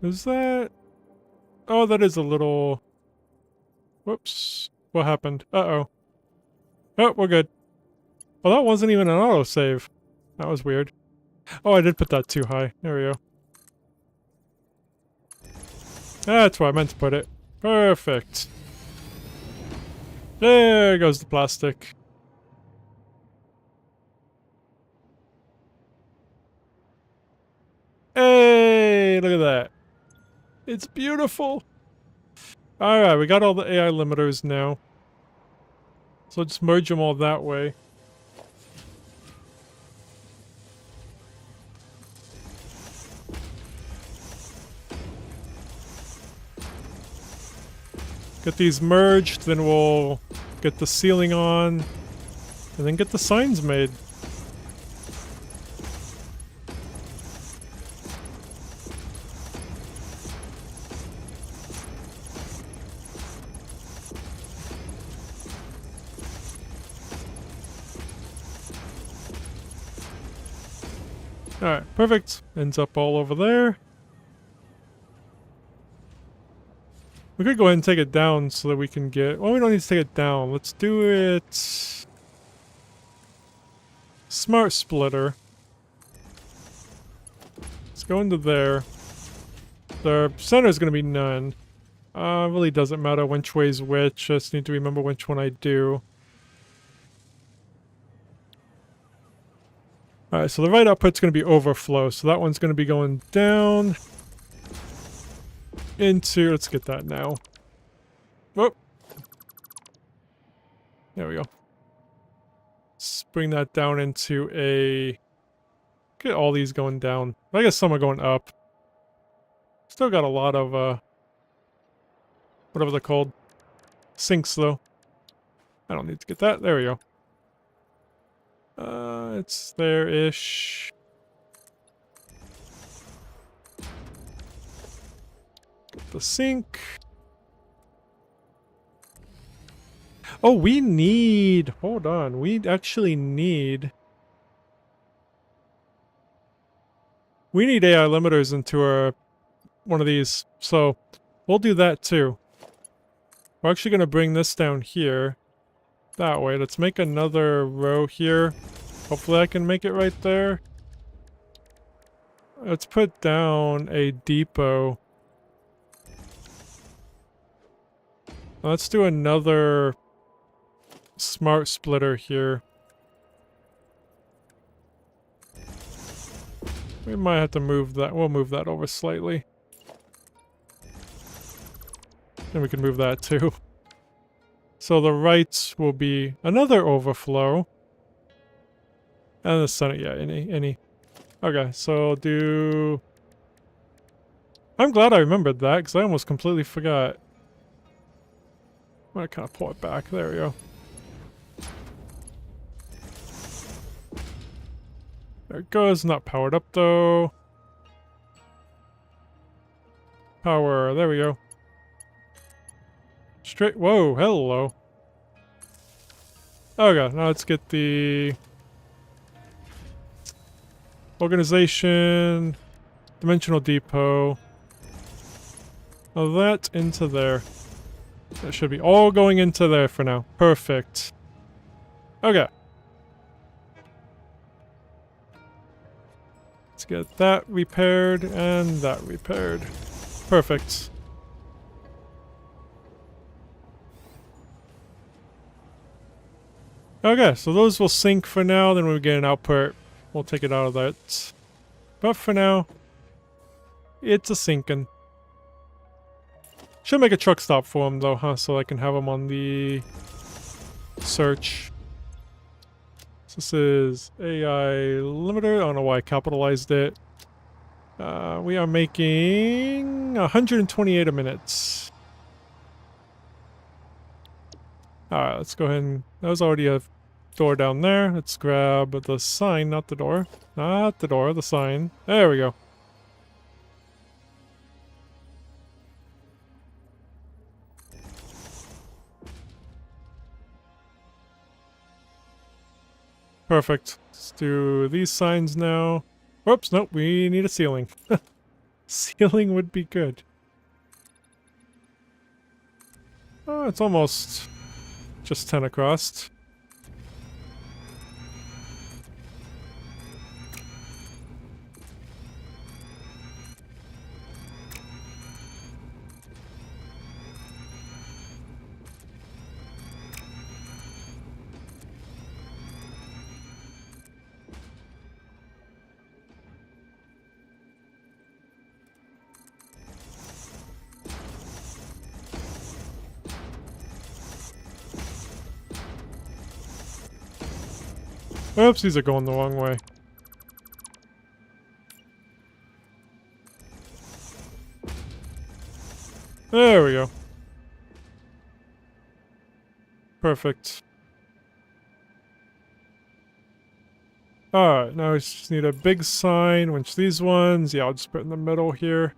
Is that... Oh, that is a little... Whoops. What happened? Uh-oh. Oh, we're good. Well, that wasn't even an autosave. That was weird. Oh, I did put that too high. There we go. That's where I meant to put it. Perfect. There goes the plastic. Hey, look at that. It's beautiful. Alright, we got all the AI limiters now. So just merge them all that way. Get these merged, then we'll get the ceiling on, and then get the signs made. Alright, perfect. Ends up all over there. We could go ahead and take it down so that we can get... Well, we don't need to take it down. Let's do it... Smart splitter. Let's go into there. The center is going to be none. Really doesn't matter which way's which. Just need to remember which one I do. Alright, so the right output's going to be overflow. So that one's going to be going down... into... Let's get that now. Whoop. There we go. Let's bring that down into a... Get all these going down. I guess some are going up. Still got a lot of, whatever they're called. Sinks, though. I don't need to get that. There we go. It's there-ish. Get the sink. Oh, we need... Hold on. We actually need... We need AI limiters into our... one of these. So, we'll do that too. We're actually going to bring this down here. That way. Let's make another row here. Hopefully I can make it right there. Let's put down a depot. Let's do another smart splitter here. We might have to move that. We'll move that over slightly. And we can move that too. So the right will be another overflow. And the center, yeah, any. Okay, so I'll do... I'm glad I remembered that, because I almost completely forgot. I'm gonna kind of pull it back. There we go. There it goes. Not powered up, though. Power. There we go. Straight. Whoa, hello. Okay, now let's get the... Organization. Dimensional depot. Now that into there. That should be all going into there for now. Perfect. Okay. Let's get that repaired and that repaired. Perfect. Okay, so those will sync for now. Then when we get an output, we'll take it out of that. But for now, it's a sinking. Should make a truck stop for him though, huh? So I can have him on the search. So this is AI limiter. I don't know why I capitalized it. We are making 128 a minute. Alright, let's go ahead and... That was already a door down there. Let's grab the sign, not the door. Not the door, the sign. There we go. Perfect. Let's do these signs now. Whoops, nope, we need a ceiling. Ceiling would be good. Oh, it's almost just 10 across. Oops, these are going the wrong way. There we go. Perfect. Alright, now we just need a big sign, which these ones, yeah, I'll just put in the middle here.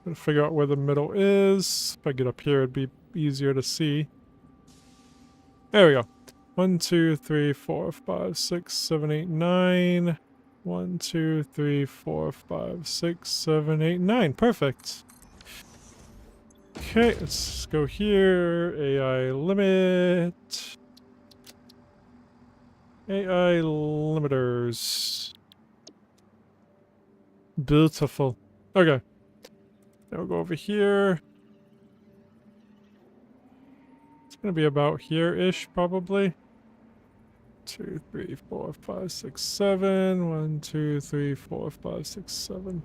Gonna figure out where the middle is. If I get up here, it'd be easier to see. There we go. 1, 2, 3, 4, 5, 6, 7, 8, 9. 1, 2, 3, 4, 5, 6, 7, 8, 9. Perfect. Okay, let's go here. AI limit. AI limiters. Beautiful. Okay. Now we'll go over here. It's gonna be about here-ish, probably. 2, 3, 4, 5, 6, 7. 1, 2, 3, 4, 5, 6, 7.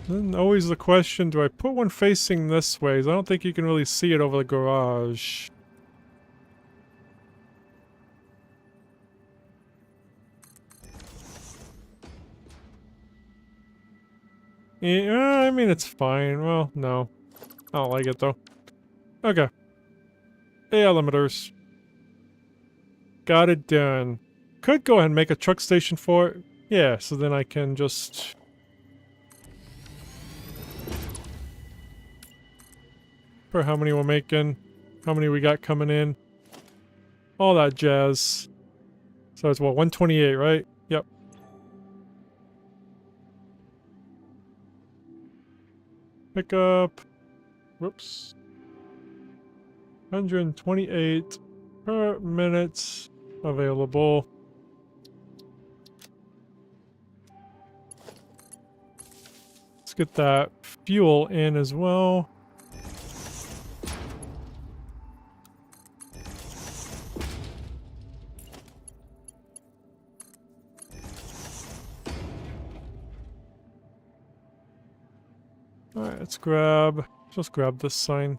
Then always the question, do I put one facing this way? 'Cause I don't think you can really see it over the garage. Yeah, I mean, it's fine. Well, no. I don't like it, though. Okay. AI limiters. Got it done. Could go ahead and make a truck station for it. Yeah, so then I can just... For how many we're making, how many we got coming in, all that jazz. So it's what, 128, right? Yep. Pick up. Whoops. 128 per minute available. Let's get that fuel in as well. Alright, let's just grab this sign.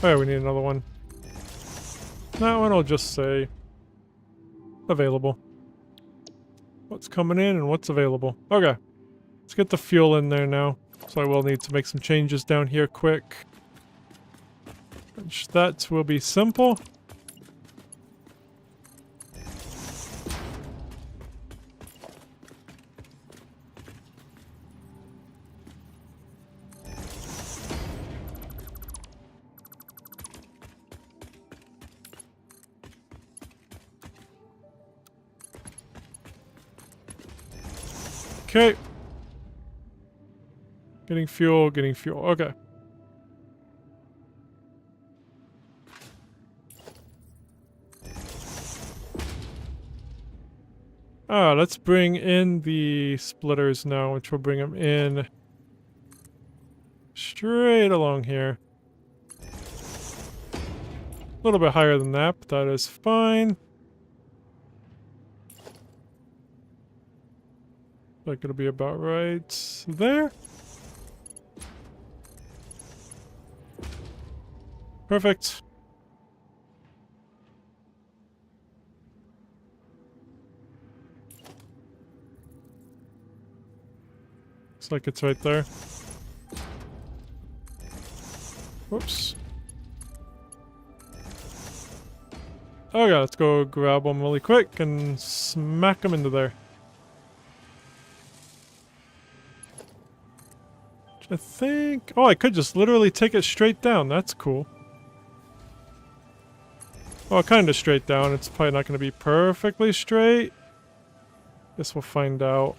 Oh yeah, we need another one. That one will just say available. What's coming in and what's available. Okay, let's get the fuel in there now. So I will need to make some changes down here quick. Which that will be simple. Okay. Getting fuel, okay. Let's bring in the splitters now, which will bring them in straight along here. A little bit higher than that, but that is fine. Like it'll be about right there. Perfect. Looks like it's right there. Whoops. Okay, let's go grab them really quick and smack them into there. I think... Oh, I could just literally take it straight down. That's cool. Well, kind of straight down. It's probably not going to be perfectly straight. Guess we'll find out.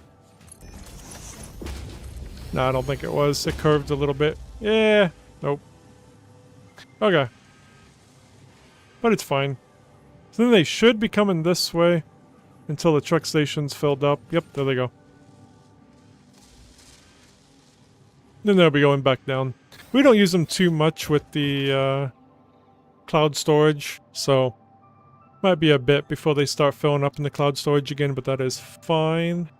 No, I don't think it was. It curved a little bit. Yeah. Nope. Okay. But it's fine. So then they should be coming this way until the truck station's filled up. Yep, there they go. Then they'll be going back down. We don't use them too much with the cloud storage, so might be a bit before they start filling up in the cloud storage again, but that is fine.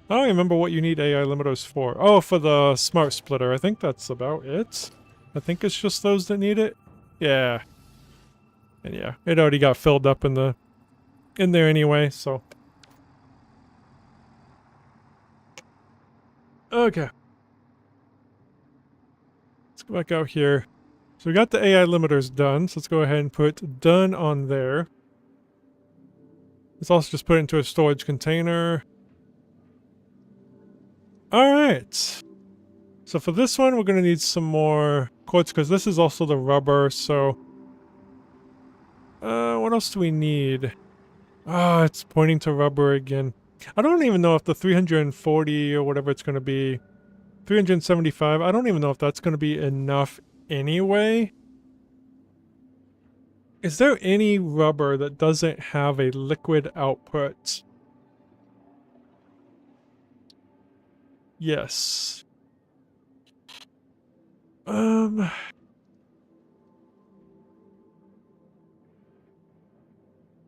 I don't remember what you need AI limiters for. Oh, for the smart splitter. I think that's about it. I think it's just those that need it. Yeah. And yeah, it already got filled up in there anyway, so. Okay. Let's go back out here. So we got the AI limiters done, so let's go ahead and put done on there. Let's also just put it into a storage container. Alright. So for this one, we're going to need some more quartz, because this is also the rubber, so... what else do we need? Ah, it's pointing to rubber again. I don't even know if the 340 or whatever it's going to be, 375, I don't even know if that's going to be enough anyway. Is there any rubber that doesn't have a liquid output? Yes. And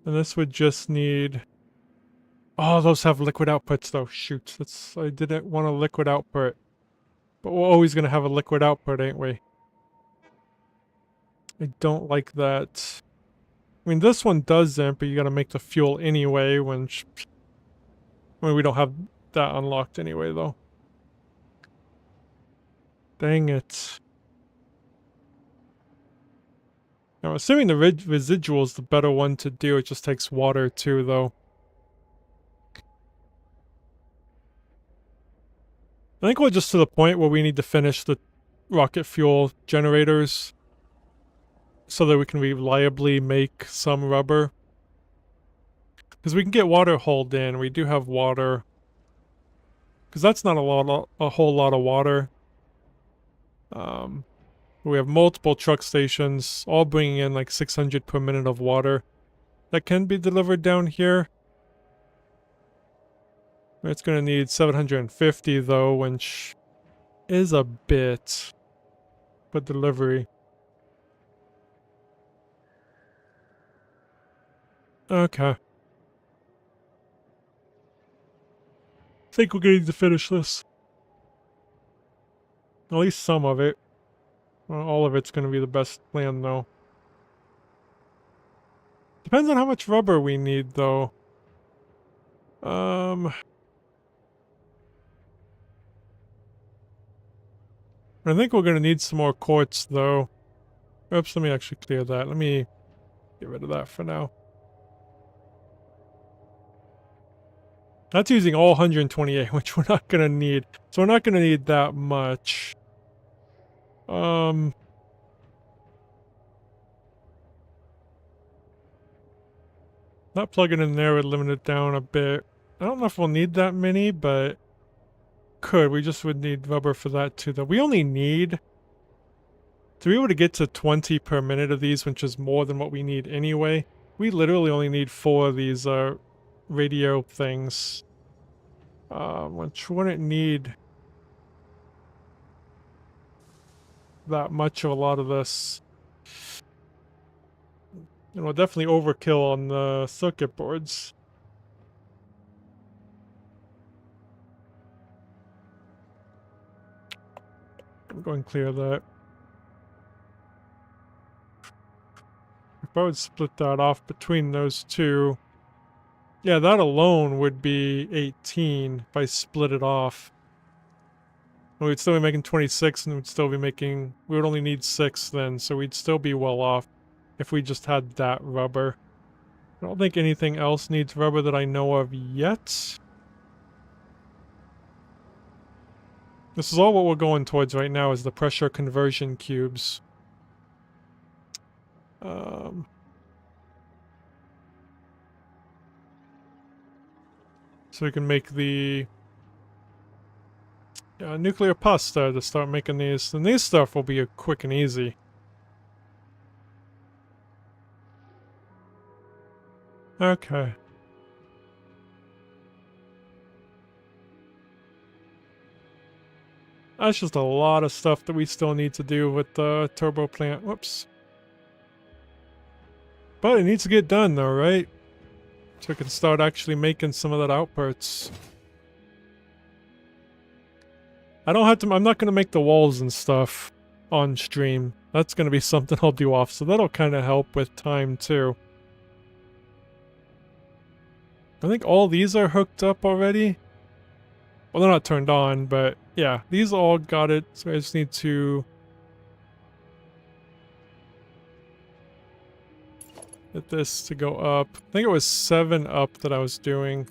this would just need... Oh, those have liquid outputs though. Shoot, I didn't want a liquid output. But we're always going to have a liquid output, ain't we? I don't like that. I mean, this one doesn't, but you gotta make the fuel anyway when... I mean, we don't have that unlocked anyway, though. Dang it. Now, assuming the residual is the better one to do, it just takes water too, though. I think we're just to the point where we need to finish the rocket fuel generators so that we can reliably make some rubber. Because we can get water hauled in. We do have water. Because that's not a whole lot of water. We have multiple truck stations, all bringing in like 600 per minute of water. That can be delivered down here. It's going to need 750 though, which is a bit for delivery. Okay. I think we're going to need to finish this. At least some of it. Well, all of it's going to be the best plan though. Depends on how much rubber we need though. I think we're going to need some more quartz, though. Oops, let me actually clear that. Let me get rid of that for now. That's using all 128, which we're not going to need. So we're not going to need that much. Not plugging in there would limit it down a bit. I don't know if we'll need that many, but... could. We just would need rubber for that too, though. We only need... to be able to get to 20 per minute of these, which is more than what we need anyway, we literally only need 4 of these radio things. Which wouldn't need that much of a lot of this. And we'll definitely overkill on the circuit boards. I'm going to clear that. If I would split that off between those two, yeah, that alone would be 18 if I split it off. And we'd still be making 26 and we'd still be making... we would only need 6 then, so we'd still be well off if we just had that rubber. I don't think anything else needs rubber that I know of yet. This is all what we're going towards right now is the pressure conversion cubes. So we can make the nuclear pasta to start making these. And these stuff will be quick and easy. Okay. That's just a lot of stuff that we still need to do with the turbo plant. Whoops. But it needs to get done though, right? So we can start actually making some of that outputs. I don't have to, I'm not going to make the walls and stuff on stream. That's going to be something I'll do off, so that'll kind of help with time too. I think all these are hooked up already. Well, they're not turned on, but yeah, these all got it, so I just need to get this to go up. I think it was 7 up that I was doing.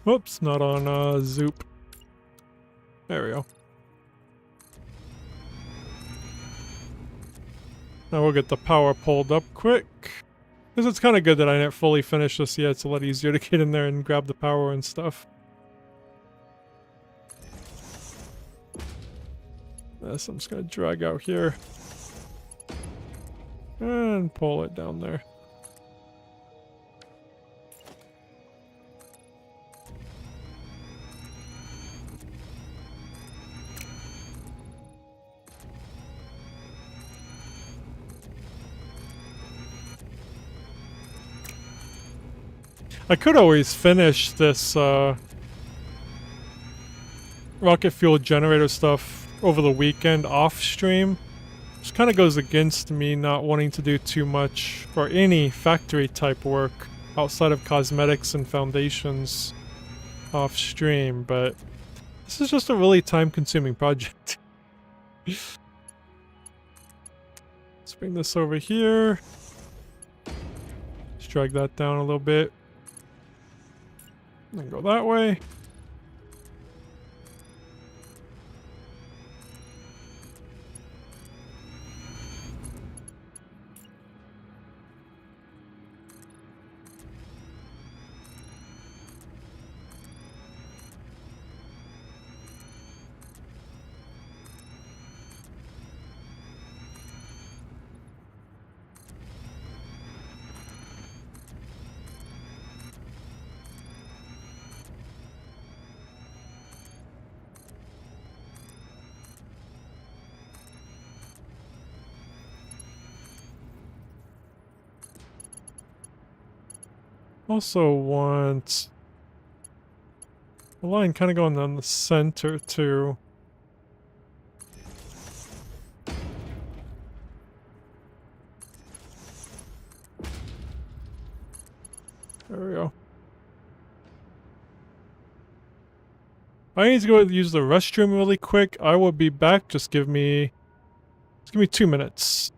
Whoops, not on Zoop. There we go. Now we'll get the power pulled up quick. Because it's kind of good that I didn't fully finish this yet. It's a lot easier to get in there and grab the power and stuff. This I'm just going to drag out here. And pull it down there. I could always finish this rocket fuel generator stuff over the weekend off stream. Which kind of goes against me not wanting to do too much or any factory type work outside of cosmetics and foundations off stream, but this is just a really time consuming project. Let's bring this over here. Let's drag that down a little bit. And go that way. Also want a line kind of going down the center too. There we go. I need to go use the restroom really quick. I will be back. Just give me 2 minutes.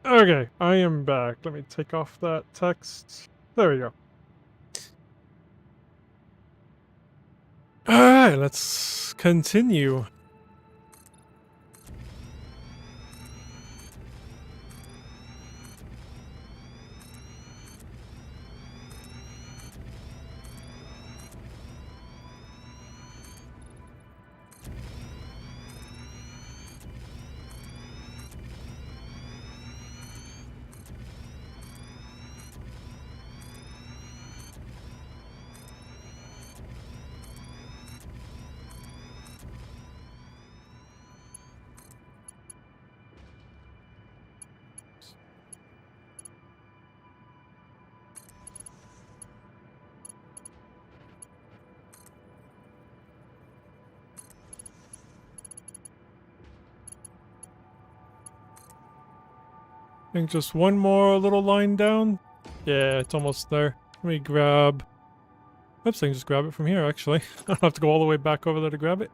Okay, I am back. Let me take off that text. There we go. Alright, let's continue. I think just one more little line down. Yeah, it's almost there. Let me grab... Oops, I can just grab it from here, actually. I don't have to go all the way back over there to grab it.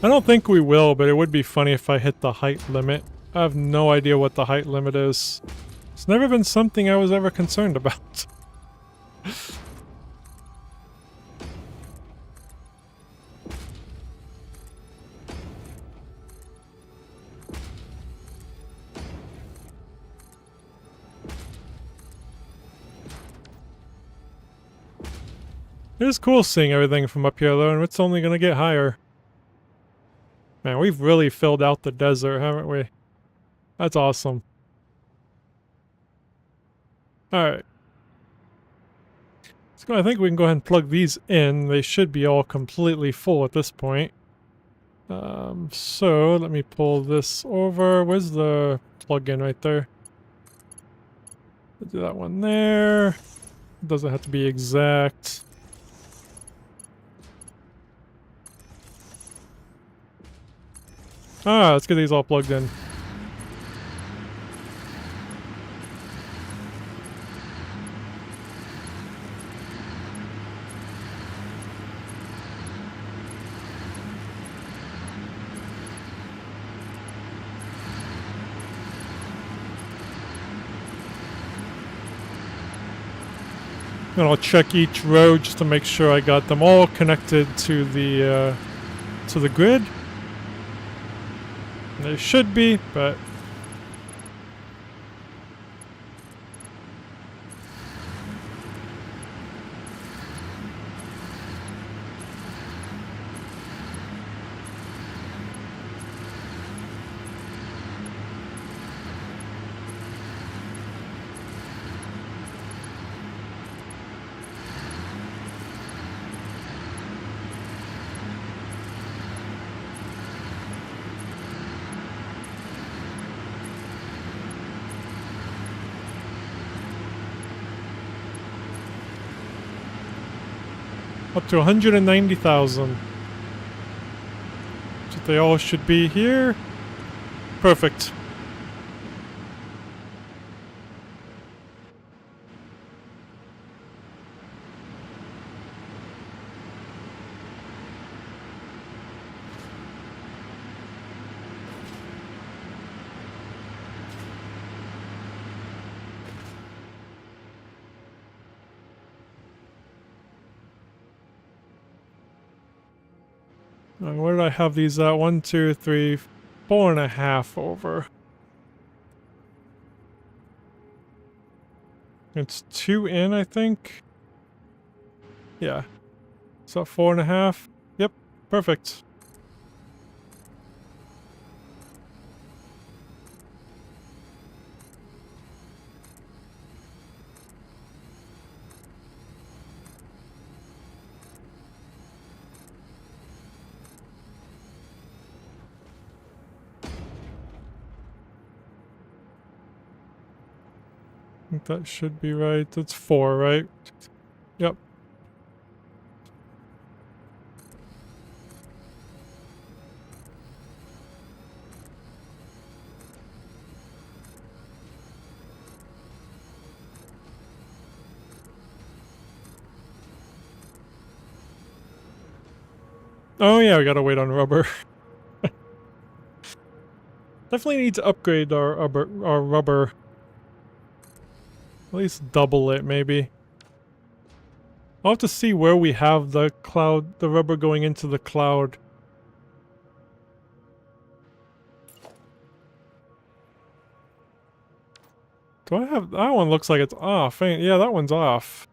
I don't think we will, but it would be funny if I hit the height limit. I have no idea what the height limit is. It's never been something I was ever concerned about. It is cool seeing everything from up here though, and it's only gonna get higher. Man, we've really filled out the desert, haven't we? That's awesome. Alright. So I think we can go ahead and plug these in. They should be all completely full at this point. So let me pull this over. Where's the plug-in right there? Do that one there. Doesn't have to be exact. Ah, let's get these all plugged in. And I'll check each row just to make sure I got them all connected to the grid. They should be, but up to 190,000. So they all should be here. Perfect. Where did I have these at? 1, 2, 3, 4.5 over. It's 2 in, I think. Yeah. So 4.5. Yep, perfect. think that should be right. That's 4, right? Yep. Oh yeah, we gotta wait on rubber. Definitely need to upgrade our rubber. At least double it, maybe. I'll have to see where we have the rubber going into the cloud. Do I have... That one looks like it's off. Yeah, that one's off.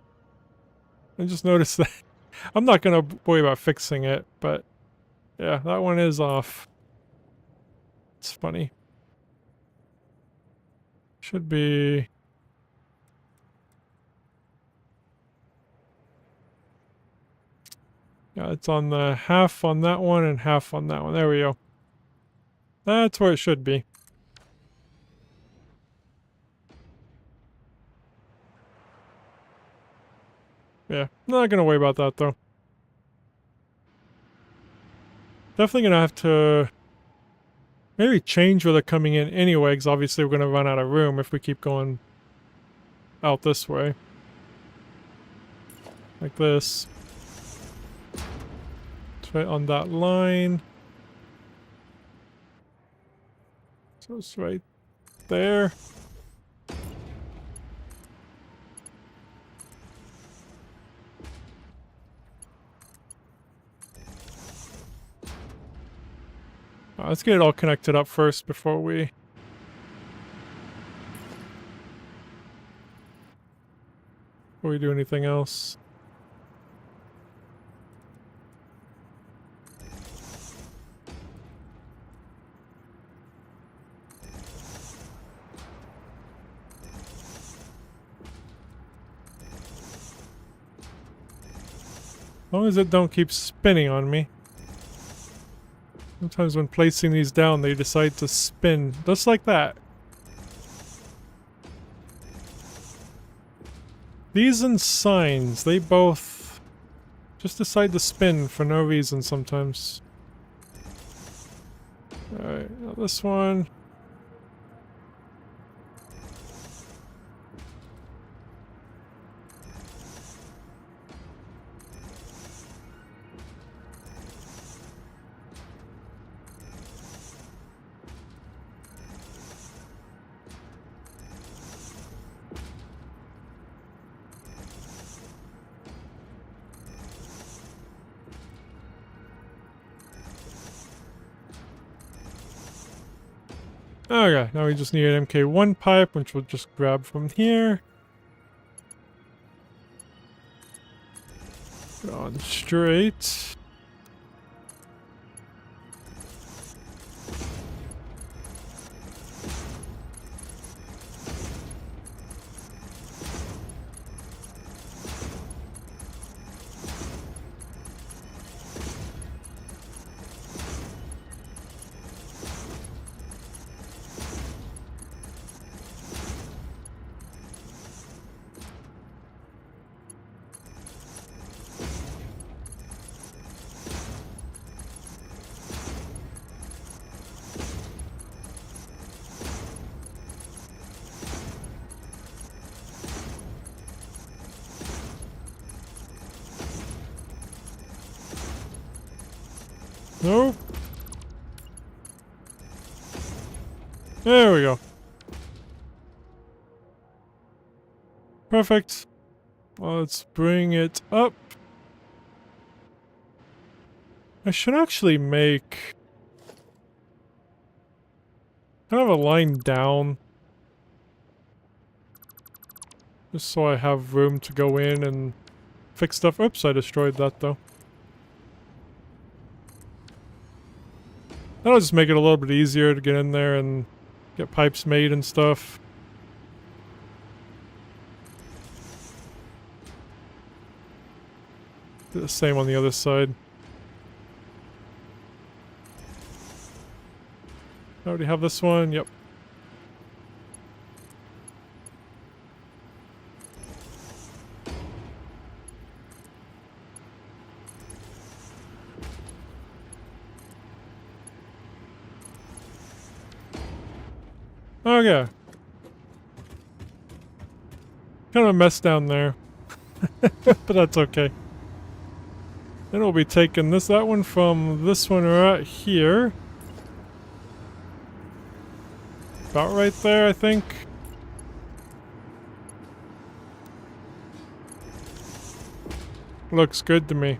I just noticed that. I'm not gonna worry about fixing it, but... Yeah, that one is off. It's funny. Should be... Yeah, it's on the half on that one and half on that one. There we go. That's where it should be. Yeah, not gonna worry about that though. Definitely gonna have to maybe change where they're coming in anyway, because obviously we're gonna run out of room if we keep going out this way. Like this. It's right on that line. So it's right there. Let's get it all connected up first before we... do anything else. As long as it don't keep spinning on me. Sometimes when placing these down, they decide to spin. Just like that. These and signs, they both just decide to spin for no reason sometimes. Alright, now this one. Okay, now we just need an MK1 pipe, which we'll just grab from here. Go on straight. Nope. There we go. Perfect. Let's bring it up. I should actually make kind of a line down. Just so I have room to go in and fix stuff. Oops, I destroyed that though. That'll just make it a little bit easier to get in there and get pipes made and stuff. Do the same on the other side. I already have this one, yep. Okay. Kind of a mess down there. But that's okay. Then we'll be taking that one from this one right here. About right there, I think. Looks good to me.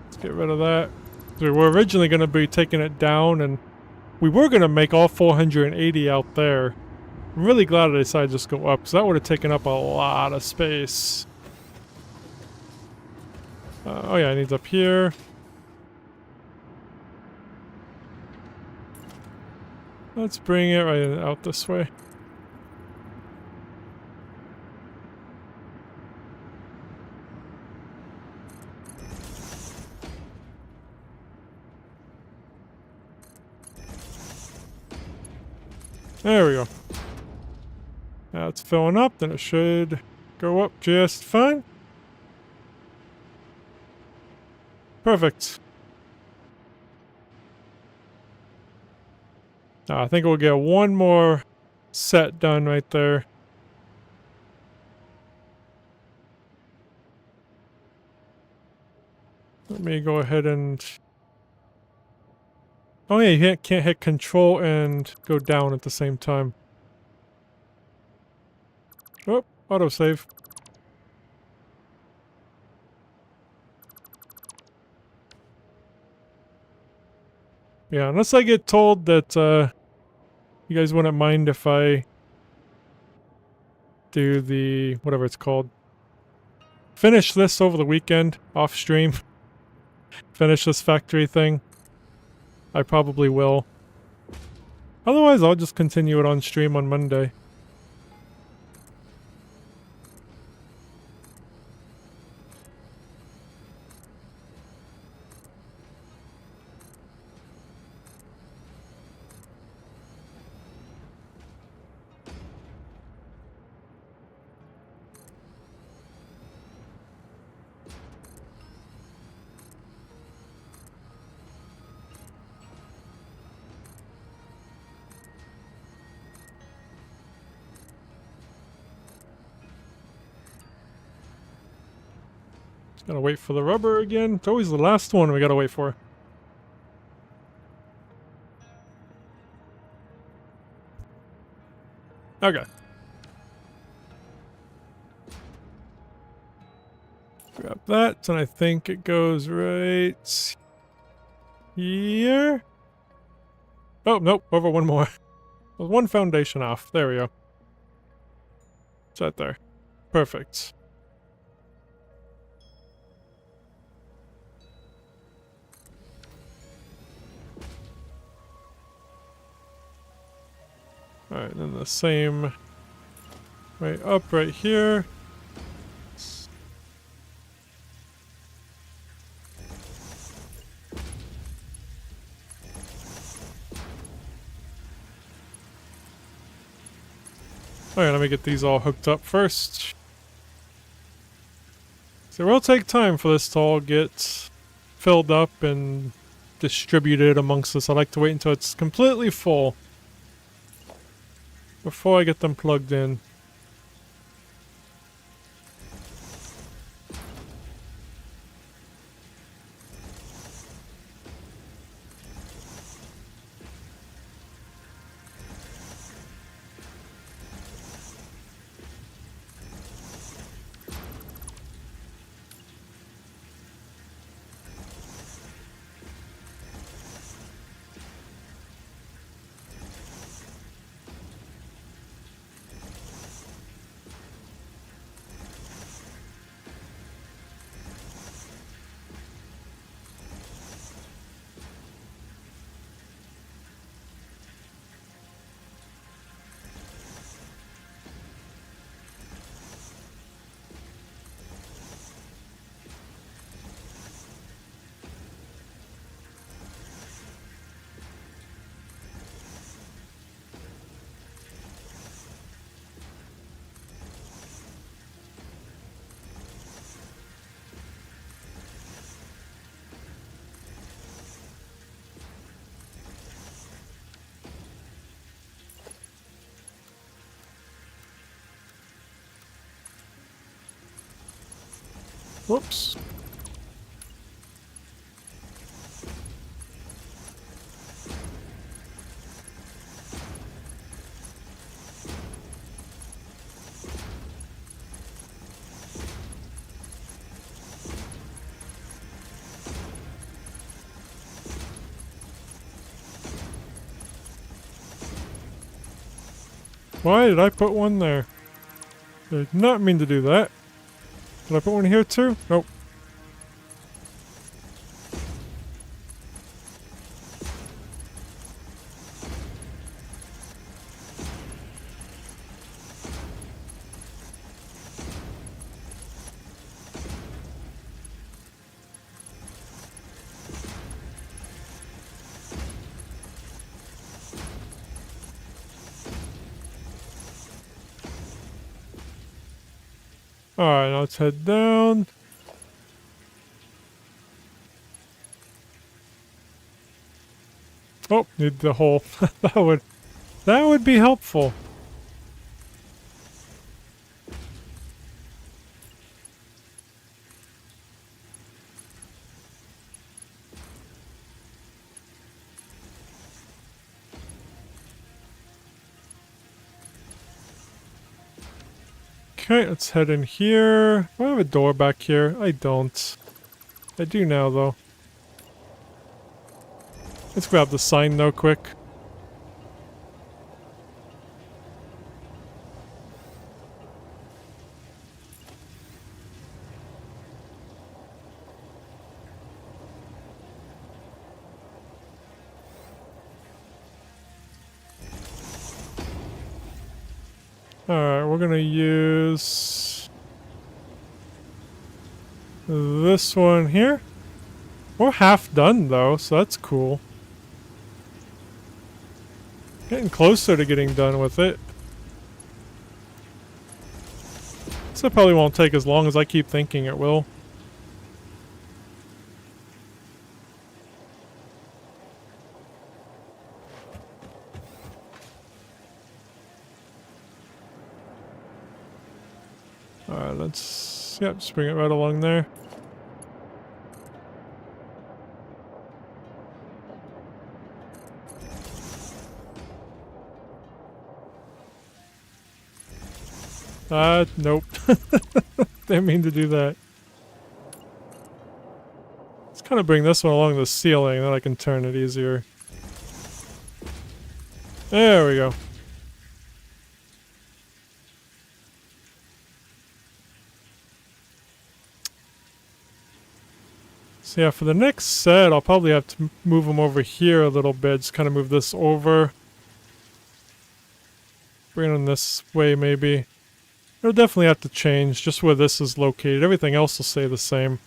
Let's get rid of that. So we were originally going to be taking it down, and we were going to make all 480 out there. I'm really glad I decided to just go up, because that would have taken up a lot of space. Oh yeah, it needs up here. Let's bring it right out this way. There we go. Now it's filling up, then it should go up just fine. Perfect. Now, I think we'll get one more set done right there. Let me go ahead and... Oh yeah, you can't hit control and go down at the same time. Oh, autosave. Yeah, unless I get told that you guys wouldn't mind if I do the... whatever it's called. Finish this over the weekend, off stream. Finish this factory thing. I probably will. Otherwise, I'll just continue it on stream on Monday. Gotta wait for the rubber again. It's always the last one we gotta wait for. Okay. Grab that, and I think it goes right here. Oh, nope, over one more. There's one foundation off. There we go. It's right there. Perfect. Alright, then the same way up right here. Alright, let me get these all hooked up first. So it will take time for this to all get filled up and distributed amongst us. I like to wait until it's completely full before I get them plugged in. Whoops. Why did I put one there? I did not mean to do that. Did I put one here too? Nope. Alright, now let's head down. Oh, need the hole. that would be helpful. Okay, let's head in here. Do I have a door back here? I don't. I do now, though. Let's grab the sign, though, quick. Alright, we're gonna use this one here. We're half done though, so that's cool. Getting closer to getting done with it. So it probably won't take as long as I keep thinking it will. Alright, let's... Yep, just bring it right along there. Nope. Didn't mean to do that. Let's kind of bring this one along the ceiling, then I can turn it easier. There we go. So yeah, for the next set, I'll probably have to move them over here a little bit. Just kind of move this over. Bring them this way, maybe. It'll definitely have to change, just where this is located. Everything else will stay the same.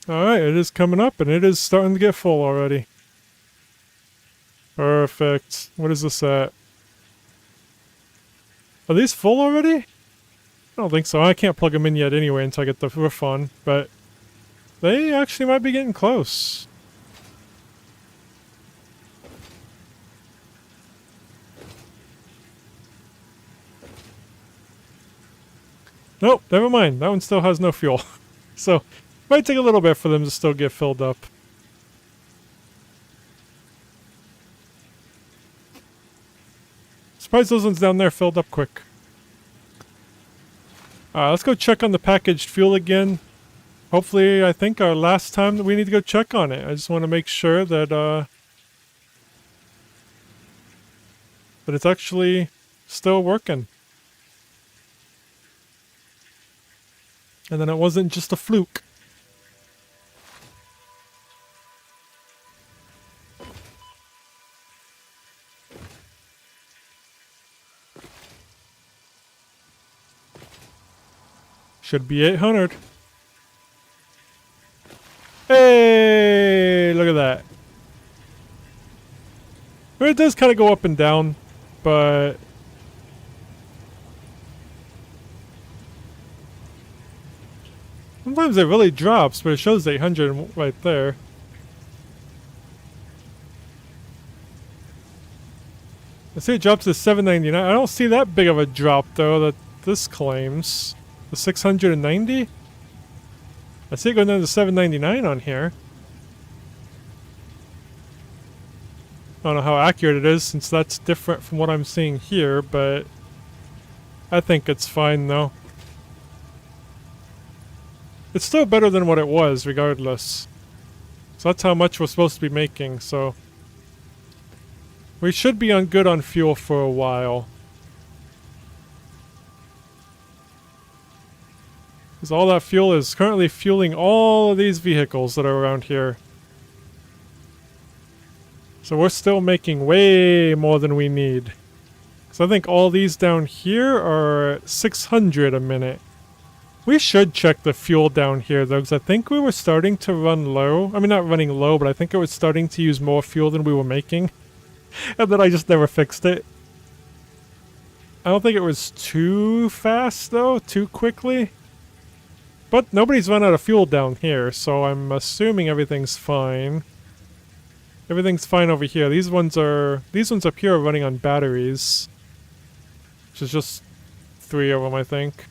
Alright, it is coming up, and it is starting to get full already. Perfect. What is this at? Are these full already? I don't think so. I can't plug them in yet anyway until I get the roof on, but they actually might be getting close. Nope, never mind. That one still has no fuel. So, might take a little bit for them to still get filled up. Surprised those ones down there filled up quick. Let's go check on the packaged fuel again. Hopefully, I think our last time that we need to go check on it. I just want to make sure that that it's actually still working. And then it wasn't just a fluke. Should be 800. Hey, look at that. It does kind of go up and down, but Sometimes it really drops, but it shows 800 right there. I see it drops to 799. I don't see that big of a drop though that this claims. The 690? I see it going down to 799 on here. I don't know how accurate it is since that's different from what I'm seeing here, but I think it's fine though. It's still better than what it was regardless. So that's how much we're supposed to be making, so we should be on good on fuel for a while. Because all that fuel is currently fueling all of these vehicles that are around here. So we're still making way more than we need. So I think all these down here are 600 a minute. We should check the fuel down here though, because I think we were starting to run low. I mean, not running low, but I think it was starting to use more fuel than we were making. And then I just never fixed it. I don't think it was too fast though, too quickly. But nobody's run out of fuel down here, so I'm assuming everything's fine. Everything's fine over here. These ones up here are running on batteries. Which is just 3 of them, I think.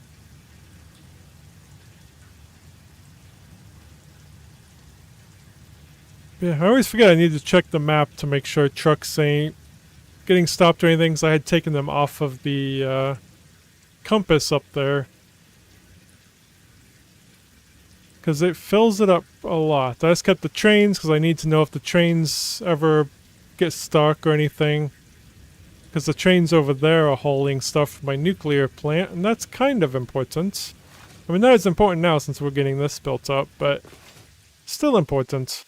Yeah, I always forget I need to check the map to make sure trucks ain't getting stopped or anything, so I had taken them off of the compass up there. Because it fills it up a lot. I just kept the trains because I need to know if the trains ever get stuck or anything. Because the trains over there are hauling stuff from my nuclear plant, and that's kind of important. I mean, not as important now since we're getting this built up, but still important.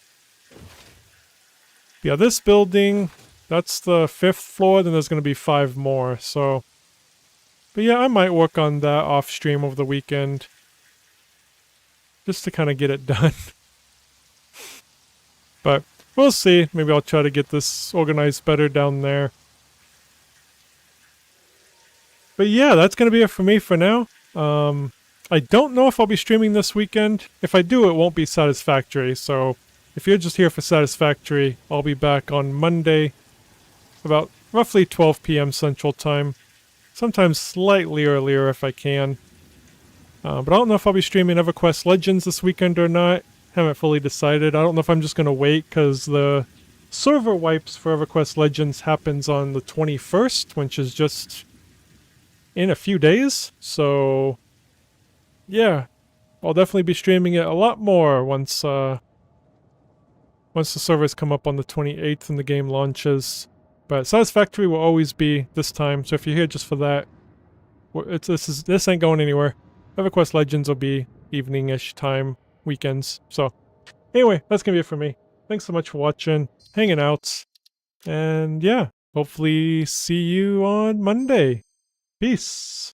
Yeah, this building, that's the 5th floor, then there's going to be 5 more, so... But yeah, I might work on that off-stream over the weekend. Just to kind of get it done. But we'll see. Maybe I'll try to get this organized better down there. But yeah, that's going to be it for me for now. I don't know if I'll be streaming this weekend. If I do, it won't be Satisfactory, so... If you're just here for Satisfactory, I'll be back on Monday, about roughly 12 p.m. Central Time. Sometimes slightly earlier if I can. But I don't know if I'll be streaming EverQuest Legends this weekend or not. Haven't fully decided. I don't know if I'm just going to wait because the server wipes for EverQuest Legends happens on the 21st, which is just in a few days. So, yeah, I'll definitely be streaming it a lot more once the servers come up on the 28th and the game launches. But Satisfactory will always be this time, so if you're here just for that, this ain't going anywhere. EverQuest Legends will be evening-ish time, weekends. So, anyway, that's gonna be it for me. Thanks so much for watching, hanging out, and yeah, hopefully see you on Monday. Peace.